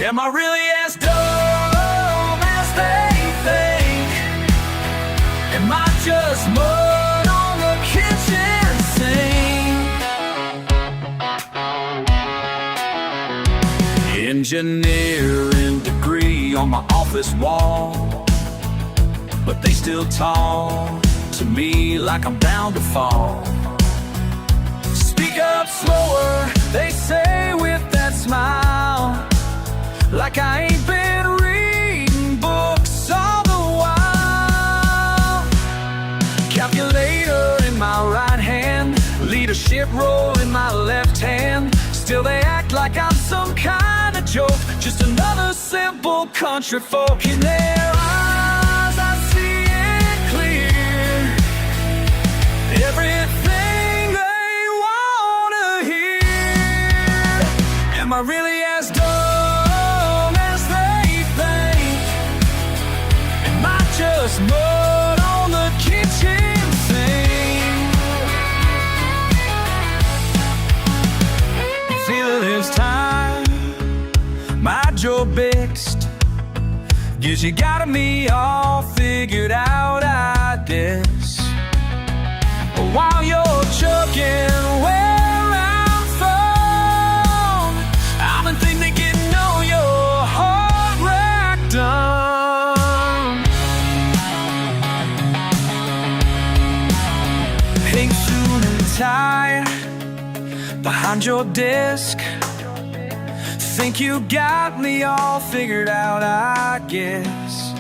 Speaker 1: Am I really as dumb as they think? Am I just mud on the kitchen sink? Engineering degree on my office wall, but they still talk to me like I'm bound to fall. Speak up slower, they say with that smile, like I ain't been reading books all the while. Calculator in my right hand, leadership role in my left hand. Still they act like I'm some kind of joke, just another simple country folk. In their eyes I see it clear, everything they wanna hear. Am I really as dumb as they think? Am I just mud on the kitchen sink? Feel this time my job fixed, guess you got me all figured out, I guess. While you're chucking where I'm from, I've been thinking getting all your hard work done. Pink suit and tie behind your desk, think you got me all figured out, I guess.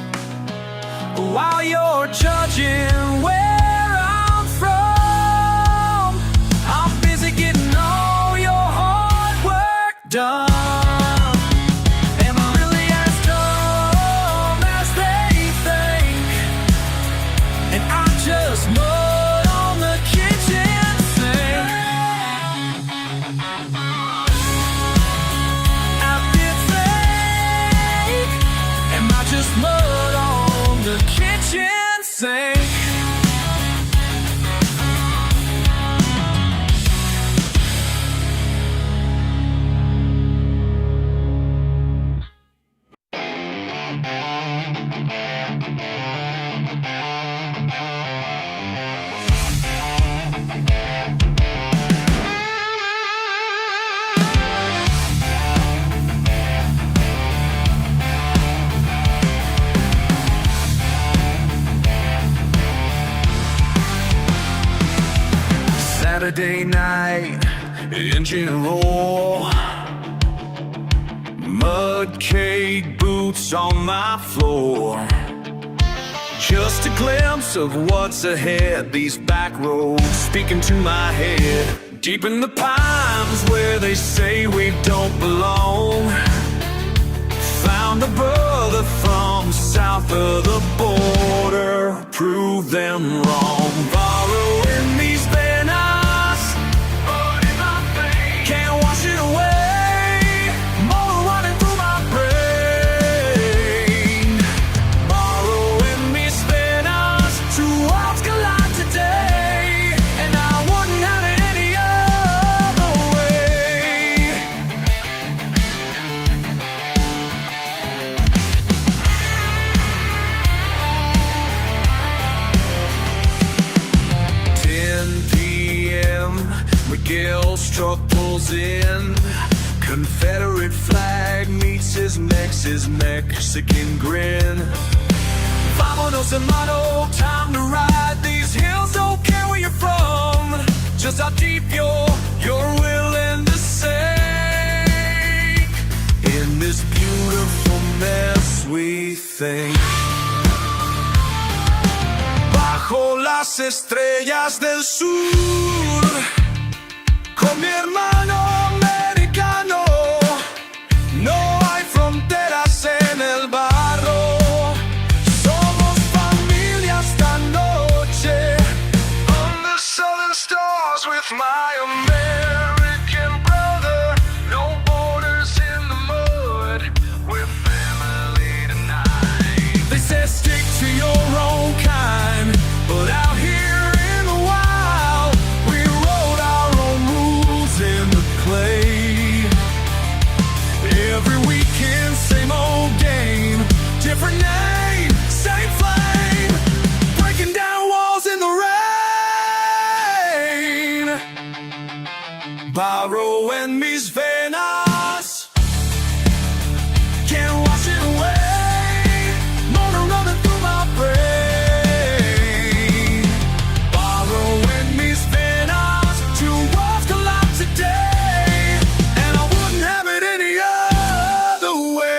Speaker 1: While you're judging where I'm from, I'm busy getting all your hard work done. Am I really as dumb as they think? And I'm just mud on the kitchen sink. Just mud on the kitchen sink. Saturday night, engine roar, mud cake boots on my floor. Just a glimpse of what's ahead, these back roads speaking to my head. Deep in the pines where they say we don't belong, found a brother from south of the border, prove them wrong. Borrowing these banners, but in my veins, can't wash it away. More running through my brain. Borrowing these banners, two worlds collide today, and I wouldn't have it any other way. truck pulls in. Confederate flag meets his Mexican grin. Vámonos, hermano, time to ride these hills. Don't care where you're from, just how deep you're willing to sink. In this beautiful mess we think. Bajo las estrellas del sur, con mi hermano americano, no hay fronteras en el barro. Somos familia esta noche, under southern stars with my American brother. No borders in the mud, we're family tonight. They said stick to your own kind, but out here in the wild, we wrote our own rules in the clay. Every weekend, same old game, different name, same flame, breaking down walls in the rain. Borrow and mis venas, can't wash it away, motor running through my brain. Borrow and mis venas, two worlds collide today, and I wouldn't have it any other way.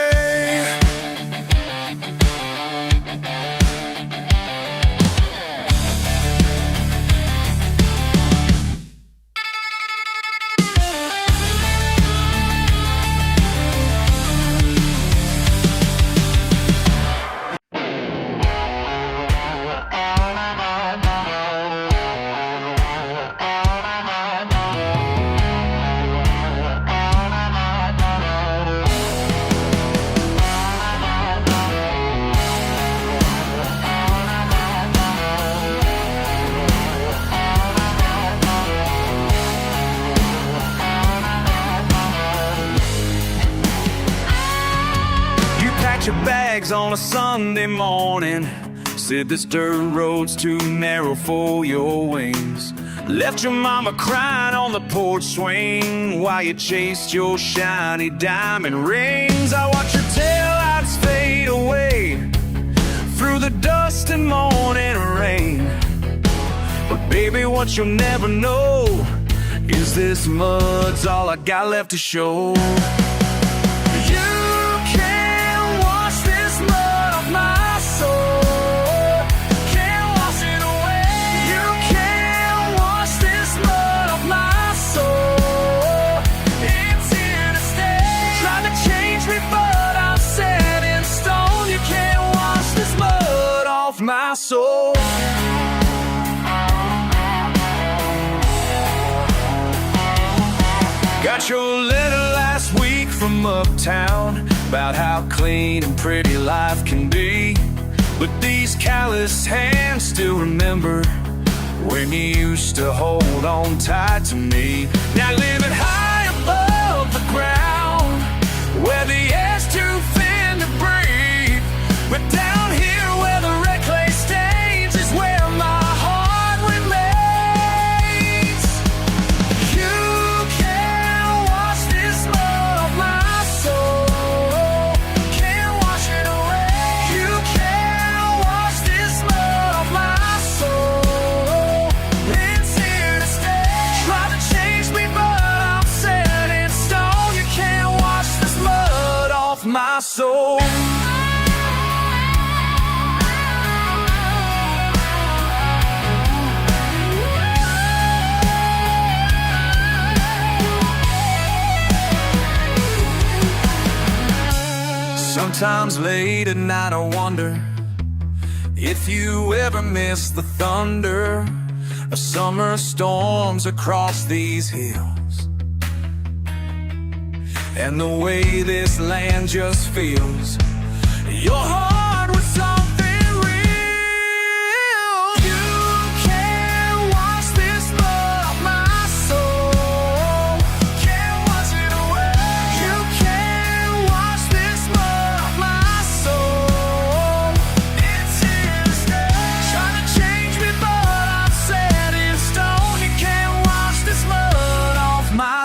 Speaker 1: You packed your bags on a Sunday morning, said this dirt road's too narrow for your wings. Left your mama crying on the porch swing while you chased your shiny diamond rings. I watched your taillights fade away through the dust and morning rain. But baby, what you'll never know is this mud's all I got left to show. My soul. Got your letter last week from uptown about how clean and pretty life can be, but these callous hands still remember when you used to hold on tight to me. Now living high above the ground, where the air's too thin to breathe, but down here where the red clay stains is where my heart remains. You can't wash this mud off my soul, can't wash it away. You can't wash this mud off my soul, it's here to stay. Try to change me but I'm set in stone. You can't wash this mud off my soul. Sometimes late at night I wonder if you ever miss the thunder of summer storms across these hills, and the way this land just feels. Your heart was something real. You can't wash this mud off my soul, can't wash it away. You can't wash this mud off my soul, it's here to stay. Trying to change me but I'm set in stone. You can't wash this mud off my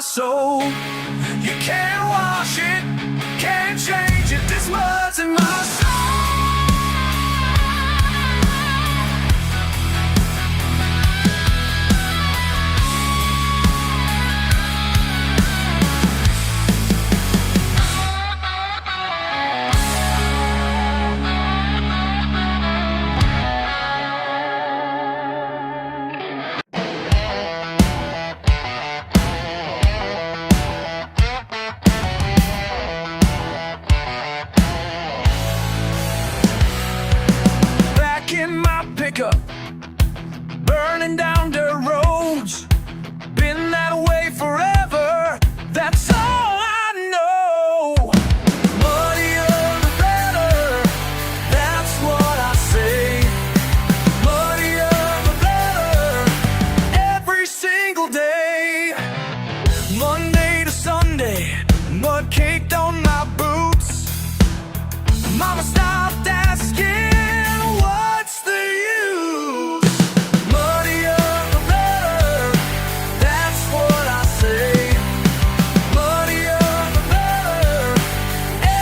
Speaker 2: burning down dirt roads. Been that way forever, that's all I know. Muddier the better, that's what I say. Muddier the better, every single day. Monday to Sunday, mud caked on my boots. Mama stopped asking, what's the use? Muddier the better, that's what I say. Muddier the better,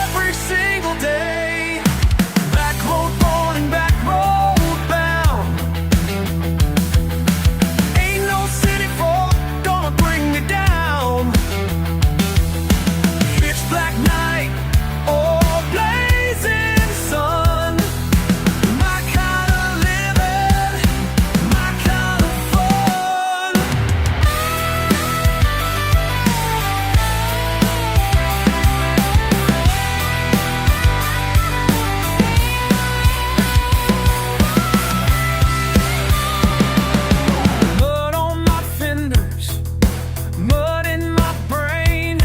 Speaker 2: every single day. Back road born and back road bound. Ain't no city folk gonna bring me down. Pitch black night or blazing sun. My kind of living, my kind of fun. Mud on my fenders, mud in my brain.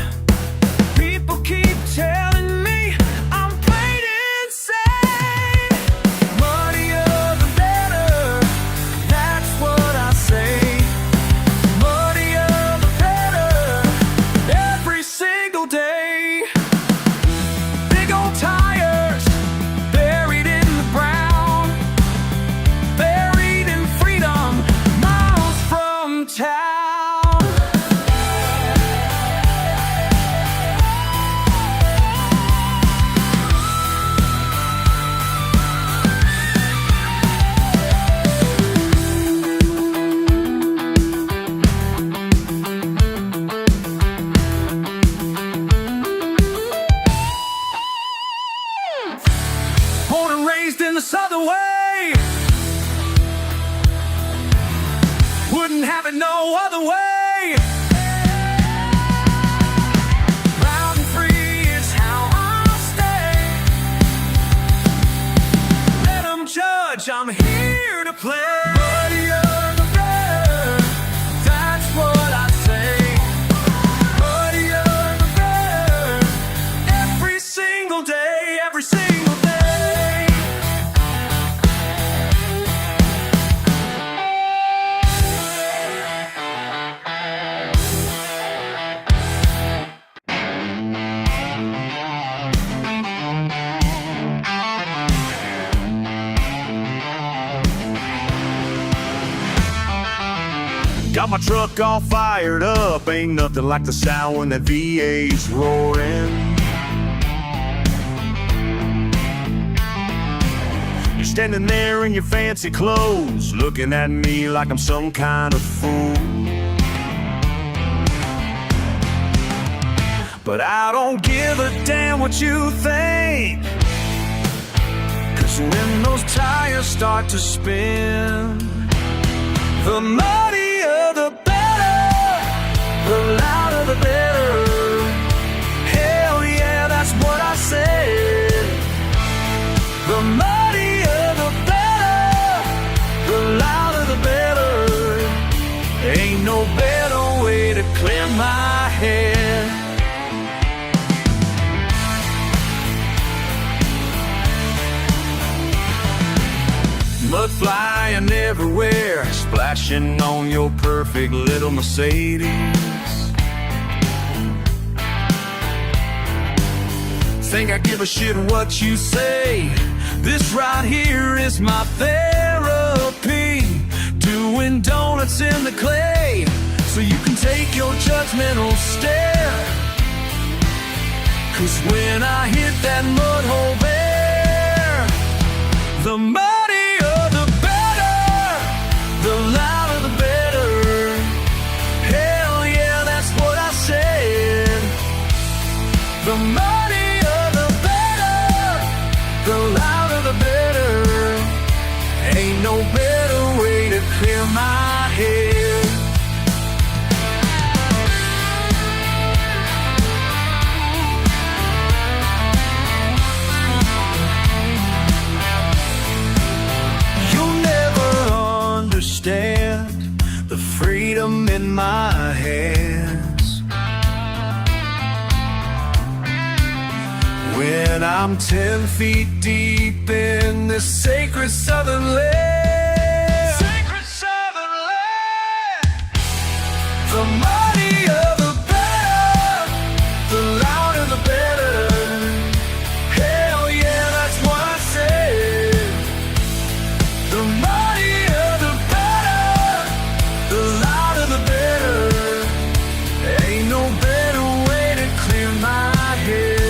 Speaker 2: People keep telling me I'm plain insane. Muddier the better, that's what I say. Muddier the better, every single day. Big old tires buried in the ground, buried in freedom, miles from town. Born and raised in the southern way, wouldn't have it no other way. Loud and free is how I'll stay. Let 'em judge, I'm here to play. Muddier the better, that's what I say. Muddier the better, every single day, every single day.
Speaker 1: Got my truck all fired up, ain't nothing like the sound when that V8's roaring. You're standing there in your fancy clothes, looking at me like I'm some kind of fool. But I don't give a damn what you think, 'cause when those tires start to spin, the muddier the better, the louder the better. Hell yeah, that's what I said. The muddier the better, the louder the better. Ain't no better way to clear my head. Mud flying everywhere, splashing on your perfect little Mercedes. Think I give a shit what you say? This right here is my therapy. Doing donuts in the clay, so you can take your judgmental stare. 'Cause when I hit that mud hole there, the muddier the better, the louder the better. Hell yeah, that's what I said. The muddier the better, the louder the better. Ain't no better way to clear my head. freedom in my hands. When I'm 10 feet deep in this sacred southern land, sacred southern land, the mightier the better, the louder the better. Hell yeah, that's what I said. The mightier the better, the louder the better. Ain't no better way to clear my head.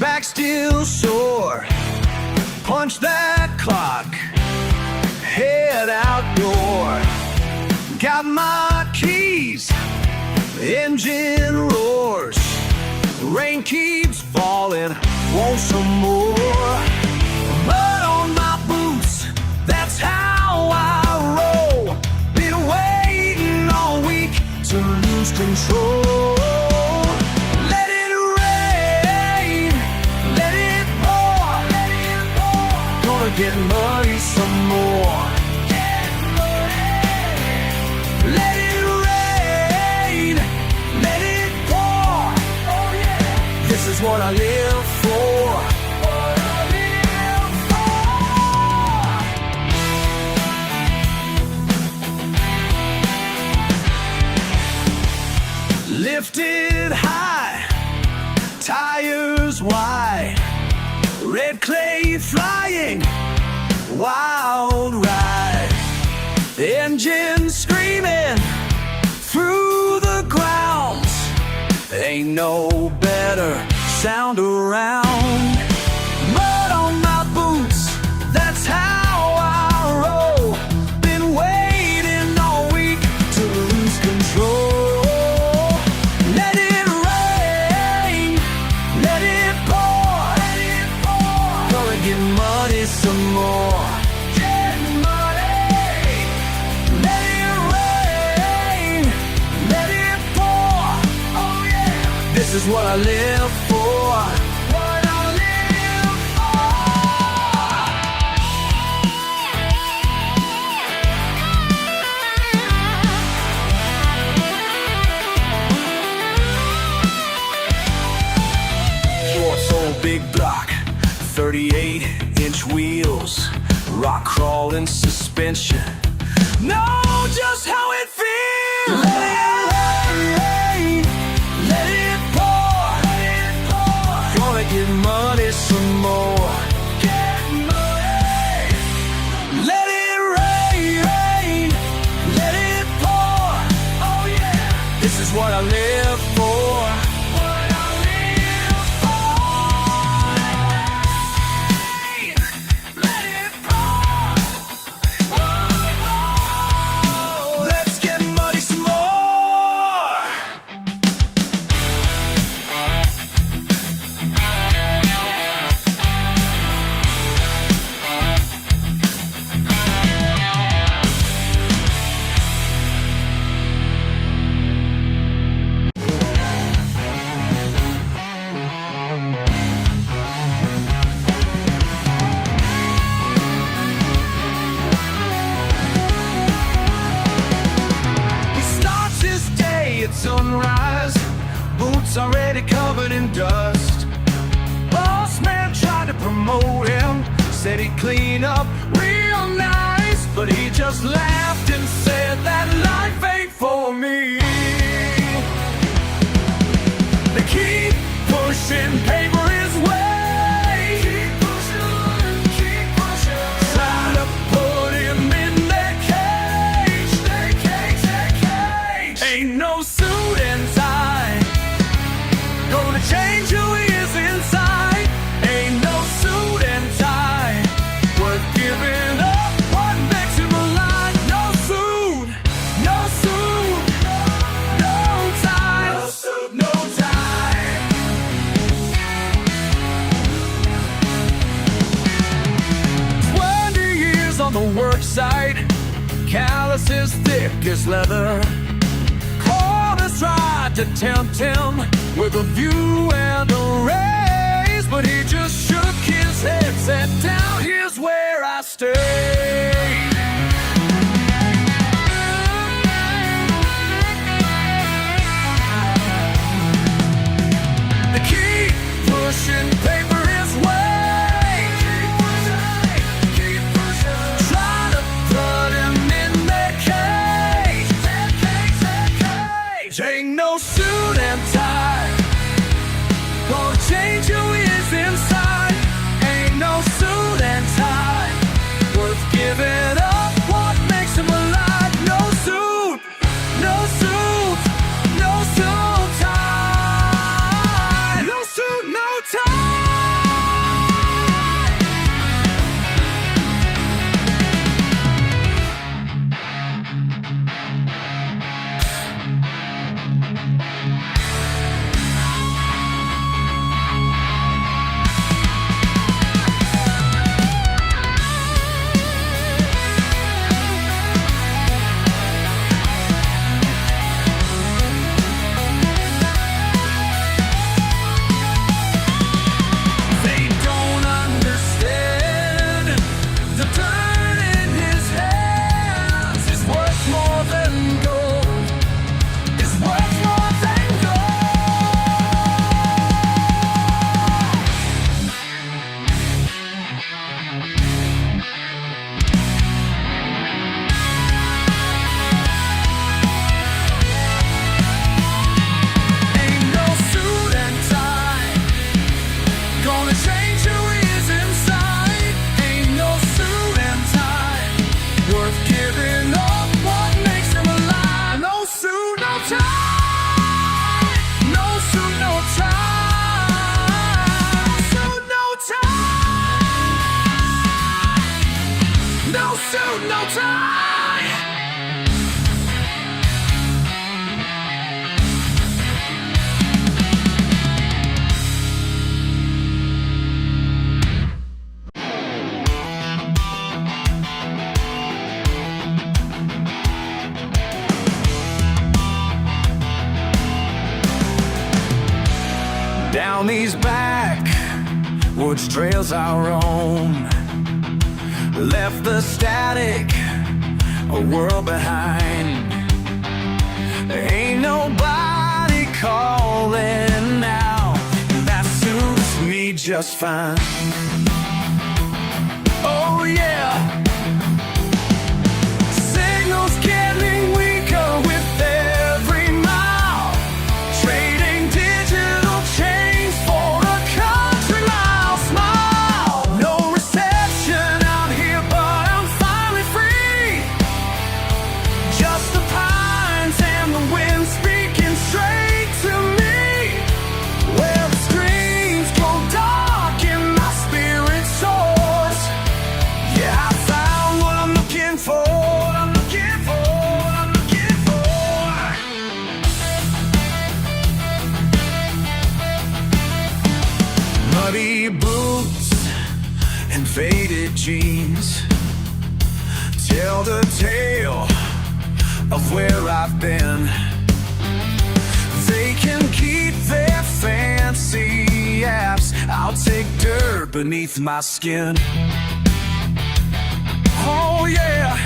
Speaker 1: Back still sore. Punch that clock, head outdoor. Got my keys, engine roars. Rain keeps falling, want some more. Mud on my boots, that's how I roll. Been waiting all week to lose control. Get muddy some more. Get muddy. Let it rain. Let it pour. Oh yeah. This is what I live for. What I live for. Lifted high, tires wide, red clay flying, wild ride. Engine screaming through the grounds. Ain't no better sound around. Mud on my boots, that's how I roll. Been waiting all week to lose control. Let it rain, let it pour. Gonna get muddy some more. Get muddy. Let it rain. Let it pour. Oh yeah. This is what I live for. What I live for. Short old big block, 38-inch wheels, rock crawling suspension. Know just how it feels. Let it rain, let it pour, let it pour. Gonna get muddy some more. Get muddy. Let it rain, let it pour. Oh yeah. This is what I live for. Sunrise, boots already covered in dust. Boss man tried to promote him, said he'd clean up real nice, but he just laughed and said that life ain't for me. They keep pushing paper his way. Keep pushing, trying to put him in their cage. Ain't no suit and tie gonna change who he is inside. Ain't no suit and tie worth giving up what makes him alive. No just as thick as leather. Corners tried to tempt him with a view and a raise, but he just shook his head, said, down here's where I stay. Keep pushing paper his way. Keep pushing. Try to put him in that cage. Ain't no suit and tie gonna change who he is inside. Ain't no suit and tie worth giving up what makes him alive. No suit, no suit, no suit tie. No suit, no tie. They don't understand the dirt in his hands is worth more than gold. Is worth more than Ain't no suit and tie gonna change who he is inside. Ain't no suit and tie worth giving up what makes him alive. No suit, no tie. No suit, no tie. Suit, no tie. No suit, no tie. Down these backwoods trails I roam, left the static a world behind. There ain't nobody calling now, and that suits me just fine. Oh yeah. Signals getting weaker with every mile, trading digital change for a country mile. Smile. No reception out here, but I'm finally free. Just the pines and the wind speaking straight to me. Where the screens go dark and my spirit soars. Yeah, I found what I'm looking for. Muddy boots and faded jeans tell the tale of where I've been. They can keep their fancy apps, I'll take dirt beneath my skin. Oh yeah.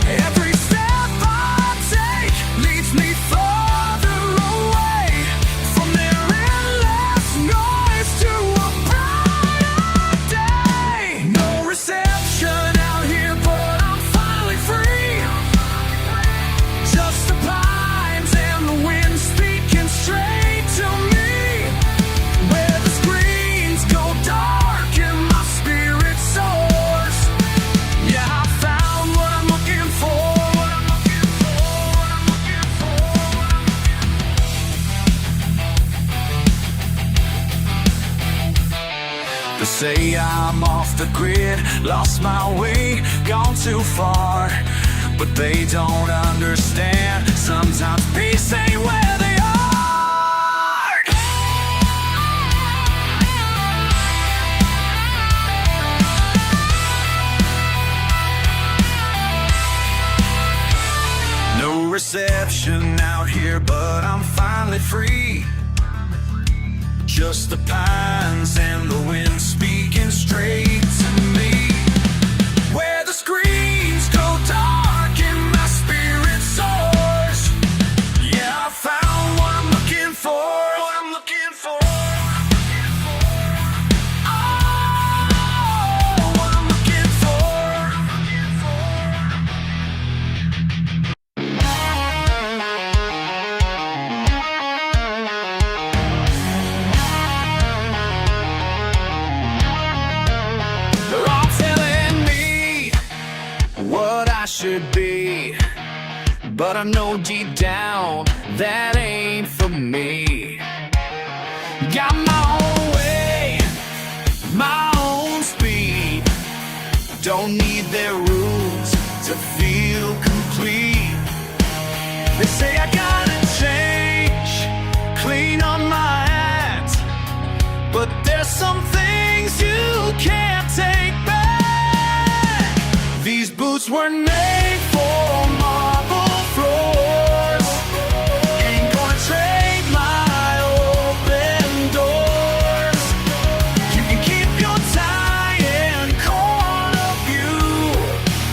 Speaker 1: Every step I take leads me farther away from their endless noise to a brighter day. No reception out here, but I'm finally free. Just the pines and the wind speaking straight to me. Where the screens go dark and my spirit soars. Yeah, I found what I'm looking for. They say I'm off the grid, lost my way, gone too far. But they don't understand, sometimes peace ain't where they are.
Speaker 2: exception out here, but I'm finally free. Just the pines and the wind speaking straight to me. Where the screens go dark and my spirit soars. Yeah, I found what I'm looking for, what I'm looking for. Oh, what I'm looking for. They're all telling me what I should be, but I know deep down that ain't for me. Got my own way, my own speed. Don't need their rules to feel complete. They say I gotta change, clean on my act, but there's some things you can't take back. These boots were made for marble floors. Ain't gonna trade my open doors. You can keep your tie and corner view,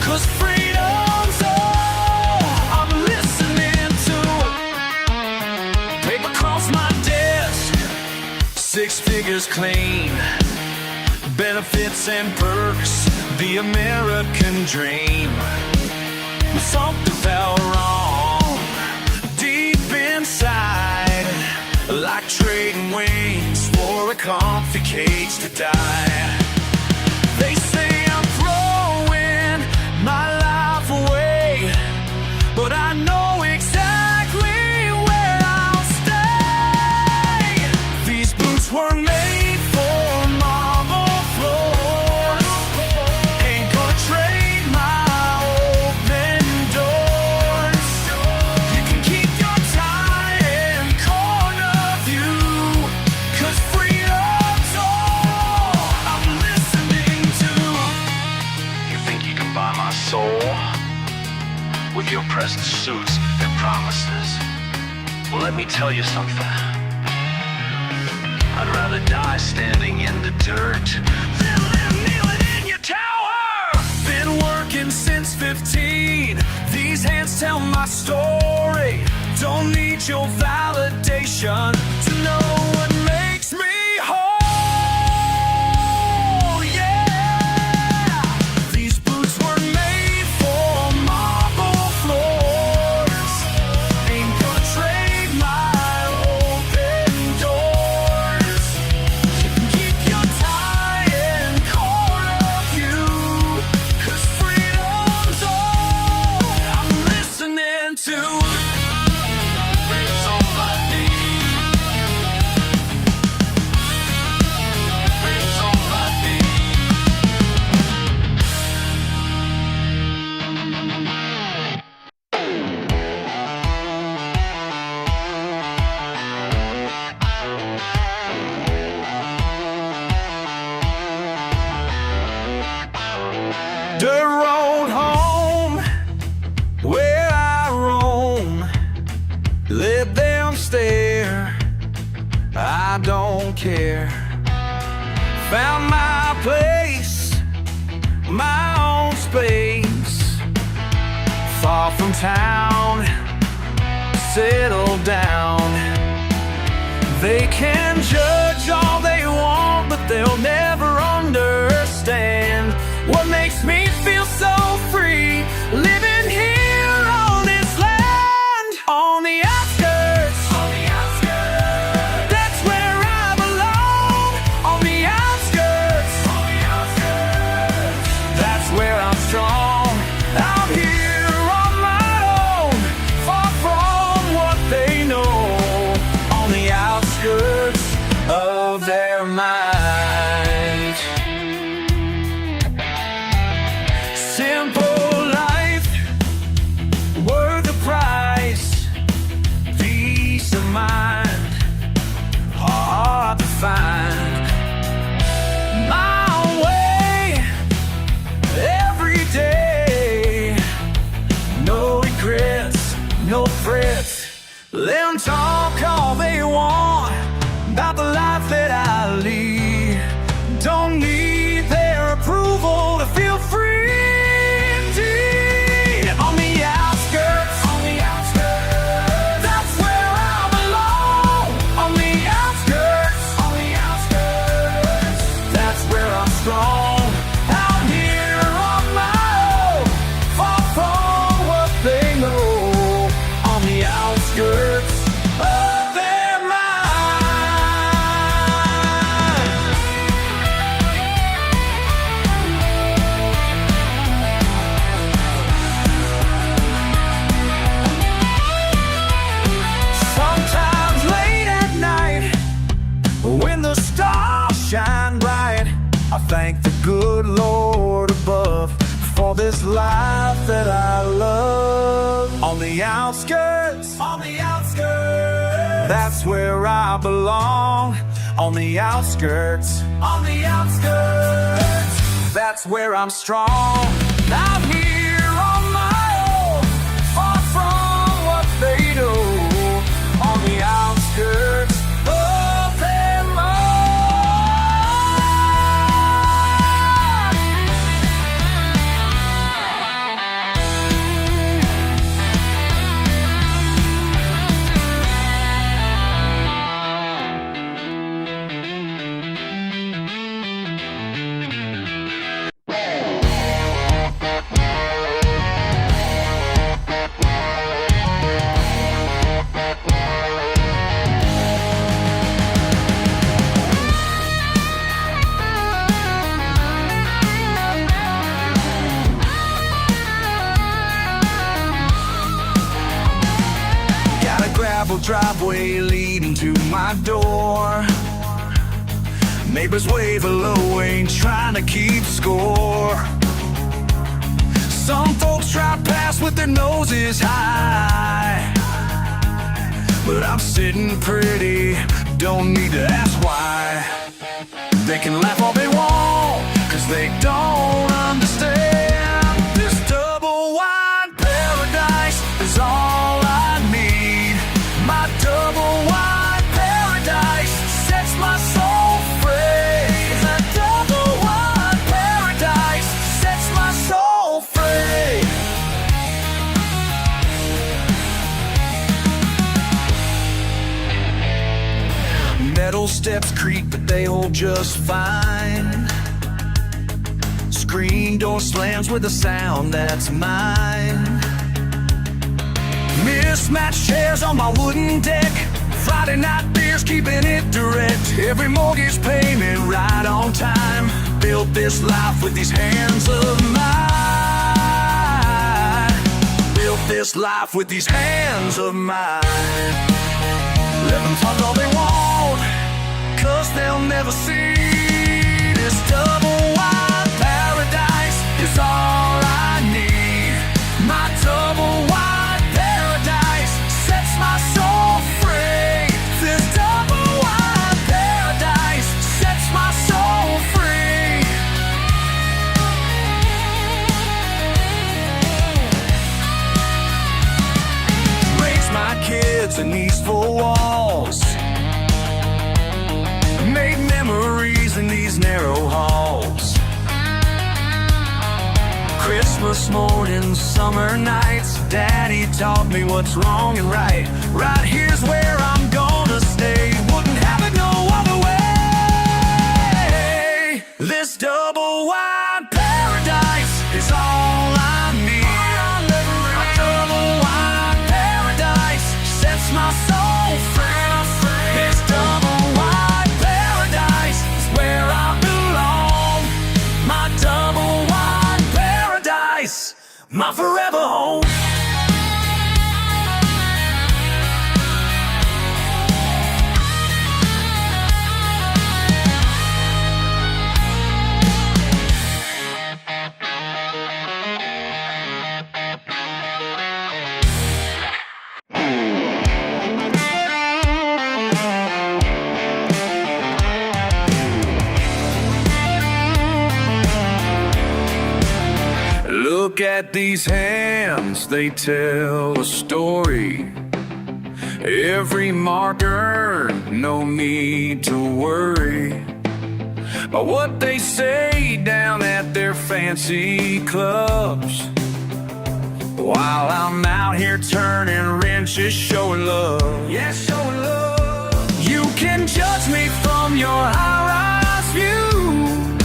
Speaker 2: 'cause freedom's all I'm listening to. Paper across my desk, 6 figures clean, benefits and perks, the American dream. Something felt wrong deep inside, like trading wings for a comfy cage to die. They say I'm throwing my life away, but I know exactly where I'll stay. These boots were made for marble floors. Ain't gonna trade my open doors. You can keep your tie and corner view, 'cause freedom's all I'm listening to. You think you can buy my soul with your present suits and promises? Well, let me tell you something. I'd rather die standing in the dirt than live kneeling in your tower. Been working since 15. These hands tell my story. Don't need your validation to know what makes me whole. Yeah, these boots were made for marble floors. Ain't gonna trade my open doors. You can keep your tie and corner view, 'cause freedom's all I'm listening to. It's all I need. It's all I need. Dirt road home, where I roam. Let them stare, I don't care. Found my place, my own space. Far from town, settle down. They can judge all they want, but they'll never understand what makes me feel so free, living here on this land. On the outskirts, that's where I belong. On the outskirts, that's where I'm strong. Out here on my own, far from what they know. On the outskirts of their mind.
Speaker 1: frets. Let them talk all they want about the life that I lead. Don't need their approval to feel free. Indeed, on the outskirts, that's where I belong. On the outskirts, that's where I'm strong. Out here on my own, far from what they know. On the outskirts of their mind. Sometimes late at night, when the stars shine bright, I thank the good Lord above for this life that I love. On the outskirts, that's where I belong. On the outskirts, that's where I'm strong. Out here on my own, far from what they know. On the outskirts of their gravel driveway leading to my door. Neighbors wave hello, ain't trying to keep score. Some folks drive past with their noses high, but I'm sitting pretty, don't need to ask why. They can laugh all they want, cause they don't understand. This double wide paradise is all I need. My double wide paradise sets my soul free. That double wide paradise sets my soul free. Metal steps creak, but they hold just fine. Screen door slams with a sound that's mine. Mismatched chairs on my wooden deck. Friday night beers keeping it direct. Every mortgage payment right on time. Built this life with these hands of mine. Built this life with these hands of mine. Let them talk all they want, cause they'll never see. This double wide paradise is all I need. My double wide paradise sets my soul free. This double wide paradise sets my soul free. Raise my kids in these four walls. Made memories in these narrow halls. Christmas mornings, summer nights, Daddy taught me what's wrong and right. Right here's where I'm gonna stay. Wouldn't have it no other way. This double wide paradise is all I need. My double wide paradise sets my soul free. This double wide paradise is where I belong. My double wide paradise, my forever home. Look at these hands lines, they tell a story. Every mark earned, no need to worry about what they say down at their fancy clubs, while I'm out here turning wrenches, showing love. Yeah, showing love. You can judge me from your high-rise view,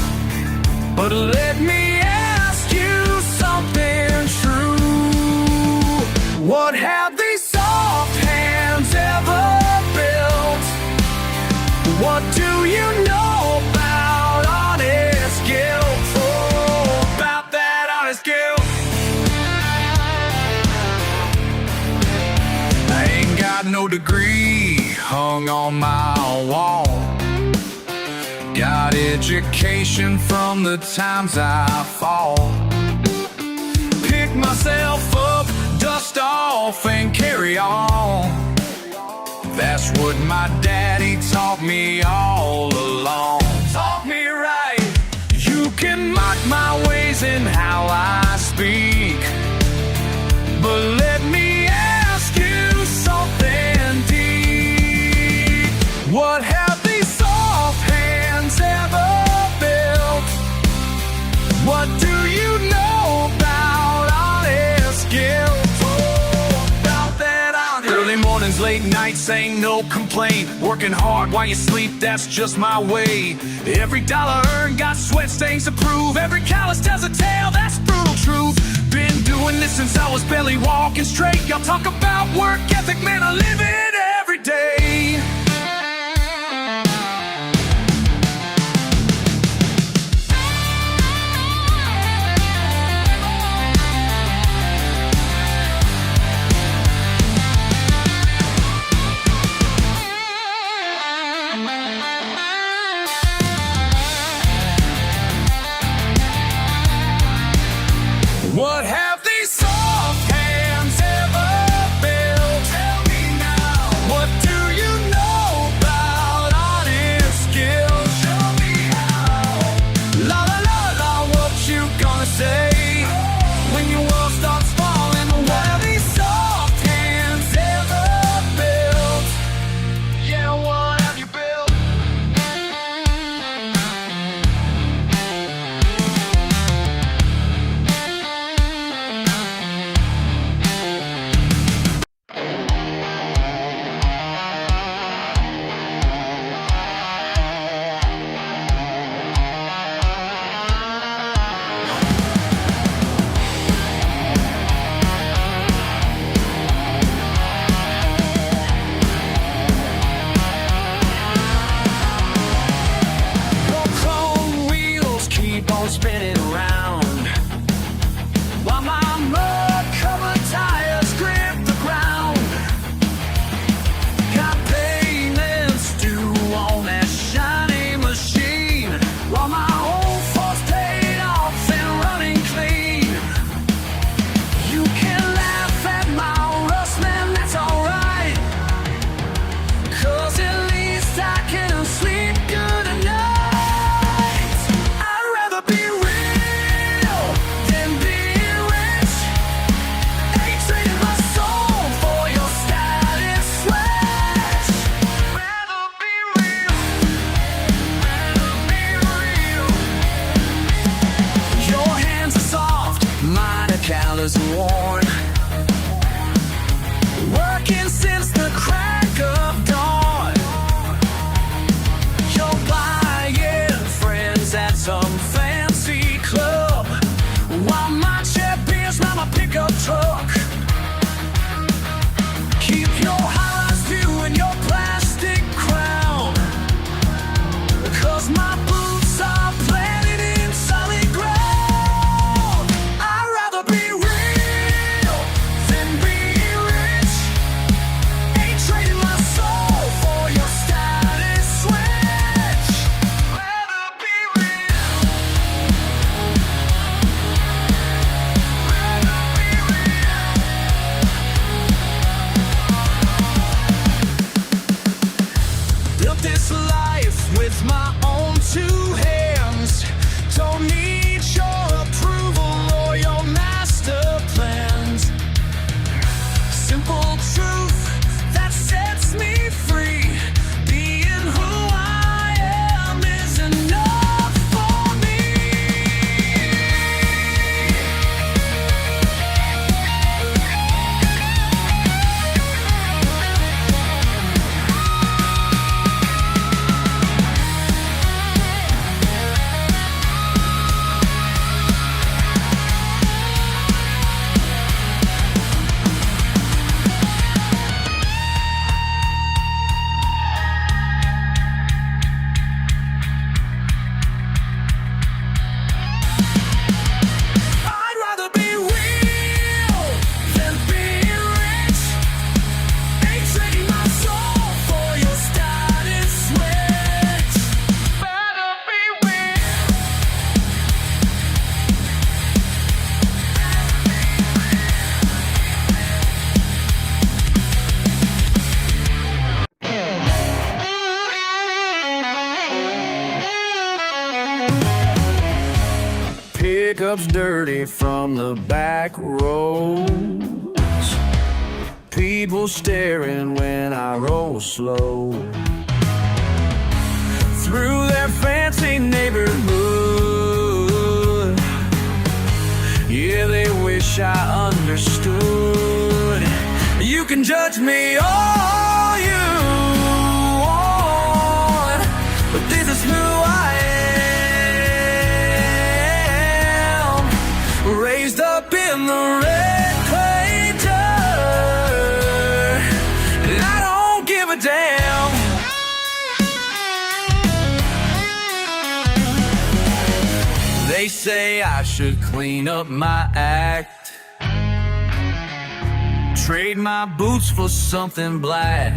Speaker 1: but let me ask you something true. What have these soft hands ever built? What do you know about honest guilt? Oh, about that honest guilt. I ain't got no degree hung on my wall. Got education from the times I fall. Pick myself up, dust off, and carry on. That's what my daddy taught me all along. Taught me right. You can mock my ways and how I speak, but let me ask you something deep. What have these soft hands ever built? What do you know about honest guilt? Oh, about that honest. Early mornings, late nights, ain't no complaint. Working hard while you sleep, that's just my way. Every dollar earned got sweat stains to prove. Every callus tells a tale, that's brutal truth. Been doing this since I was barely walking straight. Y'all talk about work ethic, man, I live it every day. What have these soft hands ever built? Tell me now. What do you know pickups dirty from the back roads. People staring when I roll slow through their fancy neighborhood. Yeah, they wish I understood. You can judge me all you want, but this is who I am. Raised up in the red clay dirt, and I don't give a damn. They say I should clean up my act, trade my boots for something black,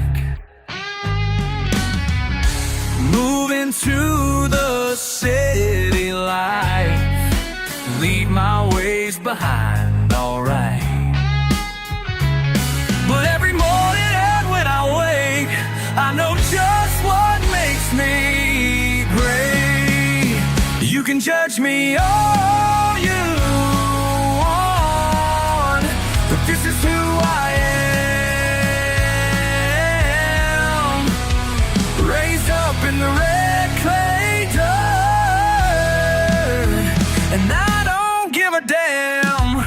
Speaker 1: move into the city life, leave my ways behind, alright. But every morning and when I wake, I know just what makes me great. You can judge me all you want, but this is who I am. Raised up in the red clay dirt, and I don't give a damn.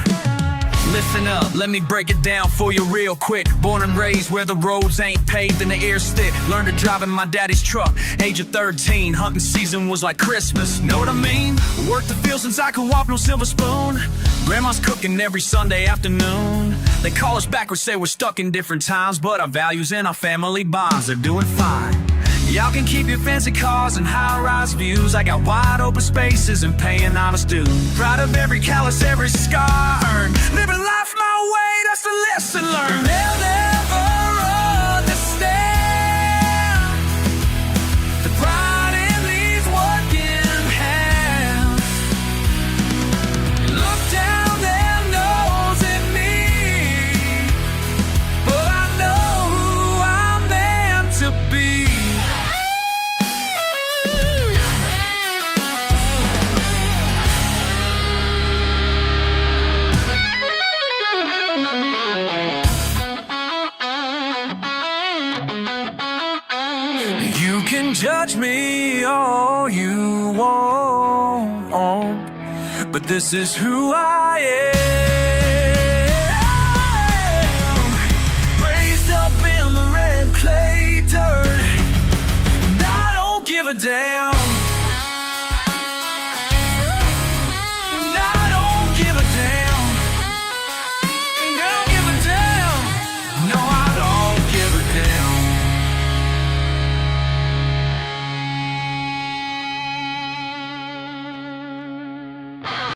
Speaker 1: Listen up, let me break it down for you real quick. Born and raised where the roads ain't paved and the air's thick. Learned to drive in my daddy's truck, age of 13. Hunting season was like Christmas, know what I mean? Worked the field since I could walk, no silver spoon. Grandma's cooking every Sunday afternoon. They call us backwards, say we're stuck in different times, but our values and our family bonds are doing fine. Y'all can keep your fancy cars and high-rise views. I got wide open spaces and paying honest dues. Proud of every callus, every scar earned. Living life my way, that's the lesson learned. They'll never understand the pride in these working hands. Look down their nose at me, but I know who I'm meant to be. You can judge me all you want, but this is who I am. Raised up in the red clay dirt, and I don't give a damn.